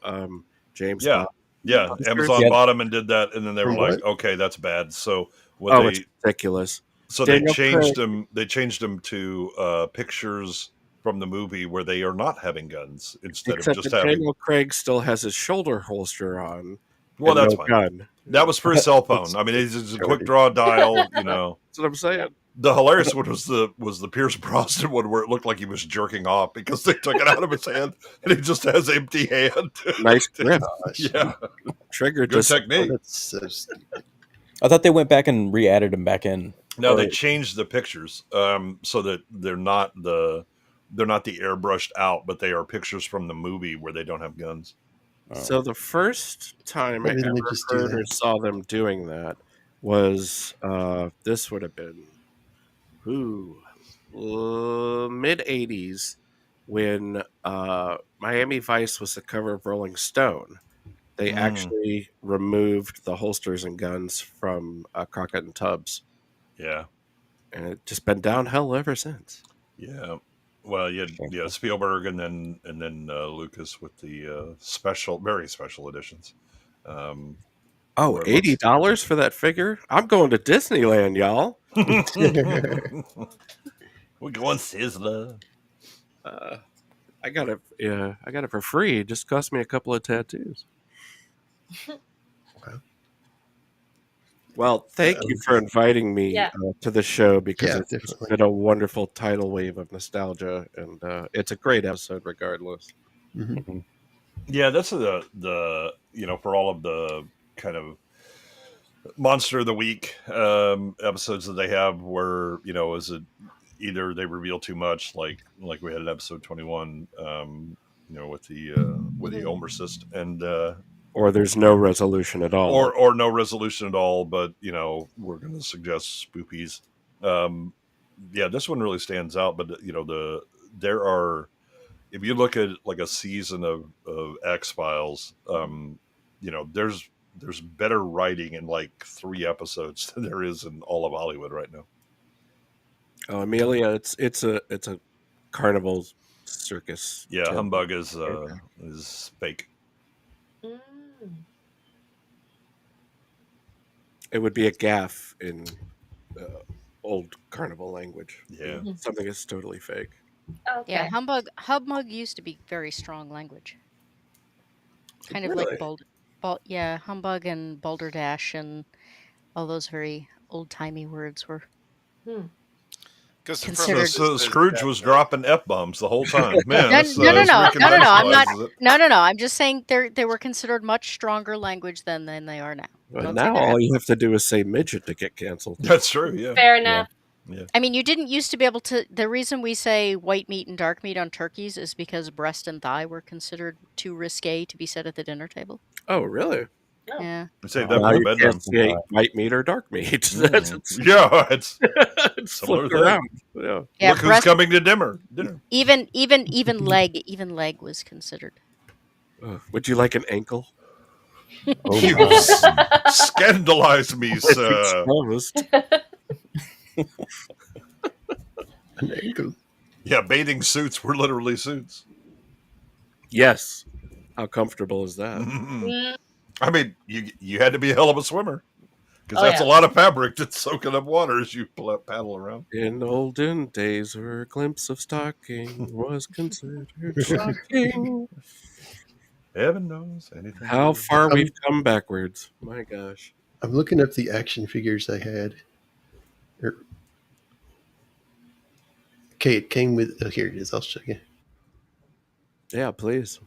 James Yeah. Bond? Yeah. Monsters? Amazon Yeah. bought them and did that, and then they were From like, what? okay, that's bad. So what Oh, they it's ridiculous. so Daniel they changed Craig. them. They changed them to pictures from the movie where they are not having guns instead Except of just that having. Daniel Craig still has his shoulder holster on. Well, and that's no fine. gun. That was for his cell phone. I mean, it's just a quick draw dial. You know, That's what I'm saying. the hilarious one was the Pierce Brosnan one where it looked like he was jerking off because they took it out of his hand and he just has empty hand. Nice grip. Yeah, Trigger good just technique. That's so stupid. I thought they went back and re-added them back in. No, they Or- changed the pictures so that they're not the airbrushed out, but they are pictures from the movie where they don't have guns. So the first time Why I didn't they ever just do heard or that? saw them doing that was this would have been mid '80s when Miami Vice was the cover of Rolling Stone. They Mm. actually removed the holsters and guns from Crockett and Tubbs, Yeah, and it's just been downhill ever since. yeah. Well, you had Spielberg and then Lucas with the very special editions. Oh, Where it looks- $80 for that figure? I'm going to Disneyland, y'all. We're going Sizzler. I got it. Yeah, I got it for free. It just cost me a couple of tattoos. Well, thank you for inviting me Yeah. to the show because Yeah, it's just definitely. been a wonderful tidal wave of nostalgia, and it's a great episode regardless. Mm-hmm. Yeah, that's the for all of the kind of Monster of the Week episodes that they have, where is it either they reveal too much, like we had in episode 21, with the Omercist, and Or there's no resolution at all. or no resolution at all, but we're going to suggest spoopies. Yeah, this one really stands out, but there are, if you look at like a season of X-Files, there's better writing in like 3 episodes than there is in all of Hollywood right now. Oh, Amelia, it's a carnival circus. Yeah, term. Humbug is fake. Mm. It would be a gaff in old carnival language. Yeah. Something is totally fake. Okay. Yeah, humbug used to be very strong language. Kind of like humbug and balderdash and all those very old-timey words were Because considered. So Scrooge was dropping F-bombs the whole time. Man, No, this, no, no, this no, no, no, no. I'm not. recontextualizes it. No, no, no. I'm just saying they were considered much stronger language then than they are now. But Don't say now they're all not. you have to do is say midget to get canceled. That's true. Yeah. Fair enough. Yeah. I mean, you didn't used to be able to. The reason we say white meat and dark meat on turkeys is because breast and thigh were considered too risque to be said at the dinner table. Oh, really? Oh. Yeah. Save Now that for the you bedroom. can't say white meat or dark meat. Yeah, it's it's similar flipped around. thing. Yeah. Yeah, Look who's breast, coming to dinner. even leg was considered. Would you like an ankle? Oh You my. scandalize me, sir. Exposed. An ankle. Yeah, bathing suits were literally suits. Yes. How comfortable is that? Mm. I mean, you had to be a hell of a swimmer, because Oh, that's yeah. a lot of fabric that's soaking up water as you paddle around. In olden days, where a glimpse of stocking was considered shocking. Heaven knows anything. How far we've come backwards. My gosh. I'm looking up the action figures I had. Okay, it came with. Oh, here it is. I'll show you. Yeah, please.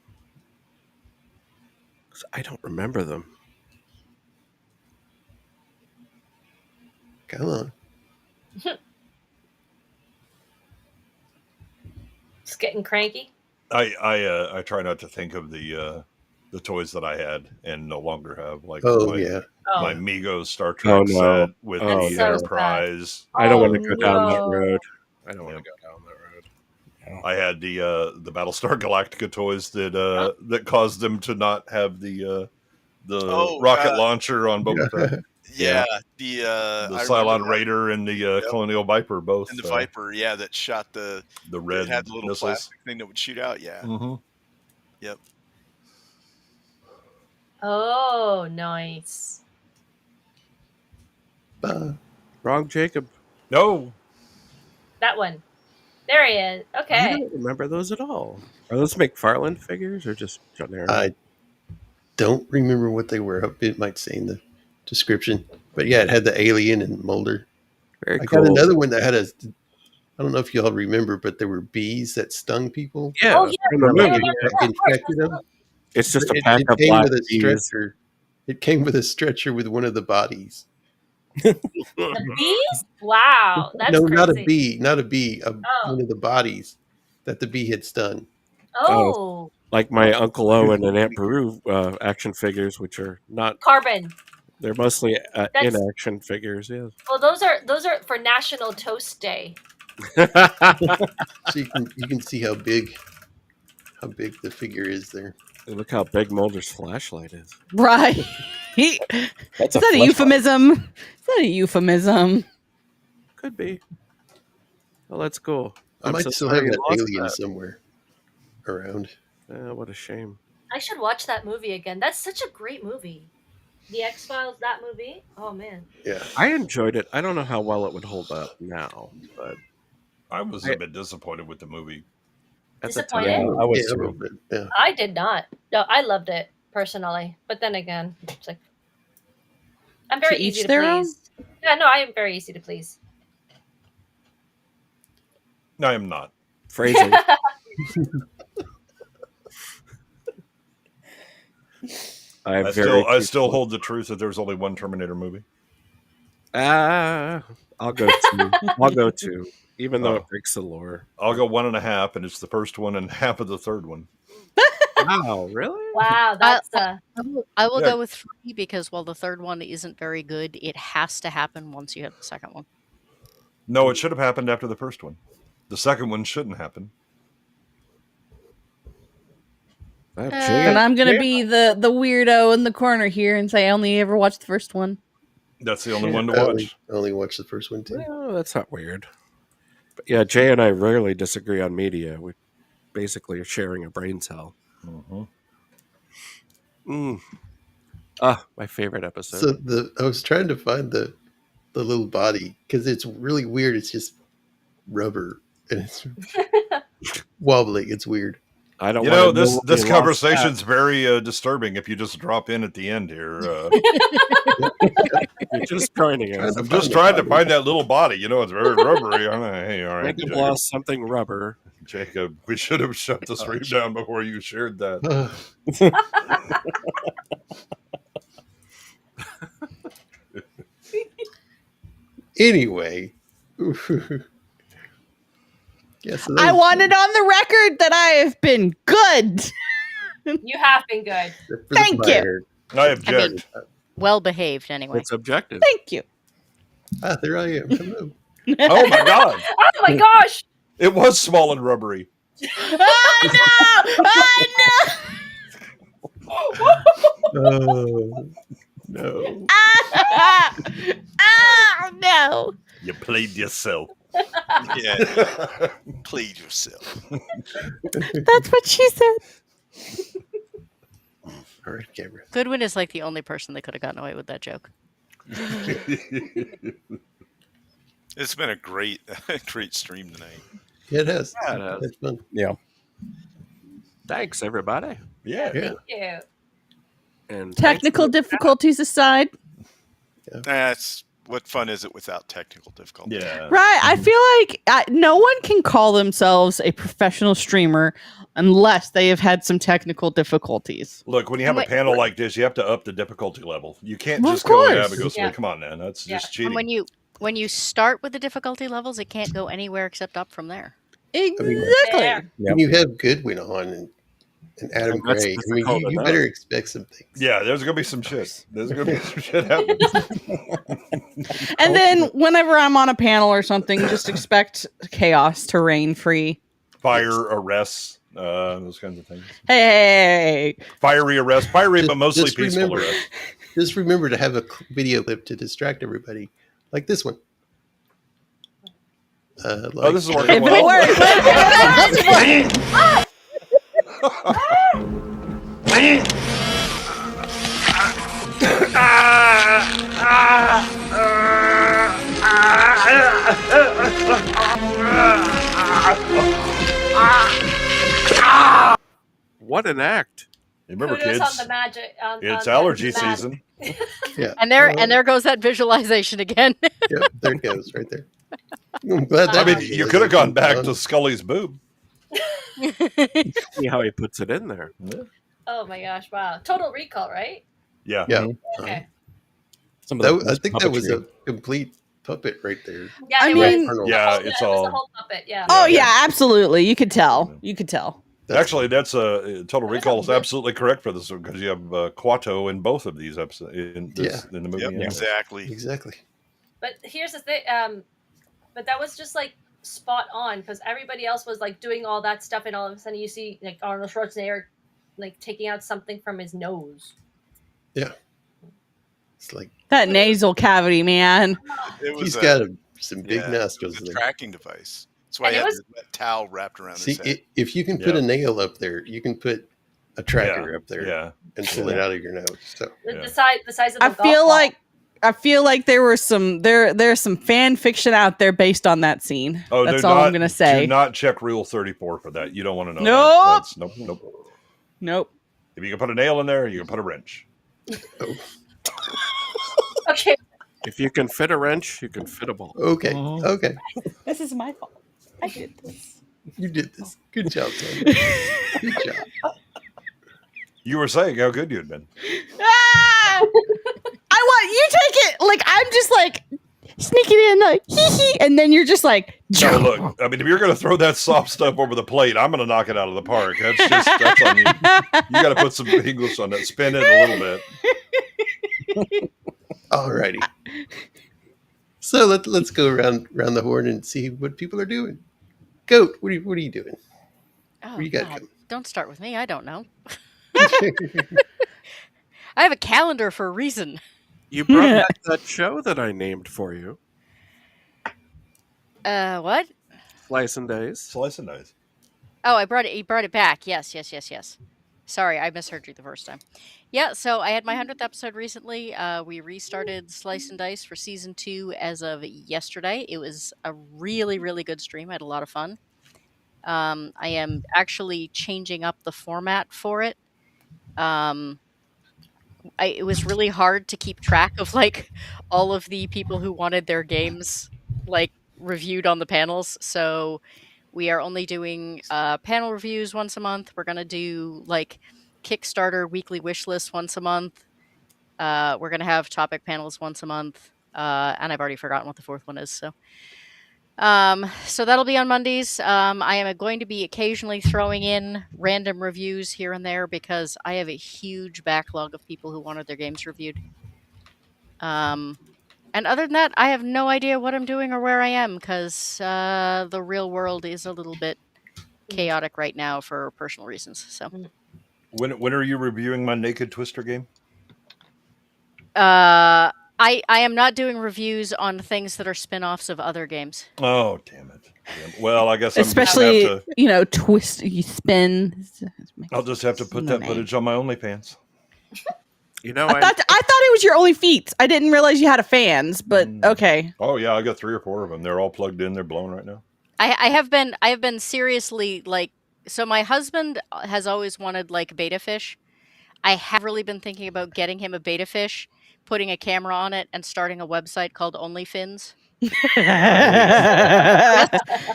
'Cause I don't remember them. Come on. It's getting cranky. I try not to think of the toys that I had and no longer have, like Oh my yeah. my Oh, Mego Star Trek Oh, no. set with Oh, the That's so Enterprise. I don't Oh, want to go down that no. road. I don't want Yep. to go down that road. I had the Battlestar Galactica toys that caused them to not have the rocket launcher on Boba Fett. Yeah, the The I remember Cylon that. Raider and the Colonial Viper both. And the Viper, yeah, that shot the red it had the little missiles. plastic thing that would shoot out. Yeah. Mm-hmm. Yep. Oh, nice. Wrong Jacob. No. That one. There he is. I Okay. don't remember those at all. Are those McFarlane figures or just generic? I don't remember what they were. It might say in the description. But yeah, it had the alien and Mulder. Very I cool. got another one that had a. I don't know if y'all remember, but there were bees that stung people. Yeah, Oh, yeah. from the Or like movie. infected them. It's just a It- pack it of came black with a bees. stretcher. It came with a stretcher with one of the bodies. The bees? Wow. That's No, crazy. not a bee. Not a bee. Oh. One of the bodies that the bee had stung. Oh. Like my Uncle Owen and Aunt Peru action figures, which are not. Carbon. They're mostly That's- in-action figures. Yes. Well, those are for National Toast Day. So you can see how big the figure is there. Look how big Mulder's flashlight is. Right. That's Is that a fleshlight. euphemism? Is that a euphemism? Could be. Well, that's cool. I I'm might so still sorry have you that lost alien that. somewhere around. What a shame. I should watch that movie again. That's such a great movie. The X-Files, that movie. Oh man. Yeah. I enjoyed it. I don't know how well it would hold up now, but I was a bit disappointed with the movie. at the Disappointed? Yeah, time, I was Yeah, a little too. bit. Yeah. I did not. No, I loved it personally. But then again, it's like I'm very To each easy to their own? please. Yeah, no, I am very easy to please. No, I am not. phrasing. I still hold the truth that there's only one Terminator movie. I'll go 2. I'll go 2, even though it breaks the lore. I'll go 1.5, and it's the first one and half of the third one. Wow, really? Wow, that's I will Yeah. go with 3 because while the third one isn't very good, it has to happen once you have the second one. No, it should have happened after the first one. The second one shouldn't happen. And I'm gonna be the weirdo in the corner here and say I only ever watched the first one. That's the only one to I watch. only watched the first one too. Well, that's not weird. But yeah, Jay and I rarely disagree on media. We basically are sharing a brain cell. My favorite episode. So I was trying to find the little body because it's really weird. It's just rubber and it's wobbling. It's weird. I don't. You know, this conversation's very disturbing. If you just drop in at the end here, You're just joining us. I'm just trying to find that little body. You know, it's very rubbery. Hey, all right, Jacob Jacob. lost something rubber. Jacob, we should have shut the stream down before you shared that. Anyway. Yes, I want it on the record that I have been good. You have been good. Thank you. I object. Well behaved, anyway. It's objective. Thank you. Ah, there I am. Hello. Oh my god! Oh my gosh! It was small and rubbery. Oh no! Oh no! You played yourself. Yeah, played yourself. That's what she said. All right, camera. Goodwin is like the only person that could have gotten away with that joke. It's been a great stream tonight. Yeah, it has. Yeah, it has. It's fun. Yeah. Thanks, everybody. Yeah. Thank you. And Technical difficulties aside. That's what fun is it without technical difficulty? Yeah. Right. I feel like no one can call themselves a professional streamer unless they have had some technical difficulties. Look, when you have a Wait, panel like this, you have to up the difficulty level. You can't Well, just of go and course. have it go. Yeah. Come on, man. That's Yeah. just cheating. And when you start with the difficulty levels, it can't go anywhere except up from there. Exactly. There. When you have Goodwin on and Adam That's Gray, I mean, difficult you enough. better expect some things. Yeah, there's gonna be some shit. There's gonna be some shit happening. And then whenever I'm on a panel or something, just expect chaos to reign free. Fire arrests, those kinds of things. Hey. Fiery arrest, fiery but mostly Just peaceful remember- arrest. Just remember to have a video clip to distract everybody, like this one. Oh, this is If working it well. works. what an act! You remember, Kudos kids? on the magic. It's on allergy the mag- season. Yeah. And there goes that visualization again. Yep, there it goes, right there. I'm glad I that mean, was- you could have gone back to Scully's boob. See how he puts it in there. Oh my gosh! Wow. Total Recall, right? Yeah. Yeah, Okay. Some of the I think that was puppetry. a complete puppet right there. Yeah. I it mean- was. Yeah, It it's was all. the whole puppet. Yeah. Oh yeah, absolutely. You could tell. You could tell. Actually, that's Total Recall is absolutely correct for this one because you have Quato in both of these episodes in the movie. Yep, and- exactly. Exactly. But here's the thing. But that was just like spot on because everybody else was like doing all that stuff, and all of a sudden you see like Arnold Schwarzenegger like taking out something from his nose. Yeah. It's like That nasal cavity, man. It was he's got some big yeah, nostrils It was a there. tracking device. That's why And he it had was- that towel wrapped around See, his head. if you can put Yeah. a nail up there, you can put a tracker up there Yeah. and pull it out of your nose. So The size of a I golf feel like there was there's some fan fiction out there based on that scene. Oh, that's all I'm gonna say. Do not check Rule 34 for that. You don't want to know. Nope. Nope. Nope. If you can put a nail in there, you can put a wrench. Okay. If you can fit a wrench, you can fit a ball. Okay. Okay. This is my fault. I did this. You did this. Good job, Tony. Good job. You were saying how good you had been. I want you take it. Like I'm just like sneak it in, like hee hee, and then you're just like. No, look. I mean, if you're going to throw that soft stuff over the plate, I'm going to knock it out of the park. That's on you. You got to put some English on that. Spin it a little bit. Alrighty. So let's go around the horn and see what people are doing. Goat, what are you doing? Oh, what do you got God. coming? Don't start with me. I don't know. I have a calendar for a reason. You brought back that show that I named for you. What? Slice and Dice. Slice and Dice. Oh, you brought it back. Yes. Sorry, I misheard you the first time. Yeah, so I had my 100th episode recently. We restarted Slice and Dice for season 2 as of yesterday. It was a really, really good stream. I had a lot of fun. I am actually changing up the format for it. It was really hard to keep track of like all of the people who wanted their games like reviewed on the panels. So we are only doing panel reviews once a month. We're gonna do like Kickstarter weekly wish lists once a month. We're gonna have topic panels once a month. And I've already forgotten what the fourth one is. So that'll be on Mondays. I am going to be occasionally throwing in random reviews here and there because I have a huge backlog of people who wanted their games reviewed. And other than that, I have no idea what I'm doing or where I am because the real world is a little bit chaotic right now for personal reasons. So, when are you reviewing my Naked Twister game? I am not doing reviews on things that are spin-offs of other games. Oh, damn it. Well, I guess especially twist, you spin. I'll just have to put that footage on my OnlyFans. You know, I thought it was your only feats. I didn't realize you had a fans, but okay. Oh yeah, I got 3 or 4 of them. They're all plugged in. They're blowing right now. I have been seriously like. So my husband has always wanted like beta fish. I have really been thinking about getting him a beta fish, putting a camera on it, and starting a website called OnlyFins.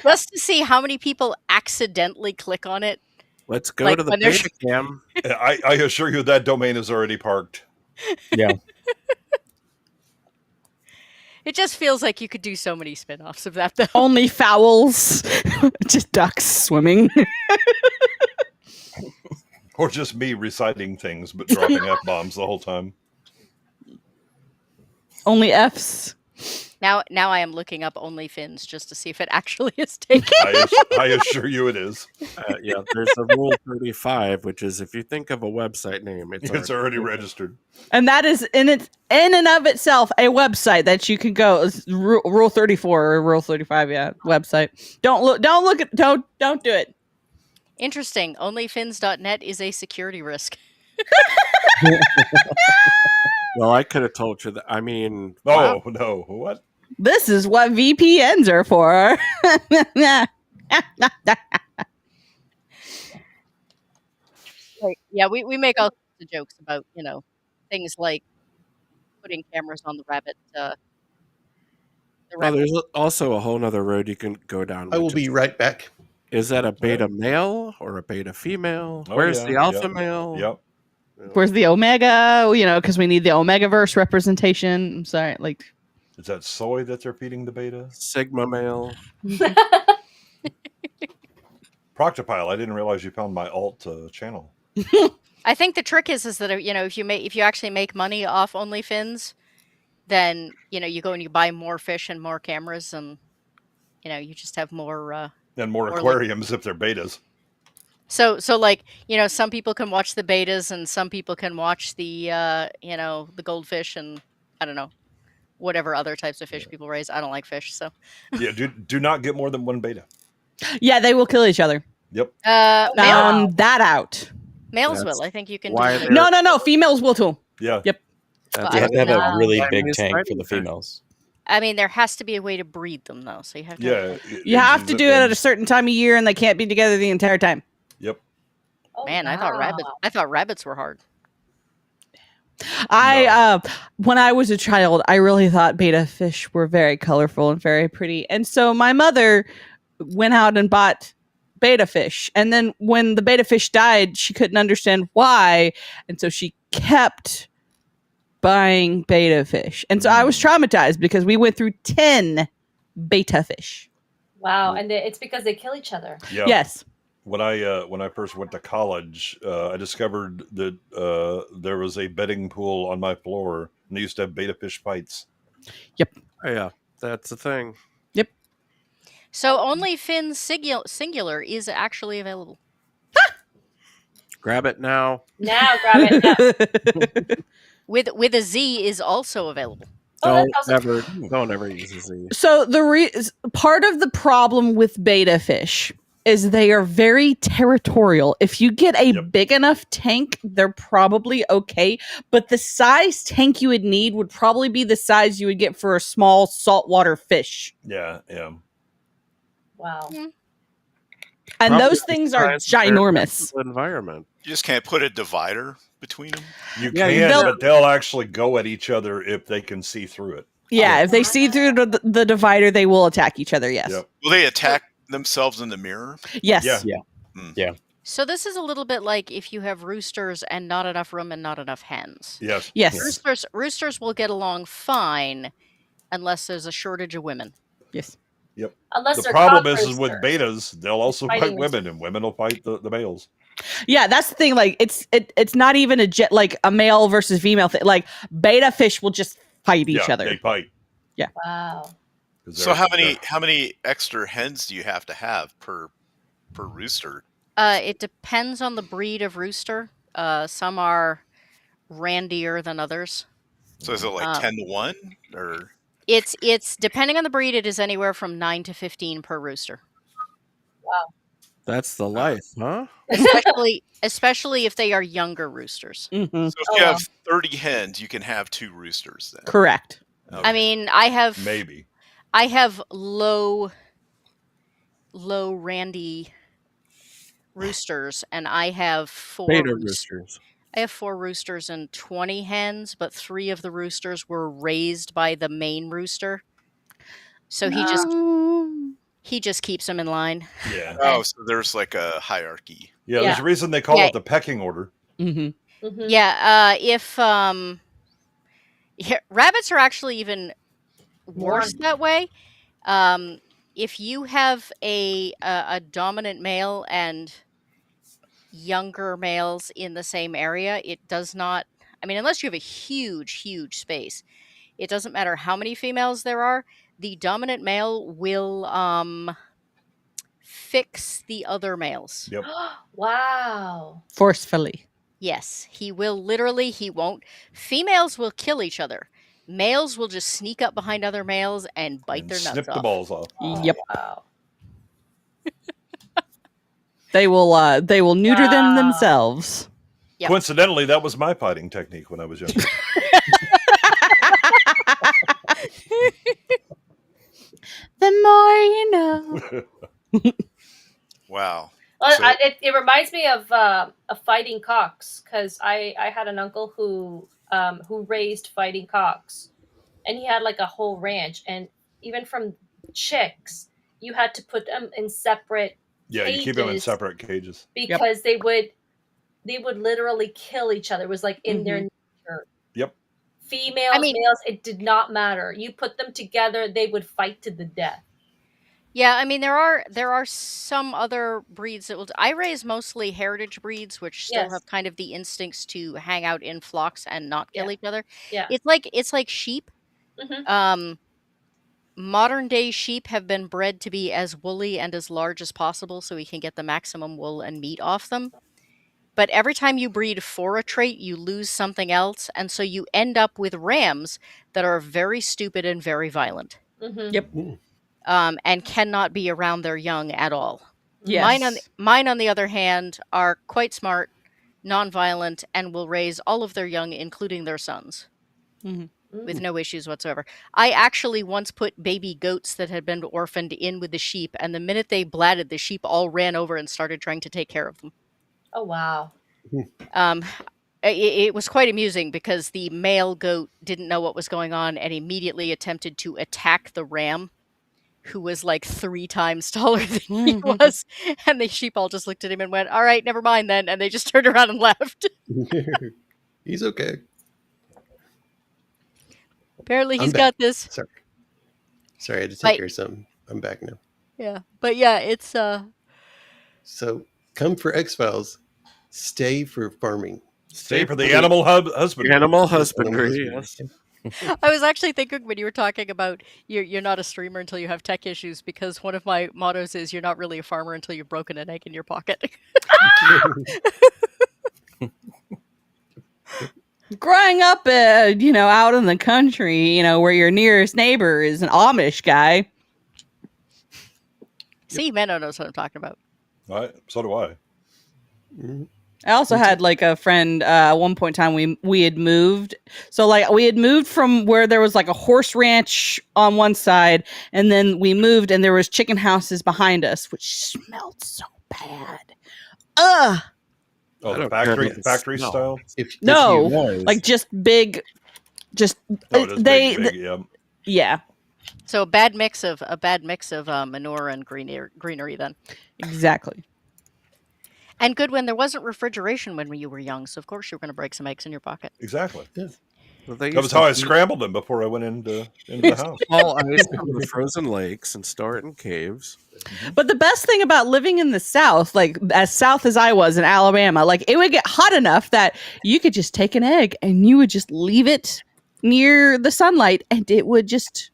just to see how many people accidentally click on it. Let's go to the beta cam. I assure you that domain is already parked. Yeah. It just feels like you could do so many spin-offs of that, though. Only fowls. Just ducks swimming. Or just me reciting things but dropping F-bombs the whole time. Only Fs. Now I am looking up OnlyFins just to see if it actually is taken. I assure you it is. Yeah, there's a rule 35, which is if you think of a website name, it's already registered. And that is in and of itself a website that you can go. Rule 34 or Rule 35, yeah, website. Don't do it. Interesting. OnlyFins.net is a security risk. Well, I could have told you that. I mean, no, what? This is what VPNs are for. Yeah, we make all sorts of jokes about, things like putting cameras on the rabbit. There's also a whole nother road you can go down. I will be right back. Is that a beta male or a beta female? Where's the alpha male? Yep. Where's the Omega? Because we need the Omega-verse representation. I'm sorry, like. Is that soy that they're feeding the beta? Sigma male. Proctopile, I didn't realize you found my alt channel. I think the trick is that if you actually make money off OnlyFins, then you go and you buy more fish and more cameras, and you just have more and more aquariums if they're betas. So like some people can watch the betas and some people can watch the the goldfish and I don't know whatever other types of fish people raise. I don't like fish, so yeah. Do not get more than one beta. Yeah, they will kill each other. Yep. Found that out. Males That's will. I think you can why do like, they're- No, females will too. Yeah. Yep. That's You have to have a Wow. really why big these tank for fighting the fish. females. I mean, there has to be a way to breed them though, so you have to. Yeah. You have to do it at a certain time of year, and they can't be together the entire time. Yep. Oh, Man, wow. I thought rabbits were hard. When I was a child, I really thought betta fish were very colorful and very pretty, and so my mother went out and bought betta fish. And then when the betta fish died, she couldn't understand why, and so she kept buying betta fish. And so I was traumatized because we went through 10 betta fish. Wow, and it's because they kill each other. Yeah. Yes. When I first went to college, I discovered that there was a betting pool on my floor, and they used to have betta fish fights. Yep. Oh, yeah, that's the thing. Yep. So only Finn singular is actually available. Grab it now. Now, grab it. Now. With a Z is also available. Oh, Don't that's awesome. ever use a Z. So part of the problem with betta fish is they are very territorial. If you get a big enough tank, they're probably okay. But the size tank you would need would probably be the size you would get for a small saltwater fish. Yeah. Yeah. Wow. And Probably those things are the size of their ginormous. natural environment. You just can't put a divider between them. You Yeah, can, but they'll actually go at each other if they can see through it. Yeah, if they see through the divider, they will attack each other, yes. Yep. Will they attack themselves in the mirror? Yes. Yeah. So this is a little bit like if you have roosters and not enough room and not enough hens. Yes. Yes. Roosters will get along fine unless there's a shortage of women. Yes. Yep. Unless The they're problem cock is with roosters. betas, they'll also Fighting fight women, and women will fight the males. Yeah, that's the thing. Like, it's not even a male versus female thing. Like, betta fish will just fight each other. They fight. Wow. So how many extra hens do you have to have per rooster? It depends on the breed of rooster. Some are randier than others. So is it like 10 to 1 or? It's depending on the breed. It is anywhere from 9 to 15 per rooster. Wow. That's the life, huh? Especially if they are younger roosters. Mm-hmm. So if you have 30 hens, you can have 2 roosters then. Correct. Okay. I mean, I have low randy roosters, and I have 4 Beta roosters. I have 4 roosters and 20 hens, but 3 of the roosters were raised by the main rooster. So he just keeps them in line. Yeah. Oh, so there's like a hierarchy. Yeah, there's a reason they call it the pecking order. Mm-hmm. Mm-hmm. Yeah, rabbits are actually even worse that way. If you have a dominant male and younger males in the same area, it does not. I mean, unless you have a huge space, it doesn't matter how many females there are. The dominant male will fix the other males. Yep. Wow. Forcefully. Yes, he will literally. He won't. Females will kill each other. Males will just sneak up behind other males and bite their nuts off. Snip the balls off. Yep. Wow. They will neuter them themselves. Yep. Coincidentally, that was my fighting technique when I was younger. The more you know. Wow. Well, So- it reminds me of fighting cocks, because I had an uncle who raised fighting cocks, and he had like a whole ranch, and even from chicks, you had to put them in separate Yeah, you keep them in separate cages. because they would literally kill each other. It was like in their nature. Yep. Females, males, it did not matter. You put them together, they would fight to the death. Yeah, I mean there are some other breeds that will. I raise mostly heritage breeds, which still Yes. have kind of the instincts to hang out in flocks and not kill each other. Yeah. It's like sheep. Mhm. Modern day sheep have been bred to be as woolly and as large as possible, so we can get the maximum wool and meat off them. But every time you breed for a trait, you lose something else, and so you end up with rams that are very stupid and very violent. Mhm. Yep. And cannot be around their young at all. Yes. Mine, on the other hand, are quite smart, non-violent, and will raise all of their young, including their sons, Mhm. with no issues whatsoever. I actually once put baby goats that had been orphaned in with the sheep, and the minute they blatted, the sheep all ran over and started trying to take care of them. Oh wow. Um, it was quite amusing because the male goat didn't know what was going on and immediately attempted to attack the ram, who was like 3 times taller than he was. And the sheep all just looked at him and went, "All right, never mind then." And they just turned around and left. He's okay. Apparently I'm he's back. got this. Sorry, I had to take Like- care of something. I'm back now. Yeah. But yeah, it's So come for X-Files. Stay for farming. Stay for the animal husbandry. Animal husbandry, yes. I was actually thinking when you were talking about you're not a streamer until you have tech issues, because one of my mottos is you're not really a farmer until you've broken an egg in your pocket. Growing up, out in the country, where your nearest neighbor is an Amish guy. See, Mando knows what I'm talking about. So do I. Mhm. I also had like a friend at one point in time we had moved. So like we had moved from where there was like a horse ranch on one side, and then we moved and there was chicken houses behind us, which smelled so bad. Ugh. Oh, I the don't care factory about the factory smell. style. No, was. like just big, just Oh, it is they, big, yeah. yeah, So a bad mix of manure and greenery then. exactly. And Goodwin, there wasn't refrigeration when you were young, so of course you were going to break some eggs in your pocket. Exactly. Well, they That used was to how I eat scrambled them before I went into the house. all ice from the frozen lakes and store it in caves. But the best thing about living in the South, like as South as I was in Alabama, like it would get hot enough that you could just take an egg and you would just leave it near the sunlight and it would just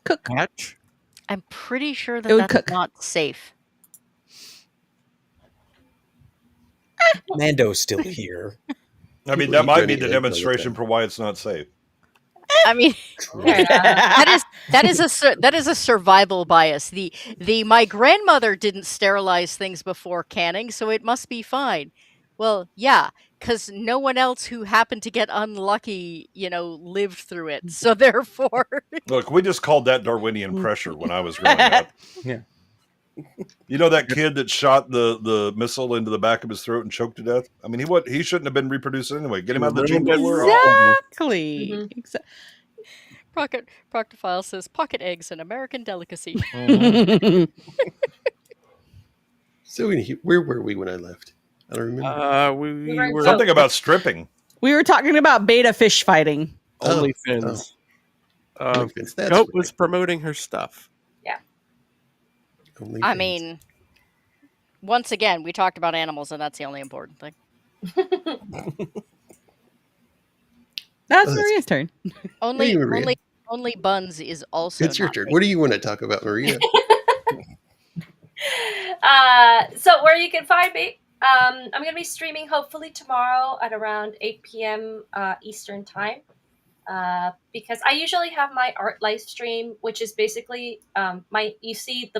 cook. Hatch? I'm pretty sure It would that's cook. not safe. Mando's still here. I mean, People that eat might dirty be eggs the all the demonstration time. for why it's not safe. I mean, Fair enough. that is a survival bias. The my grandmother didn't sterilize things before canning, so it must be fine. Well, yeah, because no one else who happened to get unlucky, lived through it. So therefore, Look, we just called that Darwinian pressure when I was growing up. Yeah. You know that kid that shot the missile into the back of his throat and choked to death? I mean, he shouldn't have been reproducing anyway. Get him out of the gene pool. We're off. Exactly. Mhm. Proctophile says pocket eggs, an American delicacy. So where were we when I left? I don't remember. We were in were Something about stripping. We were talking about beta fish fighting. only fins. OnlyFans, that's Goat right. was promoting her stuff. OnlyFans. I mean, once again, we talked about animals, and that's the only important thing. That's Oh, that's Maria's turn. Only, Hey, Maria. only buns is also. It's your not turn. safe. What do you want to talk about, Maria? So where you can find me, I'm going to be streaming hopefully tomorrow at around 8 p.m. Eastern time. Because I usually have my art live stream, which is basically you see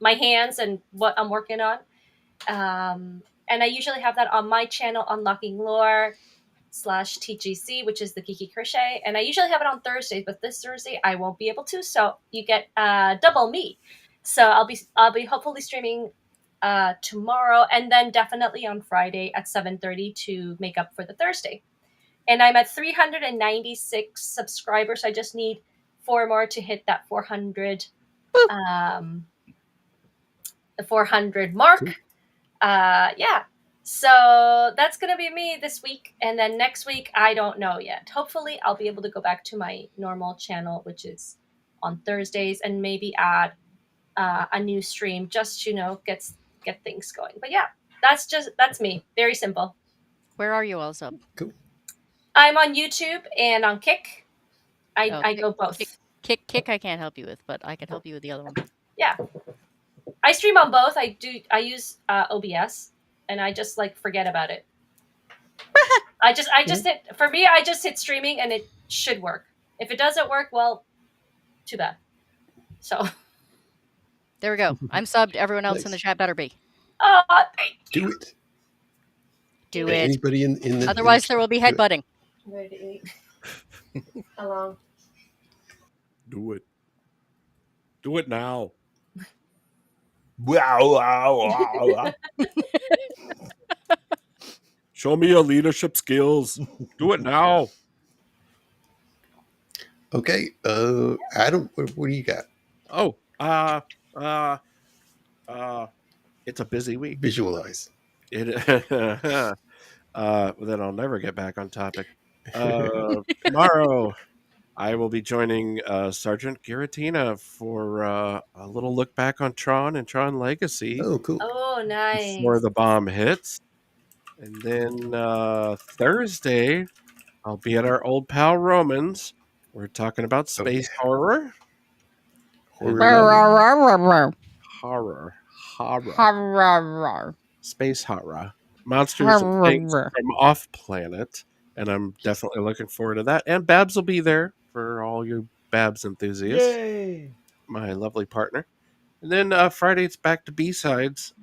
my hands and what I'm working on. And I usually have that on my channel, Unlocking Lore /TGC, which is the Geeky Crochet. And I usually have it on Thursdays, but this Thursday I won't be able to. So you get double me. So I'll be hopefully streaming tomorrow, and then definitely on Friday at 7:30 to make up for the Thursday. And I'm at 396 subscribers. I just need 4 more to hit that 400, the 400 mark. Yeah. So that's going to be me this week. And then next week, I don't know yet. Hopefully, I'll be able to go back to my normal channel, which is on Thursdays, and maybe add a new stream just to, get things going. But yeah, that's me. Very simple. Where are you, Elsa? Cool. I'm on YouTube and on Kick. I go both. Kick I can't help you with, but I can help you with the other one. Yeah. I stream on both. I use OBS, and I just forget about it. I just hit streaming and it should work. If it doesn't work, well, too bad. So There we go. I'm subbed. Everyone else in the Nice. chat better be. thank you. Do it. Do it. Anybody in the Otherwise, there will be headbutting. I'm ready to eat. How long? Do it. Do it now. Wow, wow, wow. Show me your leadership skills. Do it now. Okay, Adam, what do you got? Oh, it's a busy week. Visualize. Then I'll never get back on topic. Tomorrow, I will be joining Sergeant Giratina for a little look back on Tron and Tron Legacy Oh, cool. Oh, nice. before the bomb hits. And then Thursday, I'll be at our old pal Romans. We're talking about space horror. Horror. Space horror. Monsters and things from off planet. And I'm definitely looking forward to that. And Babs will be there for all you Babs enthusiasts. Yay! My lovely partner. And then Friday, it's back to B-sides.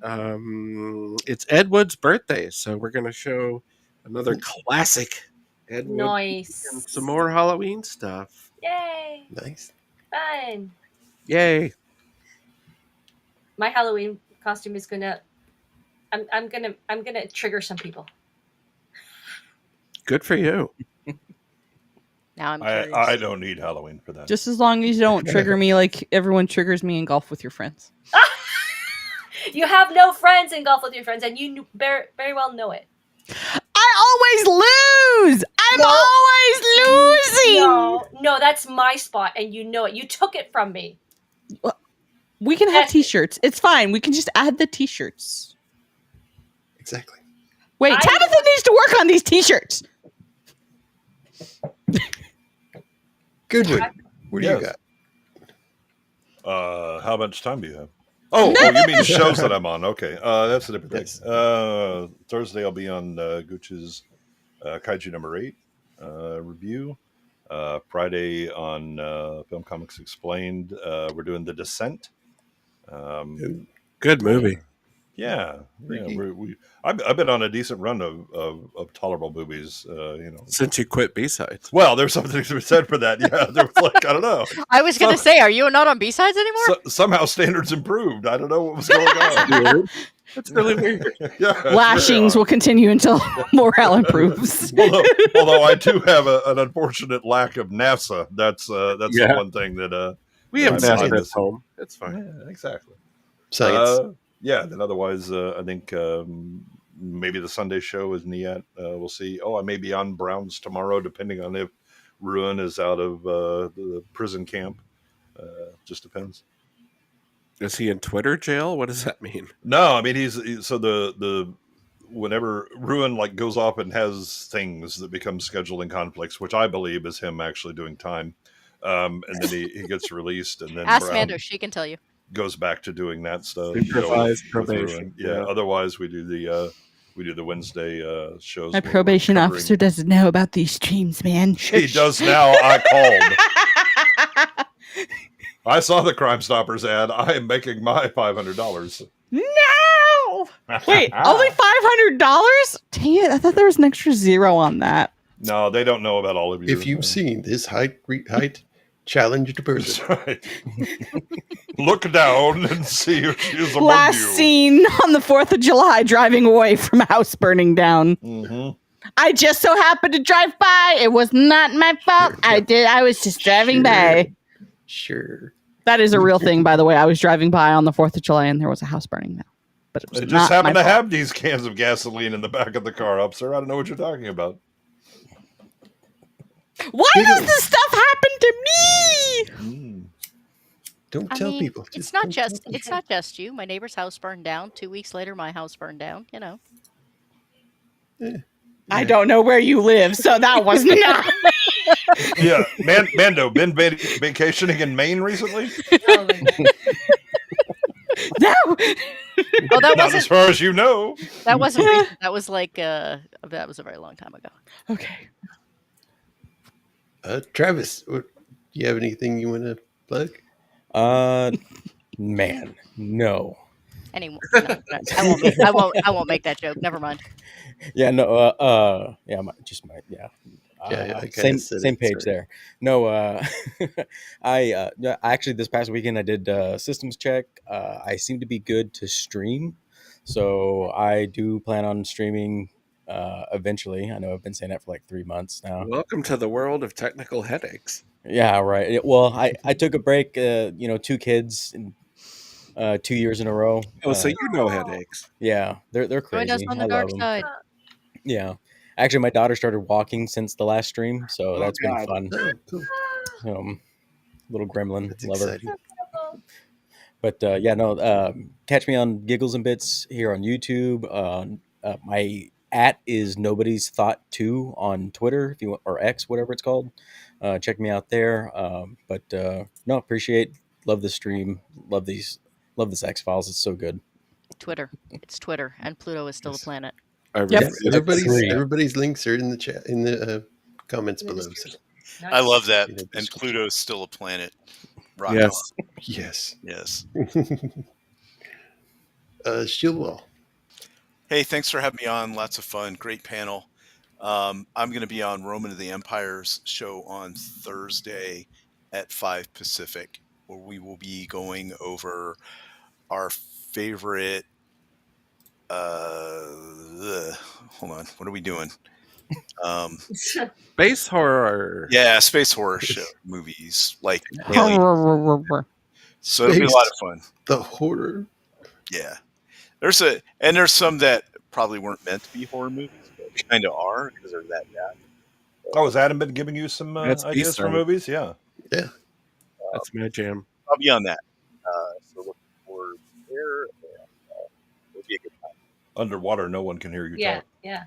It's Ed Wood's birthday, so we're going to show another classic Ed Wood Nice. and some more Halloween stuff. Yay. Nice. Fun. Yay. My Halloween costume is gonna I'm gonna trigger some people. Good for you. Now I'm curious. I don't need Halloween for that. Just as long as you don't trigger me like everyone triggers me in golf with your friends. You have no friends in golf with your friends, and you very well know it. I always lose. I'm always losing. No, that's my spot, and you know it. You took it from me. We can have t-shirts. It's fine. We can just add the t-shirts. Exactly. Wait, Tabitha needs to work on these t-shirts. Goodwin, what do you got? How much time do you have? Oh, you mean shows that I'm on? Okay, that's a different thing. Thursday I'll be on Gooch's Kaiju number 8 review. Friday on Film Comics Explained, we're doing The Descent. Good movie. Yeah. I've been on a decent run of tolerable movies. Since you quit B-sides. Well, there's something to be said for that. Yeah, there was like, I don't know. I was going to say, are you not on B-sides anymore? Somehow standards improved. I don't know what was going on. That's really weird. Yeah, Lashings will continue until morale improves. Although I do have an unfortunate lack of NASA. That's the one thing that we have NASA NASA at home. It's fine. Yeah, exactly. Science. Then otherwise, I think maybe the Sunday show is Niet. We'll see. Oh, I may be on Browns tomorrow, depending on if Ruin is out of the prison camp. Just depends. Is he in Twitter jail? What does that mean? No, I mean he's so the whenever Ruin like goes off and has things that become scheduling conflicts, which I believe is him actually doing time, and then he gets released, and then Ask Brown Mando, she can tell you. goes back to doing that stuff. Supervised with probation. Ruin. Yeah. Otherwise, we do the Wednesday shows. My probation officer doesn't know about these streams, man. He does now. I called. I saw the Crime Stoppers ad. I am making my $500. No! Wait, only $500? Dang it, I thought there was an extra zero on that. No, they don't know about all of you. If you've seen this height challenged person. That's right. Look down and see if she's among Last you. seen on the 4th of July driving away from a house burning down. Mm-hmm. I just so happened to drive by. It was not my fault. I was just driving by. Sure. That is a real thing, by the way. I was driving by on the 4th of July and there was a house burning down. But it was They not just happen my to fault. have these cans of gasoline in the back of the car up, sir. I don't know what you're talking about. Why does this stuff happen to me? Don't tell people. It's not just you. My neighbor's house burned down. 2 weeks later, my house burned down. You know. I don't know where you live, so that was not. Yeah, Mando, been vacationing in Maine recently? No. Oh, that Not wasn't as far as you know. That wasn't recent. That was like that was a very long time ago. Okay. Travis, you have anything you want to plug? Man, no. Anyway, no, I won't make that joke. Never mind. Yeah, no, yeah, I kinda same said same it, page sorry. there. No, yeah, actually this past weekend I did systems check. I seem to be good to stream, so I do plan on streaming eventually. I know I've been saying that for like 3 months now. Welcome to the world of technical headaches. Yeah, right. Well, I took a break. 2 kids and 2 years in a row. Oh, so you know headaches. Yeah, they're Join us crazy. on I the dark love them. side. Yeah, actually, my daughter started walking since the last stream, so Oh, that's been God. fun. Oh, cool. Little gremlin, That's love her. exciting. But yeah, no. Catch me on Giggles and Bits here on YouTube. My @ is Nobody's Thought 2 on Twitter, if you want, or X, whatever it's called. Check me out there. But no, appreciate, love the stream, love this X-Files. It's so good. Twitter. It's Twitter, and Pluto is still Yes. a planet. I Yep. refuse. Everybody's links are in the chat, in the comments In the below. So, description. I love that. In the And description. Pluto's still a planet. Rock Yes. yes. on. Yes. Shieldwall. Hey, thanks for having me on. Lots of fun. Great panel. I'm going to be on Roman of the Empire's show on Thursday at 5 Pacific, where we will be going over our favorite. Hold on. What are we doing? Space horror. Yeah, space horror show movies like Alien. So it'll be a lot of fun. The horror. Yeah. There's some that probably weren't meant to be horror movies, but kind of are because they're that bad. Oh, has Adam been giving you some That's ideas for Eastern. movies? Yeah. Yeah. That's my jam. I'll be on that. So looking forward there. It'll be a good time. Underwater, no one can hear you Yeah, talk. yeah.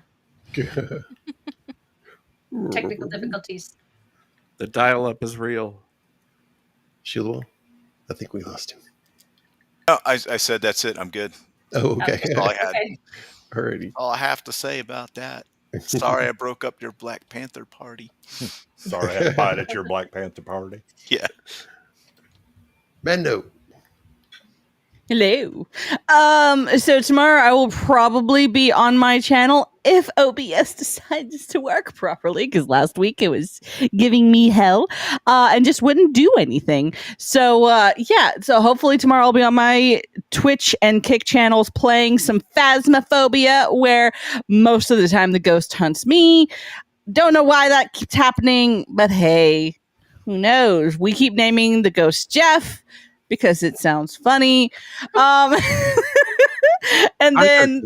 Technical difficulties. The dial-up is real. Shieldwall. I think we lost him. Oh, I said that's it. I'm good. Oh, okay. That's all I had. Okay. Alrighty. All I have to say about that. Sorry I broke up your Black Panther party. Sorry, I had to bite at your Black Panther party. Yeah. Mando. Hello. So tomorrow I will probably be on my channel if OBS decides to work properly, because last week it was giving me hell and just wouldn't do anything. So yeah, so hopefully tomorrow I'll be on my Twitch and Kick channels playing some Phasmophobia, where most of the time the ghost hunts me. Don't know why that keeps happening, but hey, who knows? We keep naming the ghost Jeff because it sounds funny. And then,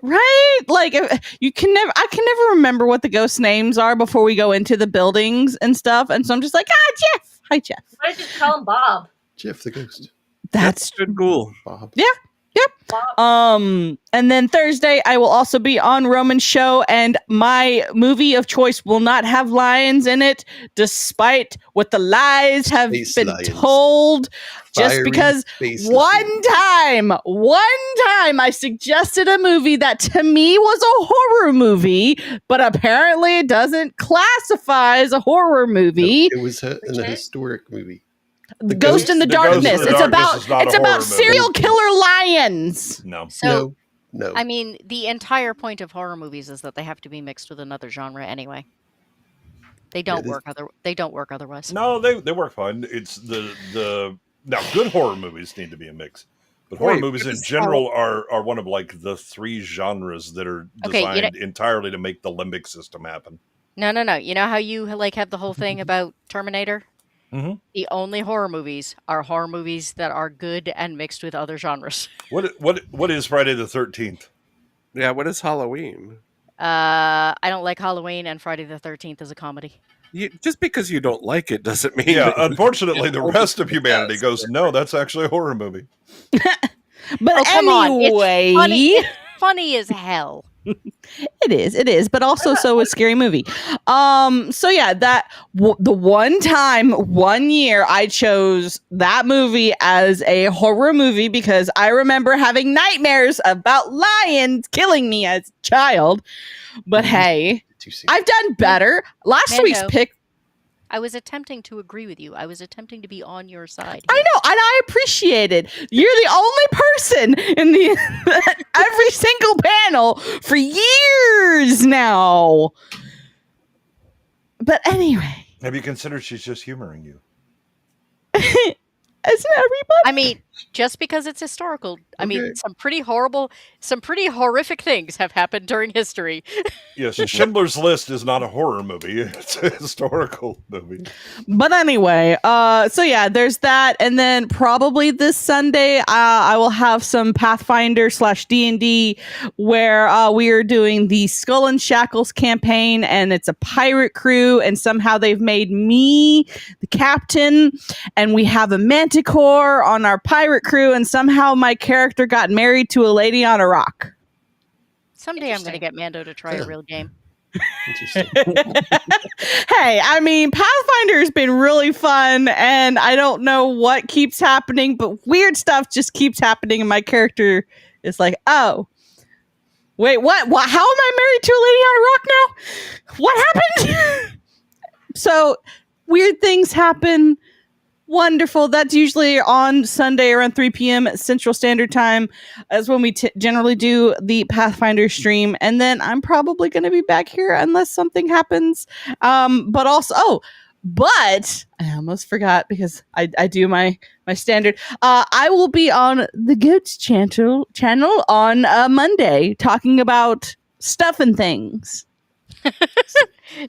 right? Like, I can never remember what the ghost names are before we go into the buildings and stuff. And so I'm just like, Jeff. Hi, Jeff. Why did you call him Bob? Jeff the ghost. That's good. Cool. Bob. Yeah. Yep. And then Thursday I will also be on Roman's show, and my movie of choice will not have lions in it, despite what the lies have Space been lions. told. Just Fiery because space one time I suggested a movie that to me was a horror movie, but apparently it doesn't classify as a horror movie. It was a historic movie. The Ghost in the Darkness. Ghost in the Darkness is not It's a horror about movie. serial killer lions. No. So, No. I mean, the entire point of horror movies is that they have to be mixed with another genre anyway. They don't work otherwise. No, they work fine. It's the now good horror movies need to be a mix. But horror movies in general are one of like the 3 genres that are designed entirely to make the limbic system happen. No. You know how you like have the whole thing about Terminator? Mm-hmm. The only horror movies are horror movies that are good and mixed with other genres. What is Friday the 13th? Yeah, what is Halloween? I don't like Halloween, and Friday the 13th is a comedy. Just because you don't like it doesn't mean. Yeah, unfortunately, the rest of humanity goes, no, that's actually a horror movie. But come on, anyway, it's funny as hell. It is, but also so is Scary Movie. So yeah, the one year I chose that movie as a horror movie because I remember having nightmares about lions killing me as a child. But hey, I've done better. Last week's pick. I was attempting to agree with you. I was attempting to be on your side. I know, and I appreciate it. You're the only person in the every single panel for years now. But anyway, Have you considered she's just humoring you? isn't everybody? I mean, just because it's historical, I mean, Okay. some pretty horrific things have happened during history. Yes, Schindler's List is not a horror movie. It's a historical movie. But anyway, so yeah, there's that, and then probably this Sunday, I will have some Pathfinder / D&D where we are doing the Skull and Shackles campaign, and it's a pirate crew, and somehow they've made me the captain, and we have a manticore on our pirate crew, and somehow my character got married to a lady on a rock. Someday I'm going to get Mando to try a real game. Interesting. Hey, I mean, Pathfinder has been really fun, and I don't know what keeps happening, but weird stuff just keeps happening, and my character is like, oh, wait, what? How am I married to a lady on a rock now? What happened? So, weird things happen. Wonderful. That's usually on Sunday around 3 p.m. Central Standard Time as when we generally do the Pathfinder stream. And then I'm probably going to be back here unless something happens. But I almost forgot because I do my standard. I will be on the Goats channel on Monday talking about stuff and things. In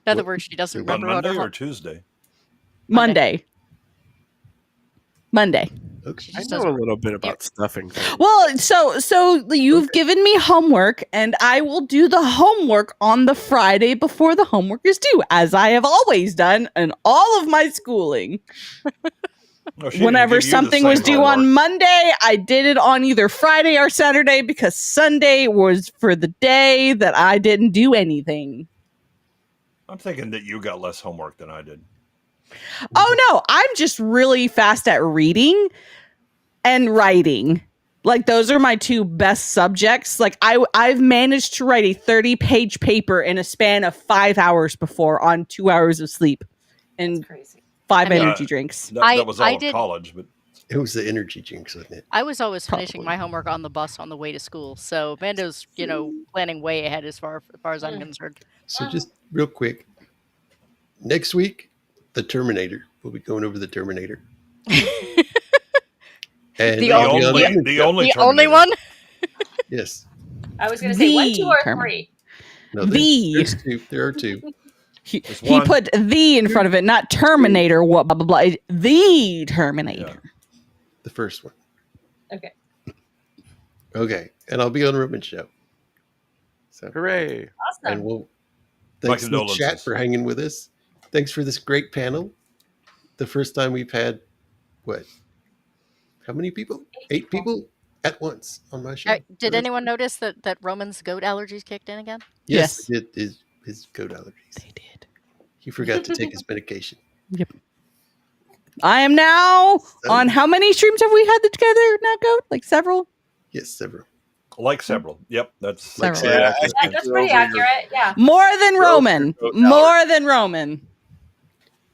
other words, she doesn't On remember what Monday her or Tuesday? Monday. Okay. I know a little bit about stuffing things. Well, so you've given me homework, and I will do the homework on the Friday before the homework is due, as I have always done in all of my schooling. No, she didn't Whenever give you the something same was due homework. on Monday, I did it on either Friday or Saturday because Sunday was for the day that I didn't do anything. I'm thinking that you got less homework than I did. Oh no, I'm just really fast at reading and writing. Like those are my two best subjects. Like I've managed to write a 30-page paper in a span of 5 hours before on 2 hours of sleep and That's crazy. 5 I mean, energy drinks. That was all I of did- college, but It was the energy jinx, wasn't it? I was always finishing Probably. my homework on the bus on the way to school. So Mando's, planning way ahead as far as I'm concerned. So just real quick, next week, the Terminator. We'll be going over the Terminator. And The I'll be on the the- only The Terminator. only one? Yes. I was going to say 1, 2, or Term- 3. No, The. there's two. There are two. He one. put the in front of it, not Terminator. What blah blah blah. The Terminator. The first one. Okay. Okay. And I'll be on Roman's show. So, Hooray. and Awesome. we'll thanks to the condolences. chat for hanging with us. Thanks for this great panel. The first time we've had what? How many people? 8 people at once on my show. Did anyone notice that Roman's goat allergies kicked in again? Yes, Yes. it is his goat allergies. They did. He forgot to take his medication. I am now on how many streams have we had together now, Goat? Like several? Yes, several. Like several. Yep, that's Several. exactly Yeah, accurate. Yeah, that's pretty accurate. Yeah. More than Roman. goat More than Roman.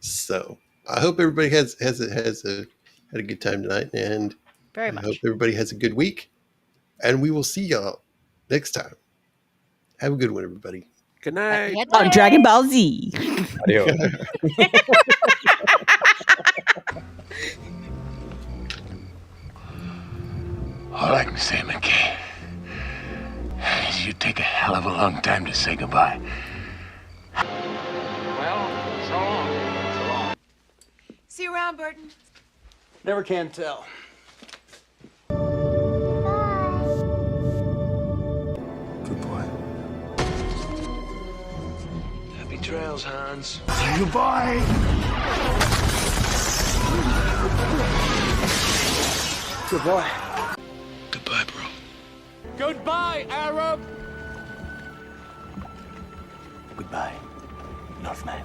So I hope everybody had a good time tonight, and Very I much. hope everybody has a good week. And we will see y'all next time. Have a good one, everybody. Good night. Yeah, On Dragon Ball Z. Adios. All I can say, McKay, is you take a hell of a long time to say goodbye. Well, so long. So long. See you around, Burton. Never can tell. Good boy. Happy trails, Hans. Goodbye. Good boy. Goodbye, bro. Goodbye, Arab. Goodbye, Northman.